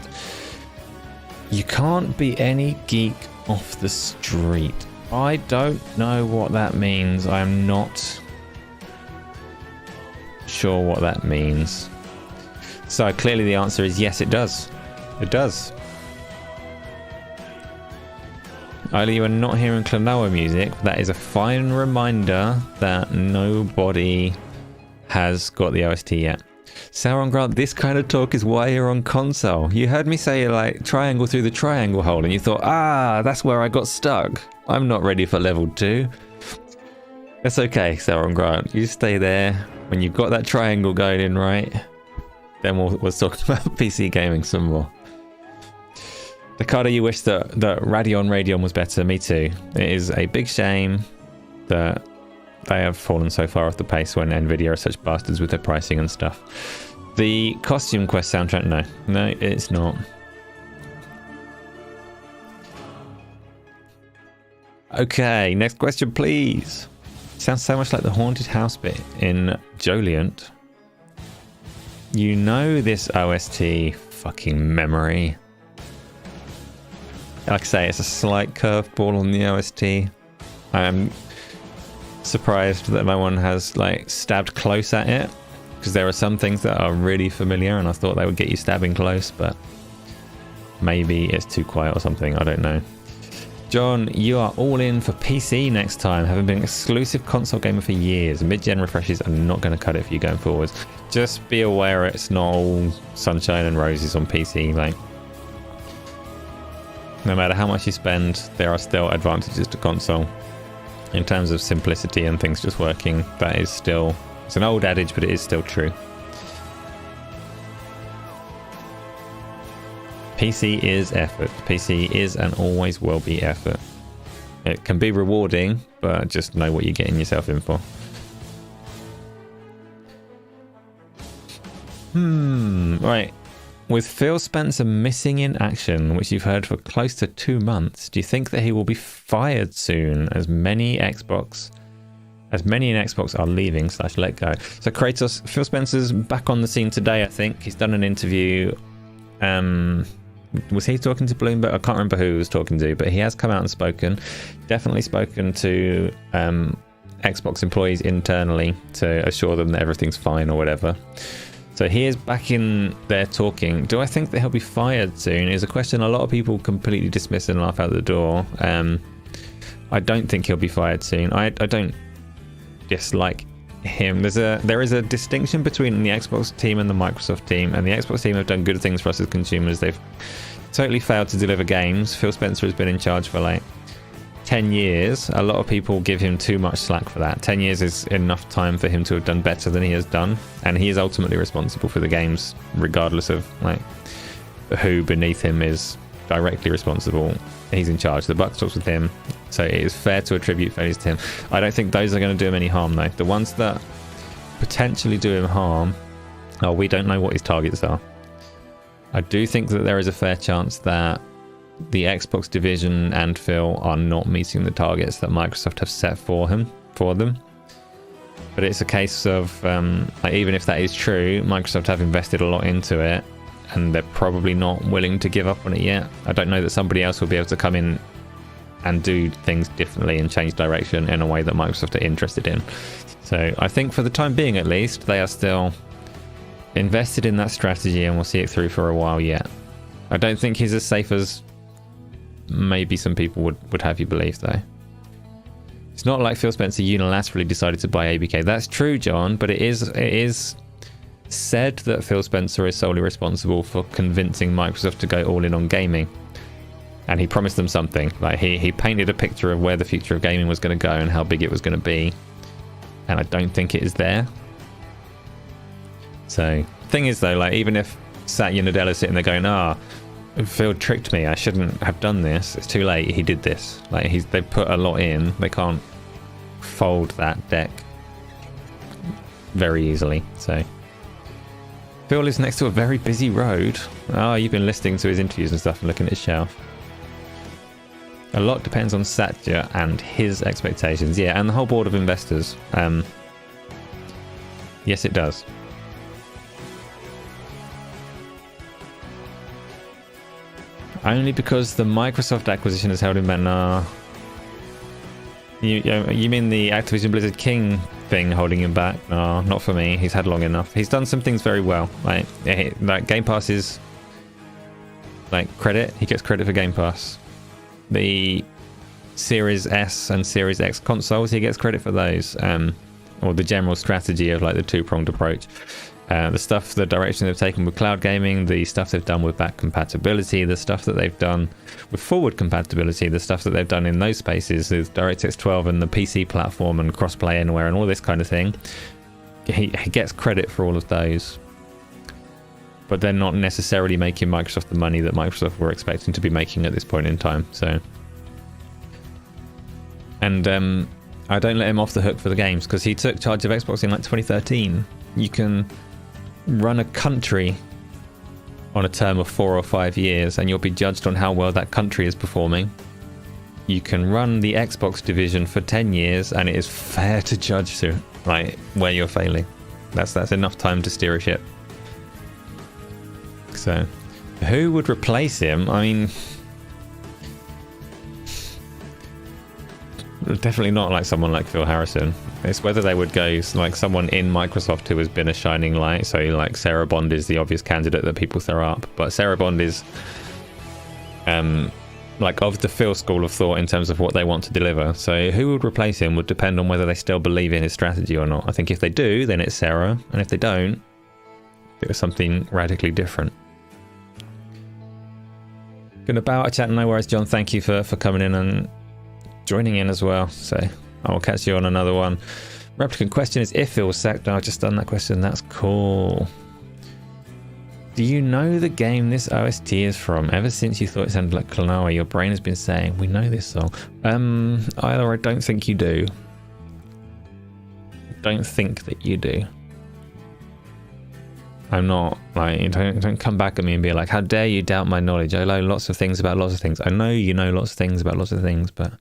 you can't be any geek off the street? I don't know what that means. I'm not sure what that means. So clearly the answer is yes, it does. It does. Either you are not hearing Klonoa music. That is a fine reminder that nobody has got the OST yet. Sauron Grant, this kind of talk is why you're on console. You heard me say like triangle through the triangle hole and you thought, that's where I got stuck. I'm not ready for level 2. That's okay, Sauron Grant. You stay there. When you've got that triangle going in right, then we'll talk about PC gaming some more. Ricardo, you wish that Radeon was better. Me too. It is a big shame that they have fallen so far off the pace when Nvidia are such bastards with their pricing and stuff. The Costume Quest soundtrack, no, it's not. Okay, next question, please. Sounds so much like the haunted house bit in Joliant. You know this OST fucking memory. Like I say, it's a slight curveball on the OST. I'm surprised that no one has like stabbed close at it, because there are some things that are really familiar and I thought they would get you stabbing close, but maybe it's too quiet or something, I don't know. John, you are all in for PC next time. Having been an exclusive console gamer for years, mid-gen refreshes are not going to cut it for you going forwards. Just be aware it's not all sunshine and roses on PC. Like, no matter how much you spend, there are still advantages to console in terms of simplicity and things just working. That is still, it's an old adage, but it is still true. PC is effort. PC is and always will be effort. It can be rewarding, but just know what you're getting yourself in for. Right. With Phil Spencer missing in action, which you've heard for close to 2 months, do you think that he will be fired soon, as many in Xbox are leaving / let go? So Kratos, Phil Spencer's back on the scene today, I think. He's done an interview. Was he talking to Bloomberg? I can't remember who he was talking to, but he has come out and spoken. Definitely spoken to Xbox employees internally to assure them that everything's fine or whatever. So he is back in there talking. Do I think that he'll be fired soon is a question a lot of people completely dismiss and laugh out the door. I don't think he'll be fired soon. I don't dislike him. There is a distinction between the Xbox team and the Microsoft team, and the Xbox team have done good things for us as consumers. They've totally failed to deliver games. Phil Spencer has been in charge for like 10 years. A lot of people give him too much slack for that. 10 years is enough time for him to have done better than he has done, and he is ultimately responsible for the games, regardless of like who beneath him is directly responsible. He's in charge. The buck stops with him, so it is fair to attribute failures to him. I don't think those are going to do him any harm, though. The ones that potentially do him harm, we don't know what his targets are. I do think that there is a fair chance that the Xbox division and Phil are not meeting the targets that Microsoft have set for them. But it's a case of like, even if that is true, Microsoft have invested a lot into it, and they're probably not willing to give up on it yet. I don't know that somebody else will be able to come in and do things differently and change direction in a way that Microsoft are interested in. So I think for the time being, at least, they are still invested in that strategy, and we'll see it through for a while yet. I don't think he's as safe as maybe some people would have you believe, though. It's not like Phil Spencer unilaterally decided to buy ABK. That's true, John, but it is said that Phil Spencer is solely responsible for convincing Microsoft to go all in on gaming. And he promised them something. Like he painted a picture of where the future of gaming was going to go and how big it was going to be. And I don't think it is there. So, thing is though, like even if Satya Nadella is sitting there going, Phil tricked me, I shouldn't have done this, it's too late, he did this. Like they've put a lot in, they can't fold that deck very easily. So Phil lives next to a very busy road. You've been listening to his interviews and stuff and looking at his shelf. A lot depends on Satya and his expectations. Yeah, and the whole board of investors. Yes, it does. Only because the Microsoft acquisition has held him back. Nah. You mean the Activision Blizzard King thing holding him back? No, not for me. He's had long enough. He's done some things very well. Like Game Pass is like credit. He gets credit for Game Pass. The Series S and Series X consoles, he gets credit for those. Or the general strategy of like the two-pronged approach. The direction they've taken with cloud gaming, the stuff they've done with back compatibility, the stuff that they've done with forward compatibility, the stuff that they've done in those spaces with DirectX 12 and the PC platform and crossplay anywhere and all this kind of thing. He gets credit for all of those. But they're not necessarily making Microsoft the money that Microsoft were expecting to be making at this point in time. So, and I don't let him off the hook for the games because he took charge of Xbox in like 2013. You can run a country on a term of 4 or 5 years and you'll be judged on how well that country is performing. You can run the Xbox division for 10 years and it is fair to judge to like where you're failing. That's enough time to steer a ship. So who would replace him? I mean, definitely not like someone like Phil Harrison. It's whether they would go like someone in Microsoft who has been a shining light. So like Sarah Bond is the obvious candidate that people throw up, but Sarah Bond is like of the Phil school of thought in terms of what they want to deliver. So who would replace him would depend on whether they still believe in his strategy or not. I think if they do, then it's Sarah, and if they don't, it was something radically different. Gonna bow out of chat. No worries, John. Thank you for coming in and joining in as well. So I will catch you on another one. Replicant question is if Phil was sacked. I've just done that question. That's cool. Do you know the game this OST is from? Ever since you thought it sounded like Klonoa, your brain has been saying, we know this song. Either I don't think you do. Don't think that you do. I'm not, like, don't come back at me and be like, how dare you doubt my knowledge? I know lots of things about lots of things. I know you know lots of things about lots of things, but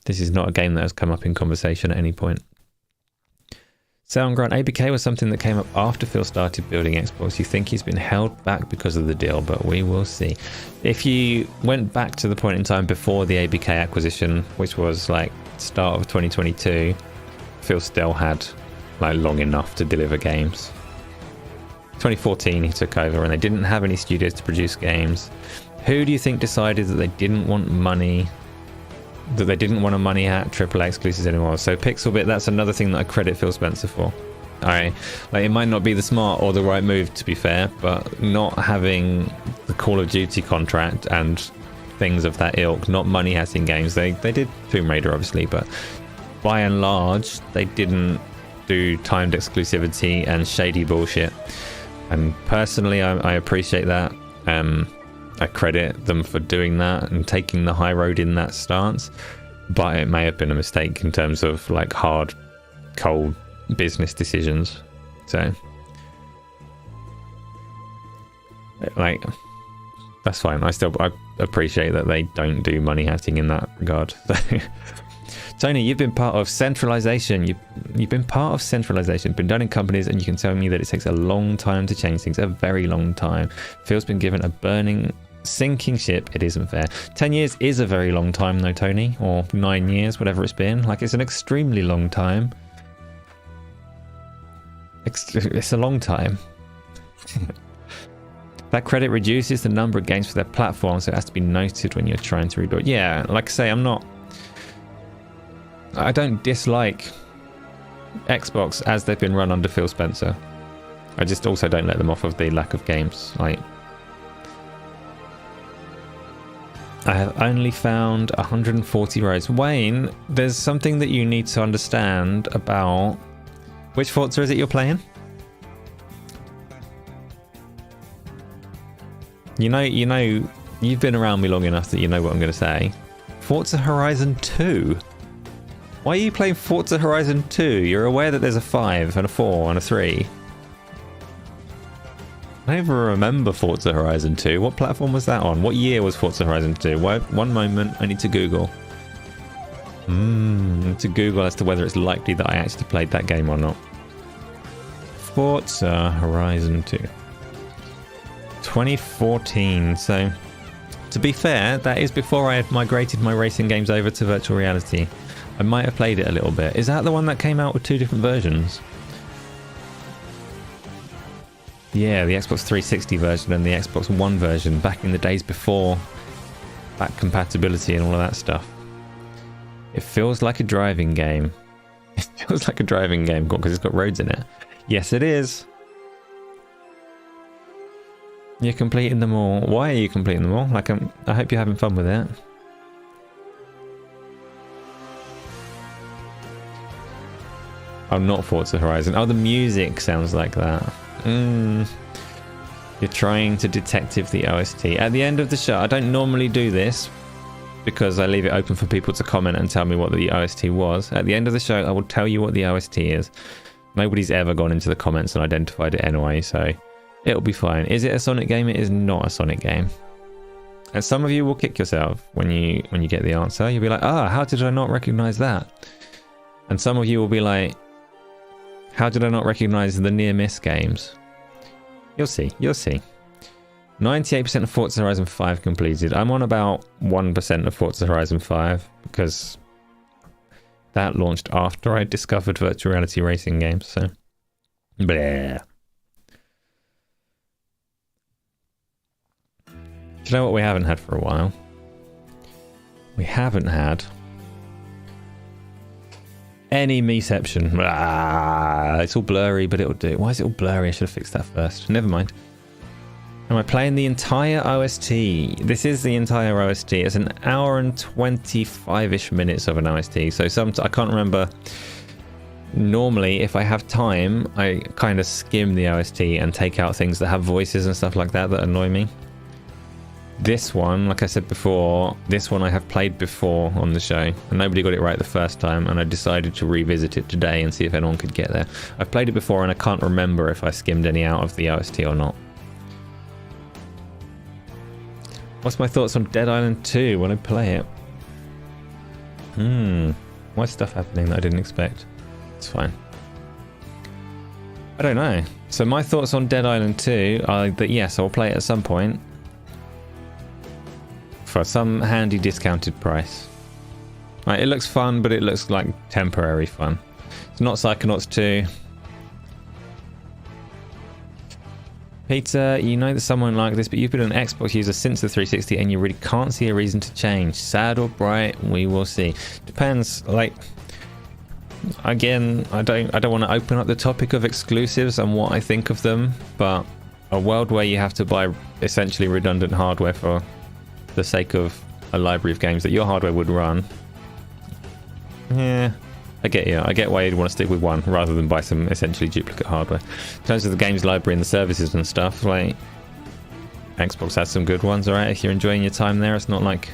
this is not a game that has come up in conversation at any point. Soundgrunt, ABK was something that came up after Phil started building Xbox. You think he's been held back because of the deal, but we will see. If you went back to the point in time before the ABK acquisition, which was like start of 2022, Phil still had like long enough to deliver games. 2014 he took over and they didn't have any studios to produce games. Who do you think decided that they didn't want money? That they didn't want to money at AAA exclusives anymore? So Pixelbit, that's another thing that I credit Phil Spencer for. Like it might not be the smart or the right move, to be fair, but not having the Call of Duty contract and things of that ilk, not money hatting games. They did Tomb Raider obviously, but by and large they didn't do timed exclusivity and shady bullshit. And personally I appreciate that. I credit them for doing that and taking the high road in that stance, but it may have been a mistake in terms of like hard, cold business decisions. So, like, that's fine. I appreciate that they don't do money hatting in that regard. So, Tony, you've been part of centralization. You've been part of centralization, been done in companies, and you can tell me that it takes a long time to change things, a very long time. Phil's been given a burning, sinking ship. It isn't fair. 10 years is a very long time though, Tony, or 9 years, whatever it's been. Like, it's an extremely long time. It's a long time. That credit reduces the number of games for their platform, so it has to be noted when you're trying to rebuild. Yeah, like I say, I don't dislike Xbox as they've been run under Phil Spencer. I just also don't let them off of the lack of games. Like, I have only found 140 roads. Wayne, there's something that you need to understand about... Which Forza is it you're playing? You know, you've been around me long enough that you know what I'm going to say. Forza Horizon 2. Why are you playing Forza Horizon 2? You're aware that there's a 5 and a 4 and a 3. I don't even remember Forza Horizon 2. What platform was that on? What year was Forza Horizon 2? One moment, I need to Google. To Google as to whether it's likely that I actually played that game or not. Forza Horizon 2. 2014. So, to be fair, that is before I had migrated my racing games over to virtual reality. I might have played it a little bit. Is that the one that came out with 2 different versions? Yeah, the Xbox 360 version and the Xbox One version back in the days before back compatibility and all of that stuff. It feels like a driving game. It feels like a driving game because it's got roads in it. Yes, it is. You're completing them all. Why are you completing them all? Like, I hope you're having fun with it. Oh, not Forza Horizon. Oh, the music sounds like that. You're trying to detective the OST. At the end of the show, I don't normally do this because I leave it open for people to comment and tell me what the OST was. At the end of the show, I will tell you what the OST is. Nobody's ever gone into the comments and identified it anyway, so it'll be fine. Is it a Sonic game? It is not a Sonic game. And some of you will kick yourself when you get the answer. You'll be like, how did I not recognize that? And some of you will be like, how did I not recognize the near miss games? You'll see. 98% of Forza Horizon 5 completed. I'm on about 1% of Forza Horizon 5 because that launched after I discovered virtual reality racing games. So, bleh. Do you know what we haven't had for a while? we haven't had any meception. It's all blurry, but it'll do. Why is it all blurry? I should have fixed that first. Never mind. Am I playing the entire OST? This is the entire OST. It's an hour and 25-ish minutes of an OST. So I can't remember. Normally, if I have time, I kind of skim the OST and take out things that have voices and stuff like that annoy me. This one, like I said before, this one I have played before on the show, and nobody got it right the first time, and I decided to revisit it today and see if anyone could get there. I've played it before, and I can't remember if I skimmed any out of the OST or not. What's my thoughts on Dead Island 2 when I play it? Why is stuff happening that I didn't expect? It's fine. I don't know. So my thoughts on Dead Island 2 are that yes, I'll play it at some point. For some handy discounted price. Like, it looks fun, but it looks like temporary fun. It's not Psychonauts 2. Peter, you know that someone like this, but you've been an Xbox user since the 360 and you really can't see a reason to change. Sad or bright, we will see. Depends, like, again, I don't want to open up the topic of exclusives and what I think of them, but a world where you have to buy essentially redundant hardware for the sake of a library of games that your hardware would run. Yeah, I get you. I get why you'd want to stick with one rather than buy some essentially duplicate hardware. In terms of the games library and the services and stuff, like, Xbox has some good ones, alright? If you're enjoying your time there, it's not like...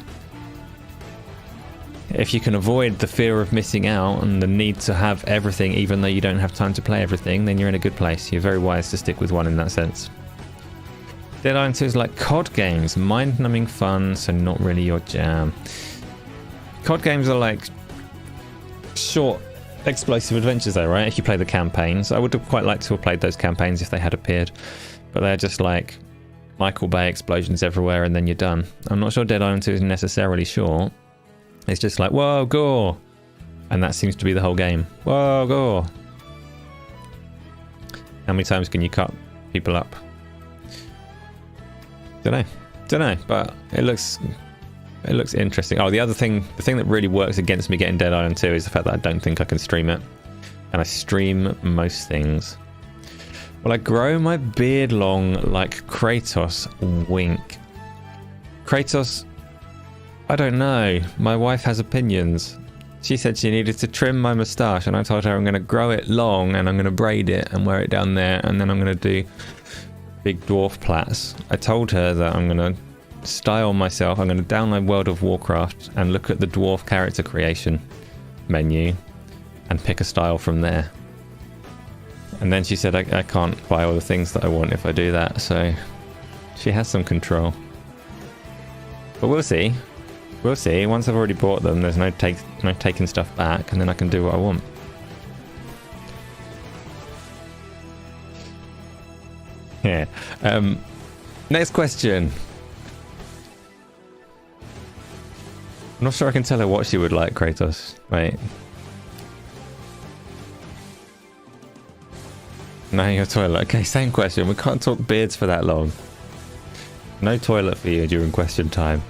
If you can avoid the fear of missing out and the need to have everything even though you don't have time to play everything, then you're in a good place. You're very wise to stick with one in that sense. Dead Island 2 is like COD games, mind-numbing fun, so not really your jam. COD games are like short, explosive adventures though, right? If you play the campaigns. I would have quite liked to have played those campaigns if they had appeared. But they're just like Michael Bay explosions everywhere and then you're done. I'm not sure Dead Island 2 is necessarily short. It's just like, whoa, gore! And that seems to be the whole game. Whoa, gore! How many times can you cut people up? Don't know, but it looks interesting. Oh, the thing that really works against me getting Dead Island 2 is the fact that I don't think I can stream it, and I stream most things. Will I grow my beard long like Kratos? Wink. Kratos, I don't know. My wife has opinions. She said she needed to trim my moustache, and I told her I'm going to grow it long and I'm going to braid it and wear it down there, and then I'm going to do big dwarf plaits. I told her that I'm going to style myself. I'm going to download World of Warcraft and look at the dwarf character creation menu and pick a style from there. And then she said I can't buy all the things that I want if I do that, so she has some control. But we'll see. We'll see. Once I've already bought them, there's no taking stuff back, and then I can do what I want. Yeah. Next question. I'm not sure I can tell her what she would like, Kratos. Wait. No, your toilet. Okay, same question. We can't talk beards for that long. No toilet for you during question time.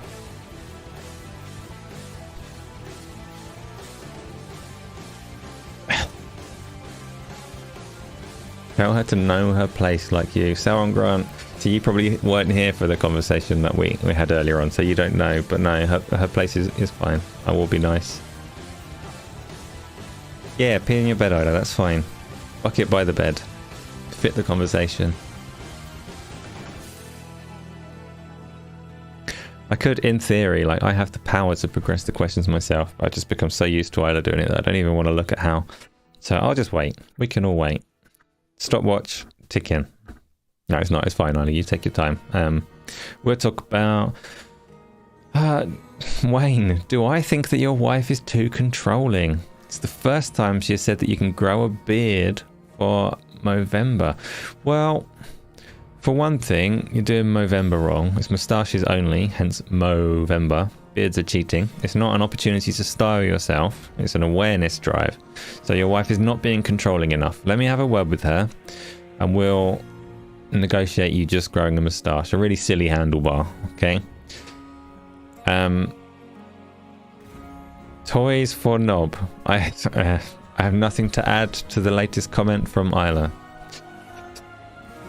Tell her to know her place like you. Sauron Grant, so you probably weren't here for the conversation that we had earlier on, so you don't know. But no, her place is fine. I will be nice. Yeah, pee in your bed, Ida, that's fine. Bucket by the bed. Fit the conversation. I could, in theory, like, I have the power to progress the questions myself. I just become so used to Ida doing it that I don't even want to look at how. So I'll just wait. We can all wait. Stopwatch ticking. No, it's not. It's fine, Annie. You take your time. We'll talk about... Wayne, do I think that your wife is too controlling? It's the first time she has said that you can grow a beard for Movember. Well, for one thing, you're doing Movember wrong. It's moustaches only, hence Movember. Beards are cheating. It's not an opportunity to style yourself. It's an awareness drive. So your wife is not being controlling enough. Let me have a word with her and we'll negotiate you just growing a moustache. A really silly handlebar, okay? Toys for Knob. I have nothing to add to the latest comment from Isla.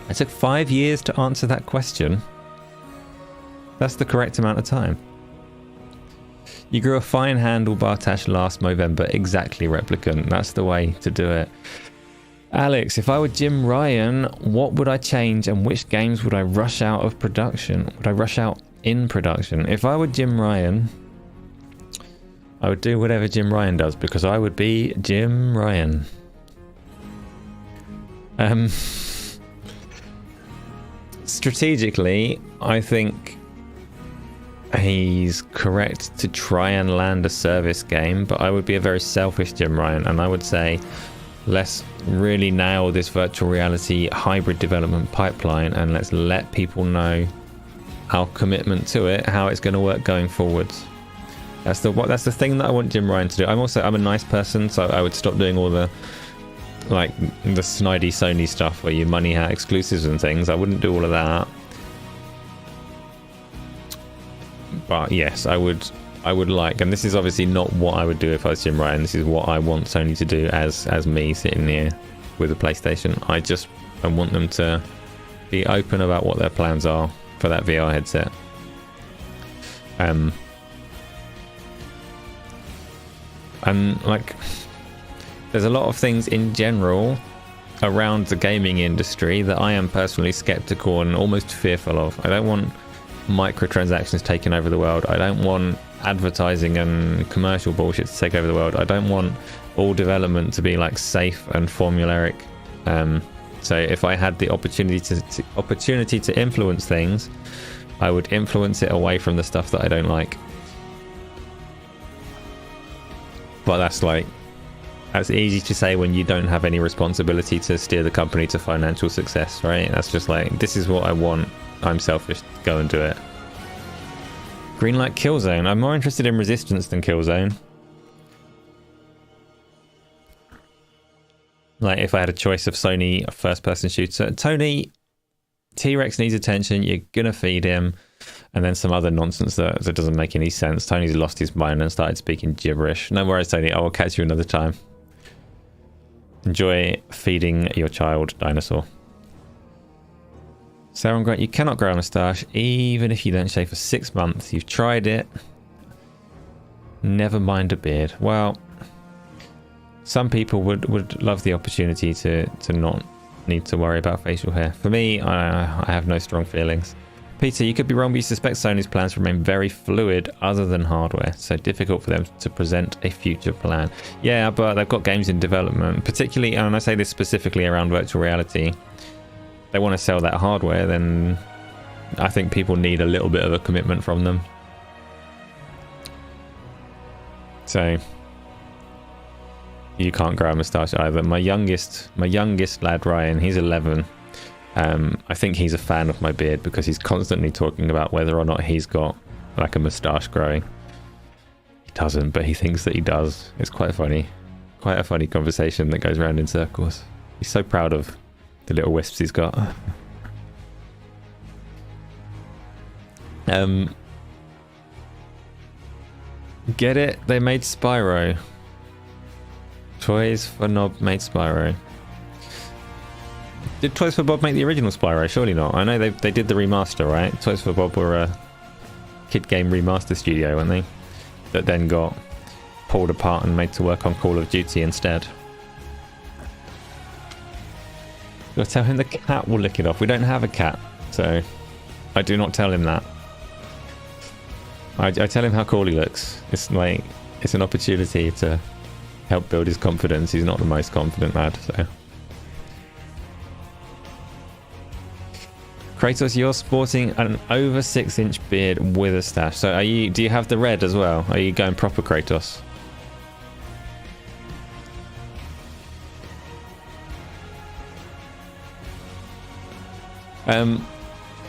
It took 5 years to answer that question. That's the correct amount of time. You grew a fine handlebar tash last November. Exactly, Replicant. That's the way to do it. Alex, if I were Jim Ryan, what would I change and which games would I rush out of production? Would I rush out in production? If I were Jim Ryan, I would do whatever Jim Ryan does because I would be Jim Ryan. Strategically, I think he's correct to try and land a service game, but I would be a very selfish Jim Ryan, and I would say let's really nail this virtual reality hybrid development pipeline and let's let people know our commitment to it, how it's going to work going forwards. That's the thing that I want Jim Ryan to do. I'm a nice person, so I would stop doing all the the snidey Sony stuff where you money out exclusives and things. I wouldn't do all of that. But yes, I would like, and this is obviously not what I would do if I was Jim Ryan. This is what I want Sony to do as me sitting here with a PlayStation. I want them to be open about what their plans are for that VR headset. And there's a lot of things in general around the gaming industry that I am personally skeptical and almost fearful of. I don't want microtransactions taking over the world. I don't want advertising and commercial bullshit to take over the world. I don't want all development to be safe and formulaic. So if I had the opportunity to influence things, I would influence it away from the stuff that I don't like. But that's easy to say when you don't have any responsibility to steer the company to financial success, right? That's just this is what I want. I'm selfish. Go and do it. Greenlight Killzone. I'm more interested in Resistance than Killzone. If I had a choice of Sony first-person shooter. Tony, T-Rex needs attention. You're going to feed him. And then some other nonsense that doesn't make any sense. Tony's lost his mind and started speaking gibberish. No worries, Tony. I will catch you another time. Enjoy feeding your child dinosaur. Sauron Grant, you cannot grow a moustache even if you don't shave for 6 months. You've tried it. Never mind a beard. Well, some people would love the opportunity to not need to worry about facial hair. For me, I have no strong feelings. Peter, you could be wrong, but you suspect Sony's plans remain very fluid other than hardware, so difficult for them to present a future plan. Yeah, but they've got games in development, particularly, and I say this specifically around virtual reality. They want to sell that hardware, then I think people need a little bit of a commitment from them. So you can't grow a moustache either. My youngest lad Ryan, he's 11. I think he's a fan of my beard because he's constantly talking about whether or not he's got a moustache growing. He doesn't, but he thinks that he does. It's quite funny. Quite a funny conversation that goes around in circles. He's so proud of the little wisps he's got. Get it? They made Spyro. Toys for Knob made Spyro. Did Toys for Bob make the original Spyro? Surely not. I know they did the remaster, right? Toys for Bob were a kid game remaster studio, weren't they? That then got pulled apart and made to work on Call of Duty instead. You'll tell him the cat will lick it off. We don't have a cat, so I do not tell him that. I tell him how cool he looks. It's an opportunity to help build his confidence. He's not the most confident lad, so. Kratos, you're sporting an over 6-inch beard with a stash. So do you have the red as well? Are you going proper Kratos?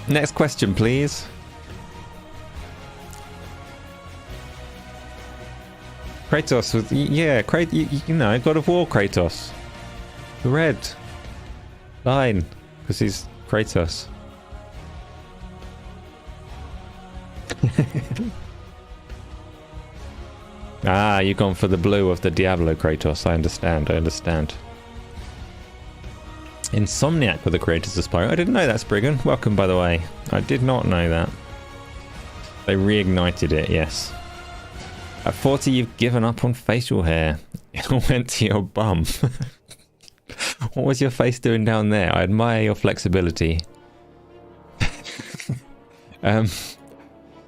Next question, please. Kratos was, yeah, you know, God of War Kratos. The red line, because he's Kratos. Ah, you've gone for the blue of the Diablo Kratos. I understand. Insomniac were the creators of Spyro. I didn't know that, Spriggan. Welcome, by the way. I did not know that. They reignited it, yes. At 40, you've given up on facial hair. It all went to your bum. What was your face doing down there? I admire your flexibility.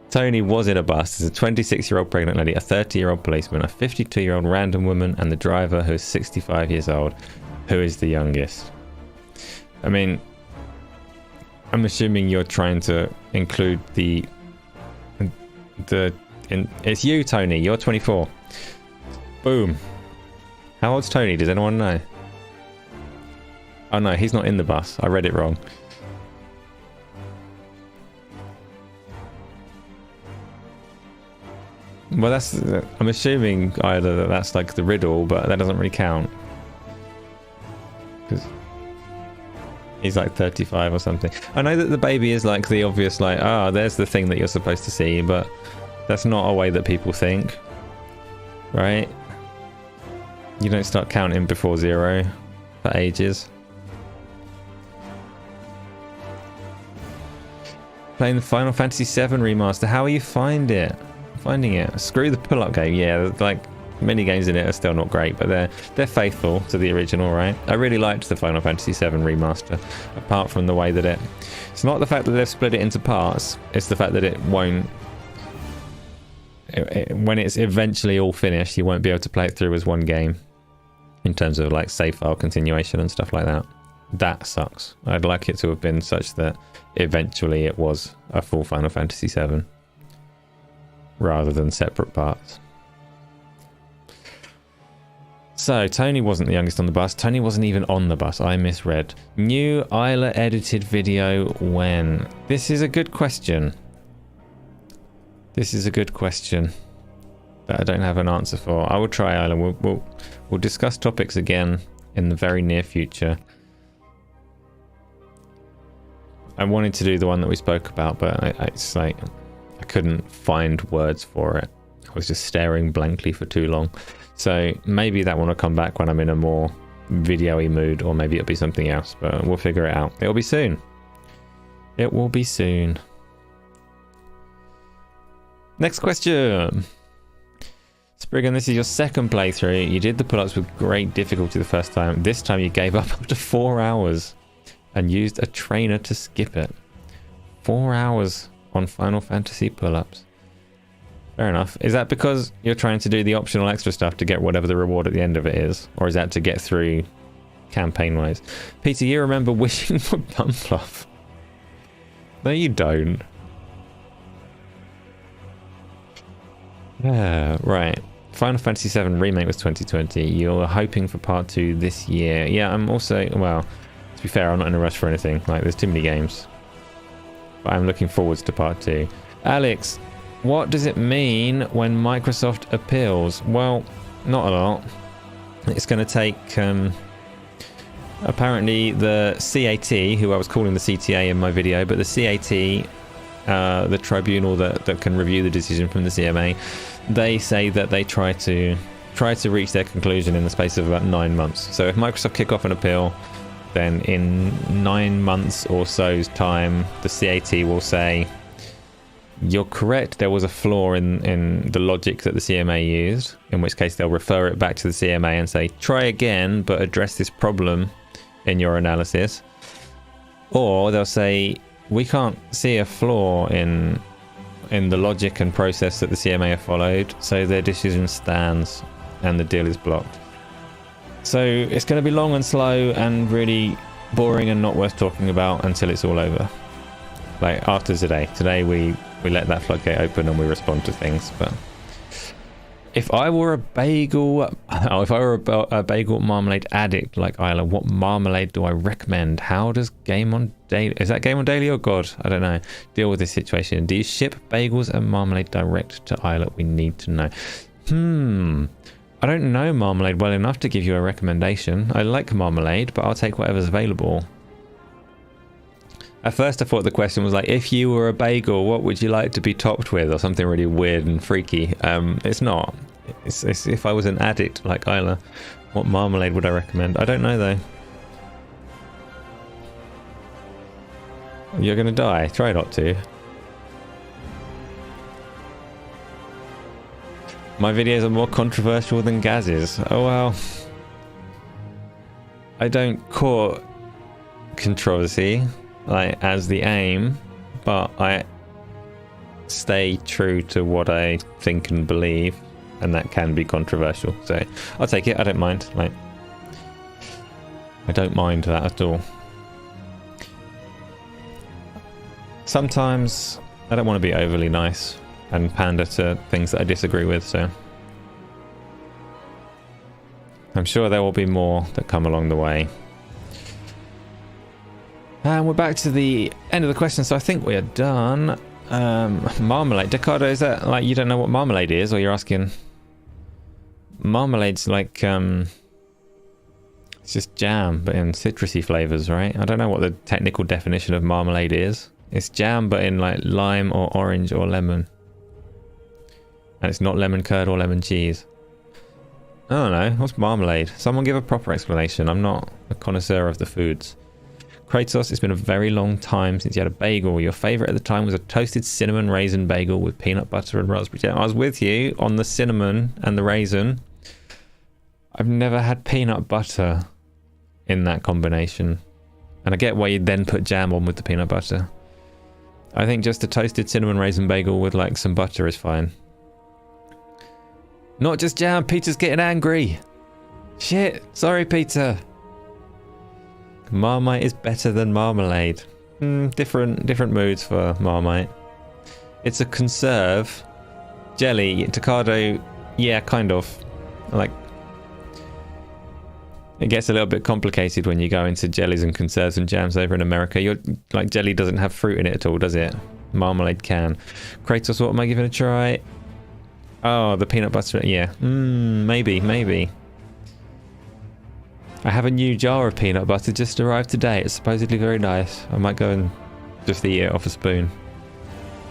Tony was in a bus. There's a 26-year-old pregnant lady, a 30-year-old policeman, a 52-year-old random woman, and the driver who is 65 years old, who is the youngest. I mean, I'm assuming you're trying to include it's you, Tony. You're 24. Boom. How old's Tony? Does anyone know? Oh no, he's not in the bus. I read it wrong. Well, I'm assuming either that's like the riddle, but that doesn't really count. Because he's like 35 or something. I know that the baby is like the obvious, like, there's the thing that you're supposed to see, but that's not a way that people think. Right? You don't start counting before 0 for ages. Playing the Final Fantasy VII remaster. How are you finding it? Screw the pull-up game. Yeah, like many games in it are still not great, but they're faithful to the original, right? I really liked the Final Fantasy VII remaster, apart from the way that it's not the fact that they've split it into parts, it's the fact that it won't, when it's eventually all finished, you won't be able to play it through as one game in terms of like save file continuation and stuff like that. That sucks. I'd like it to have been such that eventually it was a full Final Fantasy VII rather than separate parts. So Tony wasn't the youngest on the bus. Tony wasn't even on the bus. I misread. New Isla edited video when? This is a good question. That I don't have an answer for. I will try, Isla. We'll discuss topics again in the very near future. I wanted to do the one that we spoke about, but it's like I couldn't find words for it. I was just staring blankly for too long. So maybe that one will come back when I'm in a more video-y mood, or maybe it'll be something else, but we'll figure it out. It'll be soon. It will be soon. Next question. Spriggan, this is your second playthrough. You did the pull-ups with great difficulty the first time. This time you gave up after 4 hours and used a trainer to skip it. 4 hours on Final Fantasy pull-ups. Fair enough. Is that because you're trying to do the optional extra stuff to get whatever the reward at the end of it is? Or is that to get through campaign-wise? Peter, you remember wishing for Bumfluff? No, you don't. Yeah, right. Final Fantasy VII Remake was 2020. You're hoping for part 2 this year. Yeah, I'm also... Well, to be fair, I'm not in a rush for anything. Like, there's too many games. But I'm looking forwards to part 2. Alex, what does it mean when Microsoft appeals? Well, not a lot. It's going to take... apparently the CAT, who I was calling the CTA in my video, but the CAT... the tribunal that can review the decision from the CMA, they say that they try to reach their conclusion in the space of about 9 months. So if Microsoft kick off an appeal, then in 9 months or so's time, the CAT will say, you're correct, there was a flaw in the logic that the CMA used, in which case they'll refer it back to the CMA and say, try again, but address this problem in your analysis. Or they'll say, we can't see a flaw in the logic and process that the CMA have followed, so their decision stands and the deal is blocked. So it's going to be long and slow and really boring and not worth talking about until it's all over. Like after today. Today we let that floodgate open and we respond to things. But if I were a bagel marmalade addict like Isla, what marmalade do I recommend? How does Game on Daily, is that Game on Daily or God? I don't know. Deal with this situation. Do you ship bagels and marmalade direct to Isla? We need to know. I don't know marmalade well enough to give you a recommendation. I like marmalade, but I'll take whatever's available. At first I thought the question was like, if you were a bagel, what would you like to be topped with, or something really weird and freaky. It's not. It's if I was an addict like Isla, what marmalade would I recommend? I don't know though. You're gonna die. Try not to. My videos are more controversial than Gaz's. Oh well. I don't court controversy like as the aim, but I stay true to what I think and believe, and that can be controversial. So I'll take it. I don't mind. Like, I don't mind that at all. Sometimes I don't want to be overly nice and pander to things that I disagree with, so I'm sure there will be more that come along the way. And we're back to the end of the question, so I think we are done. Marmalade. Decado, is that like you don't know what marmalade is, or you're asking? Marmalade's like it's just jam but in citrusy flavors, right? I don't know what the technical definition of marmalade is. It's jam but in like lime or orange or lemon, and it's not lemon curd or lemon cheese. I don't know. What's marmalade? Someone give a proper explanation. I'm not a connoisseur of the foods. Kratos, it's been a very long time since you had a bagel. Your favorite at the time was a toasted cinnamon raisin bagel with peanut butter and raspberry jam. I was with you on the cinnamon and the raisin. I've never had peanut butter in that combination. And I get why you'd then put jam on with the peanut butter. I think just a toasted cinnamon raisin bagel with like some butter is fine. Not just jam. Peter's getting angry. Shit. Sorry, Peter. Marmite is better than marmalade. Different moods for Marmite. It's a conserve. Jelly, Tocado, yeah, kind of. Like, it gets a little bit complicated when you go into jellies and conserves and jams over in America. You're like, jelly doesn't have fruit in it at all, does it? Marmalade can. Kratos, what am I giving a try? Oh, the peanut butter, yeah. Maybe. I have a new jar of peanut butter just arrived today. It's supposedly very nice. I might go and just eat it off a spoon.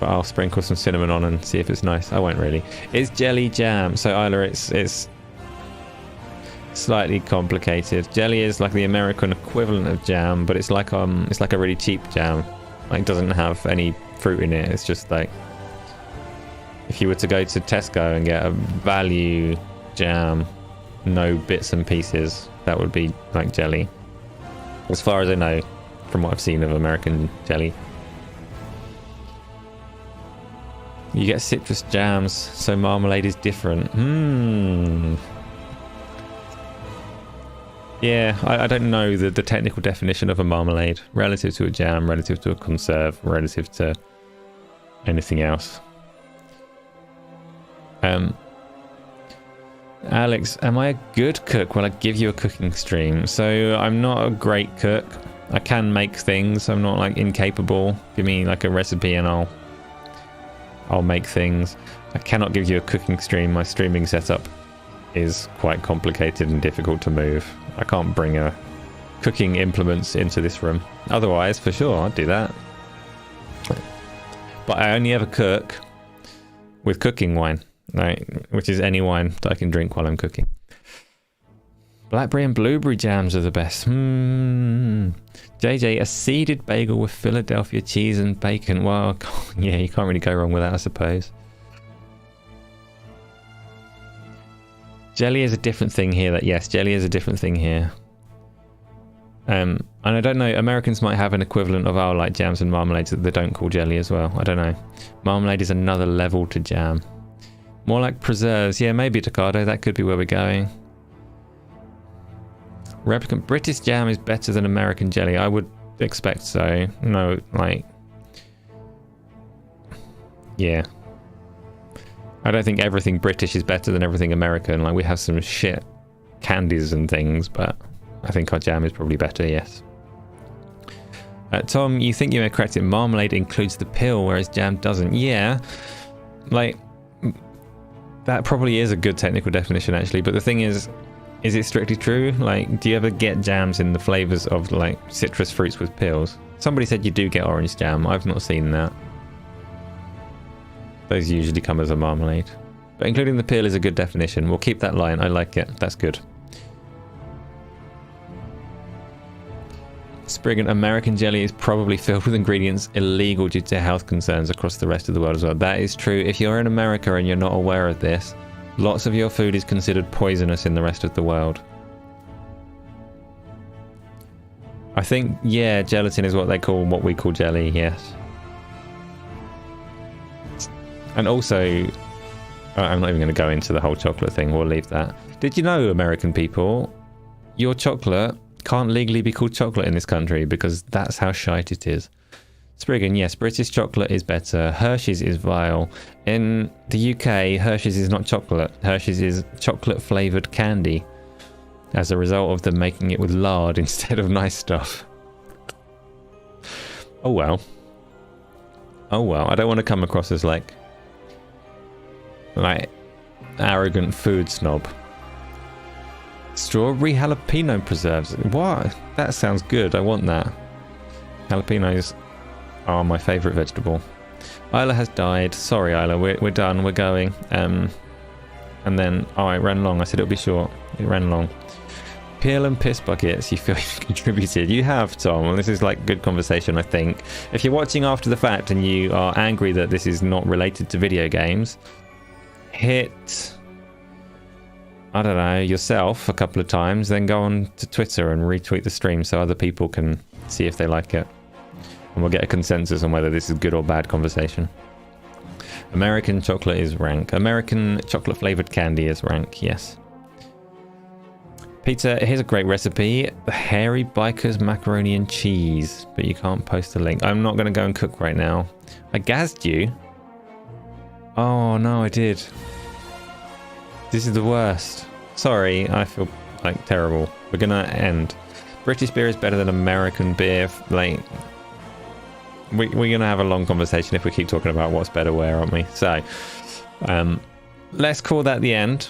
But I'll sprinkle some cinnamon on and see if it's nice. I won't really. It's jelly jam. So Isla, it's slightly complicated. Jelly is like the American equivalent of jam, but it's like a really cheap jam. Like, it doesn't have any fruit in it. It's just like if you were to go to Tesco and get a value jam, no bits and pieces, that would be like jelly. As far as I know, from what I've seen of American jelly. You get citrus jams, so marmalade is different. Yeah, I don't know the technical definition of a marmalade relative to a jam, relative to a conserve, relative to anything else. Alex, am I a good cook? Well, I give you a cooking stream. So I'm not a great cook. I can make things. I'm not like incapable. Give me like a recipe and I'll make things. I cannot give you a cooking stream. My streaming setup is quite complicated and difficult to move. I can't bring a cooking implements into this room. Otherwise, for sure, I'd do that. But I only ever cook with cooking wine, right? Which is any wine that I can drink while I'm cooking. Blackberry and blueberry jams are the best. JJ, a seeded bagel with Philadelphia cheese and bacon. Well, yeah, you can't really go wrong with that, I suppose. Jelly is a different thing here. Yes, jelly is a different thing here. And I don't know, Americans might have an equivalent of our like jams and marmalades that they don't call jelly as well. I don't know. Marmalade is another level to jam. More like preserves. Yeah, maybe Tocado. That could be where we're going. Replicant British jam is better than American jelly. I would expect so. No, like... yeah. I don't think everything British is better than everything American. Like, we have some shit candies and things, but I think our jam is probably better, yes. Tom, you think you may correct it. Marmalade includes the pill, whereas jam doesn't. Yeah. Like, that probably is a good technical definition, actually. But the thing is it strictly true? Like, do you ever get jams in the flavors of, like, citrus fruits with pills? Somebody said you do get orange jam. I've not seen that. Those usually come as a marmalade. But including the peel is a good definition. We'll keep that line. I like it. That's good. Spriggan, American jelly is probably filled with ingredients illegal due to health concerns across the rest of the world as well. That is true. If you're in America and you're not aware of this, lots of your food is considered poisonous in the rest of the world. I think, yeah, gelatin is what we call jelly, yes. And also, I'm not even going to go into the whole chocolate thing. We'll leave that. Did you know, American people, your chocolate can't legally be called chocolate in this country because that's how shite it is. Spriggan, yes, British chocolate is better. Hershey's is vile. In the UK, Hershey's is not chocolate. Hershey's is chocolate flavoured candy as a result of them making it with lard instead of nice stuff. Oh well. Oh well. I don't want to come across as like arrogant food snob. Strawberry jalapeno preserves. What? That sounds good. I want that. Jalapenos are my favourite vegetable. Isla has died. Sorry, Isla. We're done. We're going. And then, oh, it ran long. I said it'll be short. It ran long. Peel and piss buckets. You feel you've contributed. You have, Tom. Well, this is like good conversation, I think. If you're watching after the fact and you are angry that this is not related to video games, hit, I don't know, yourself a couple of times, then go on to Twitter and retweet the stream so other people can see if they like it. And we'll get a consensus on whether this is good or bad conversation. American chocolate is rank. American chocolate flavoured candy is rank, yes. Peter, here's a great recipe. The Hairy Biker's macaroni and cheese. But you can't post a link. I'm not going to go and cook right now. I gassed you. Oh, no, I did. This is the worst. Sorry, I feel like terrible. We're going to end. British beer is better than American beer. Like, we're going to have a long conversation if we keep talking about what's better where, aren't we? So, let's call that the end.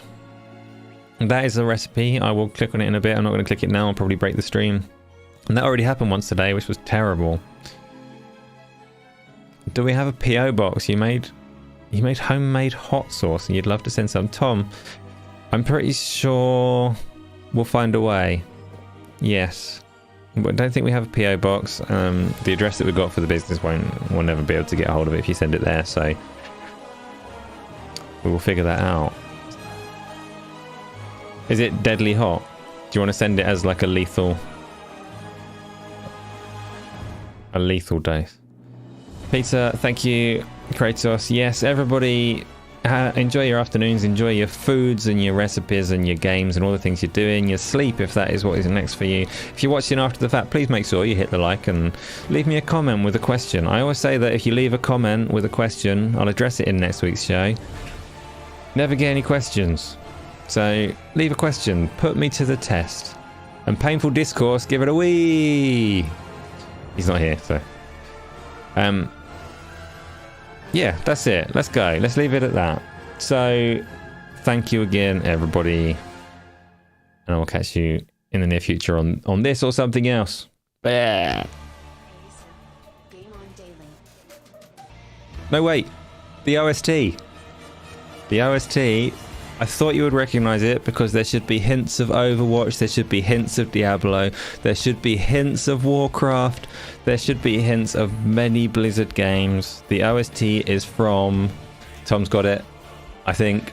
That is the recipe. I will click on it in a bit. I'm not going to click it now. I'll probably break the stream. And that already happened once today, which was terrible. Do we have a PO box? You made homemade hot sauce and you'd love to send some. Tom, I'm pretty sure we'll find a way. Yes. But I don't think we have a PO box. The address that we've got for the business we'll never be able to get a hold of it if you send it there. So we will figure that out. Is it deadly hot? Do you want to send it as like a lethal dose? Peter, thank you. Kratos, yes, everybody enjoy your afternoons, enjoy your foods and your recipes and your games and all the things you're doing, your sleep if that is what is next for you. If you're watching after the fact, please make sure you hit the like and leave me a comment with a question. I always say that if you leave a comment with a question, I'll address it in next week's show. Never get any questions. So leave a question, put me to the test. And Painful Discourse, give it a wee. He's not here, so. Yeah, that's it. Let's go. Let's leave it at that. So, thank you again, everybody. And I will catch you in the near future on this or something else. Bah. No, wait. The OST. The OST, I thought you would recognize it because there should be hints of Overwatch, there should be hints of Diablo, there should be hints of Warcraft, there should be hints of many Blizzard games. The OST is from... Tom's got it, I think.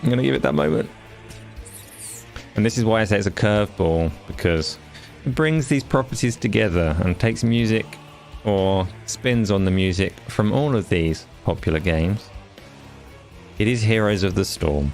I'm going to give it that moment. And this is why I say it's a curveball, because it brings these properties together and takes music or spins on the music from all of these popular games. It is Heroes of the Storm.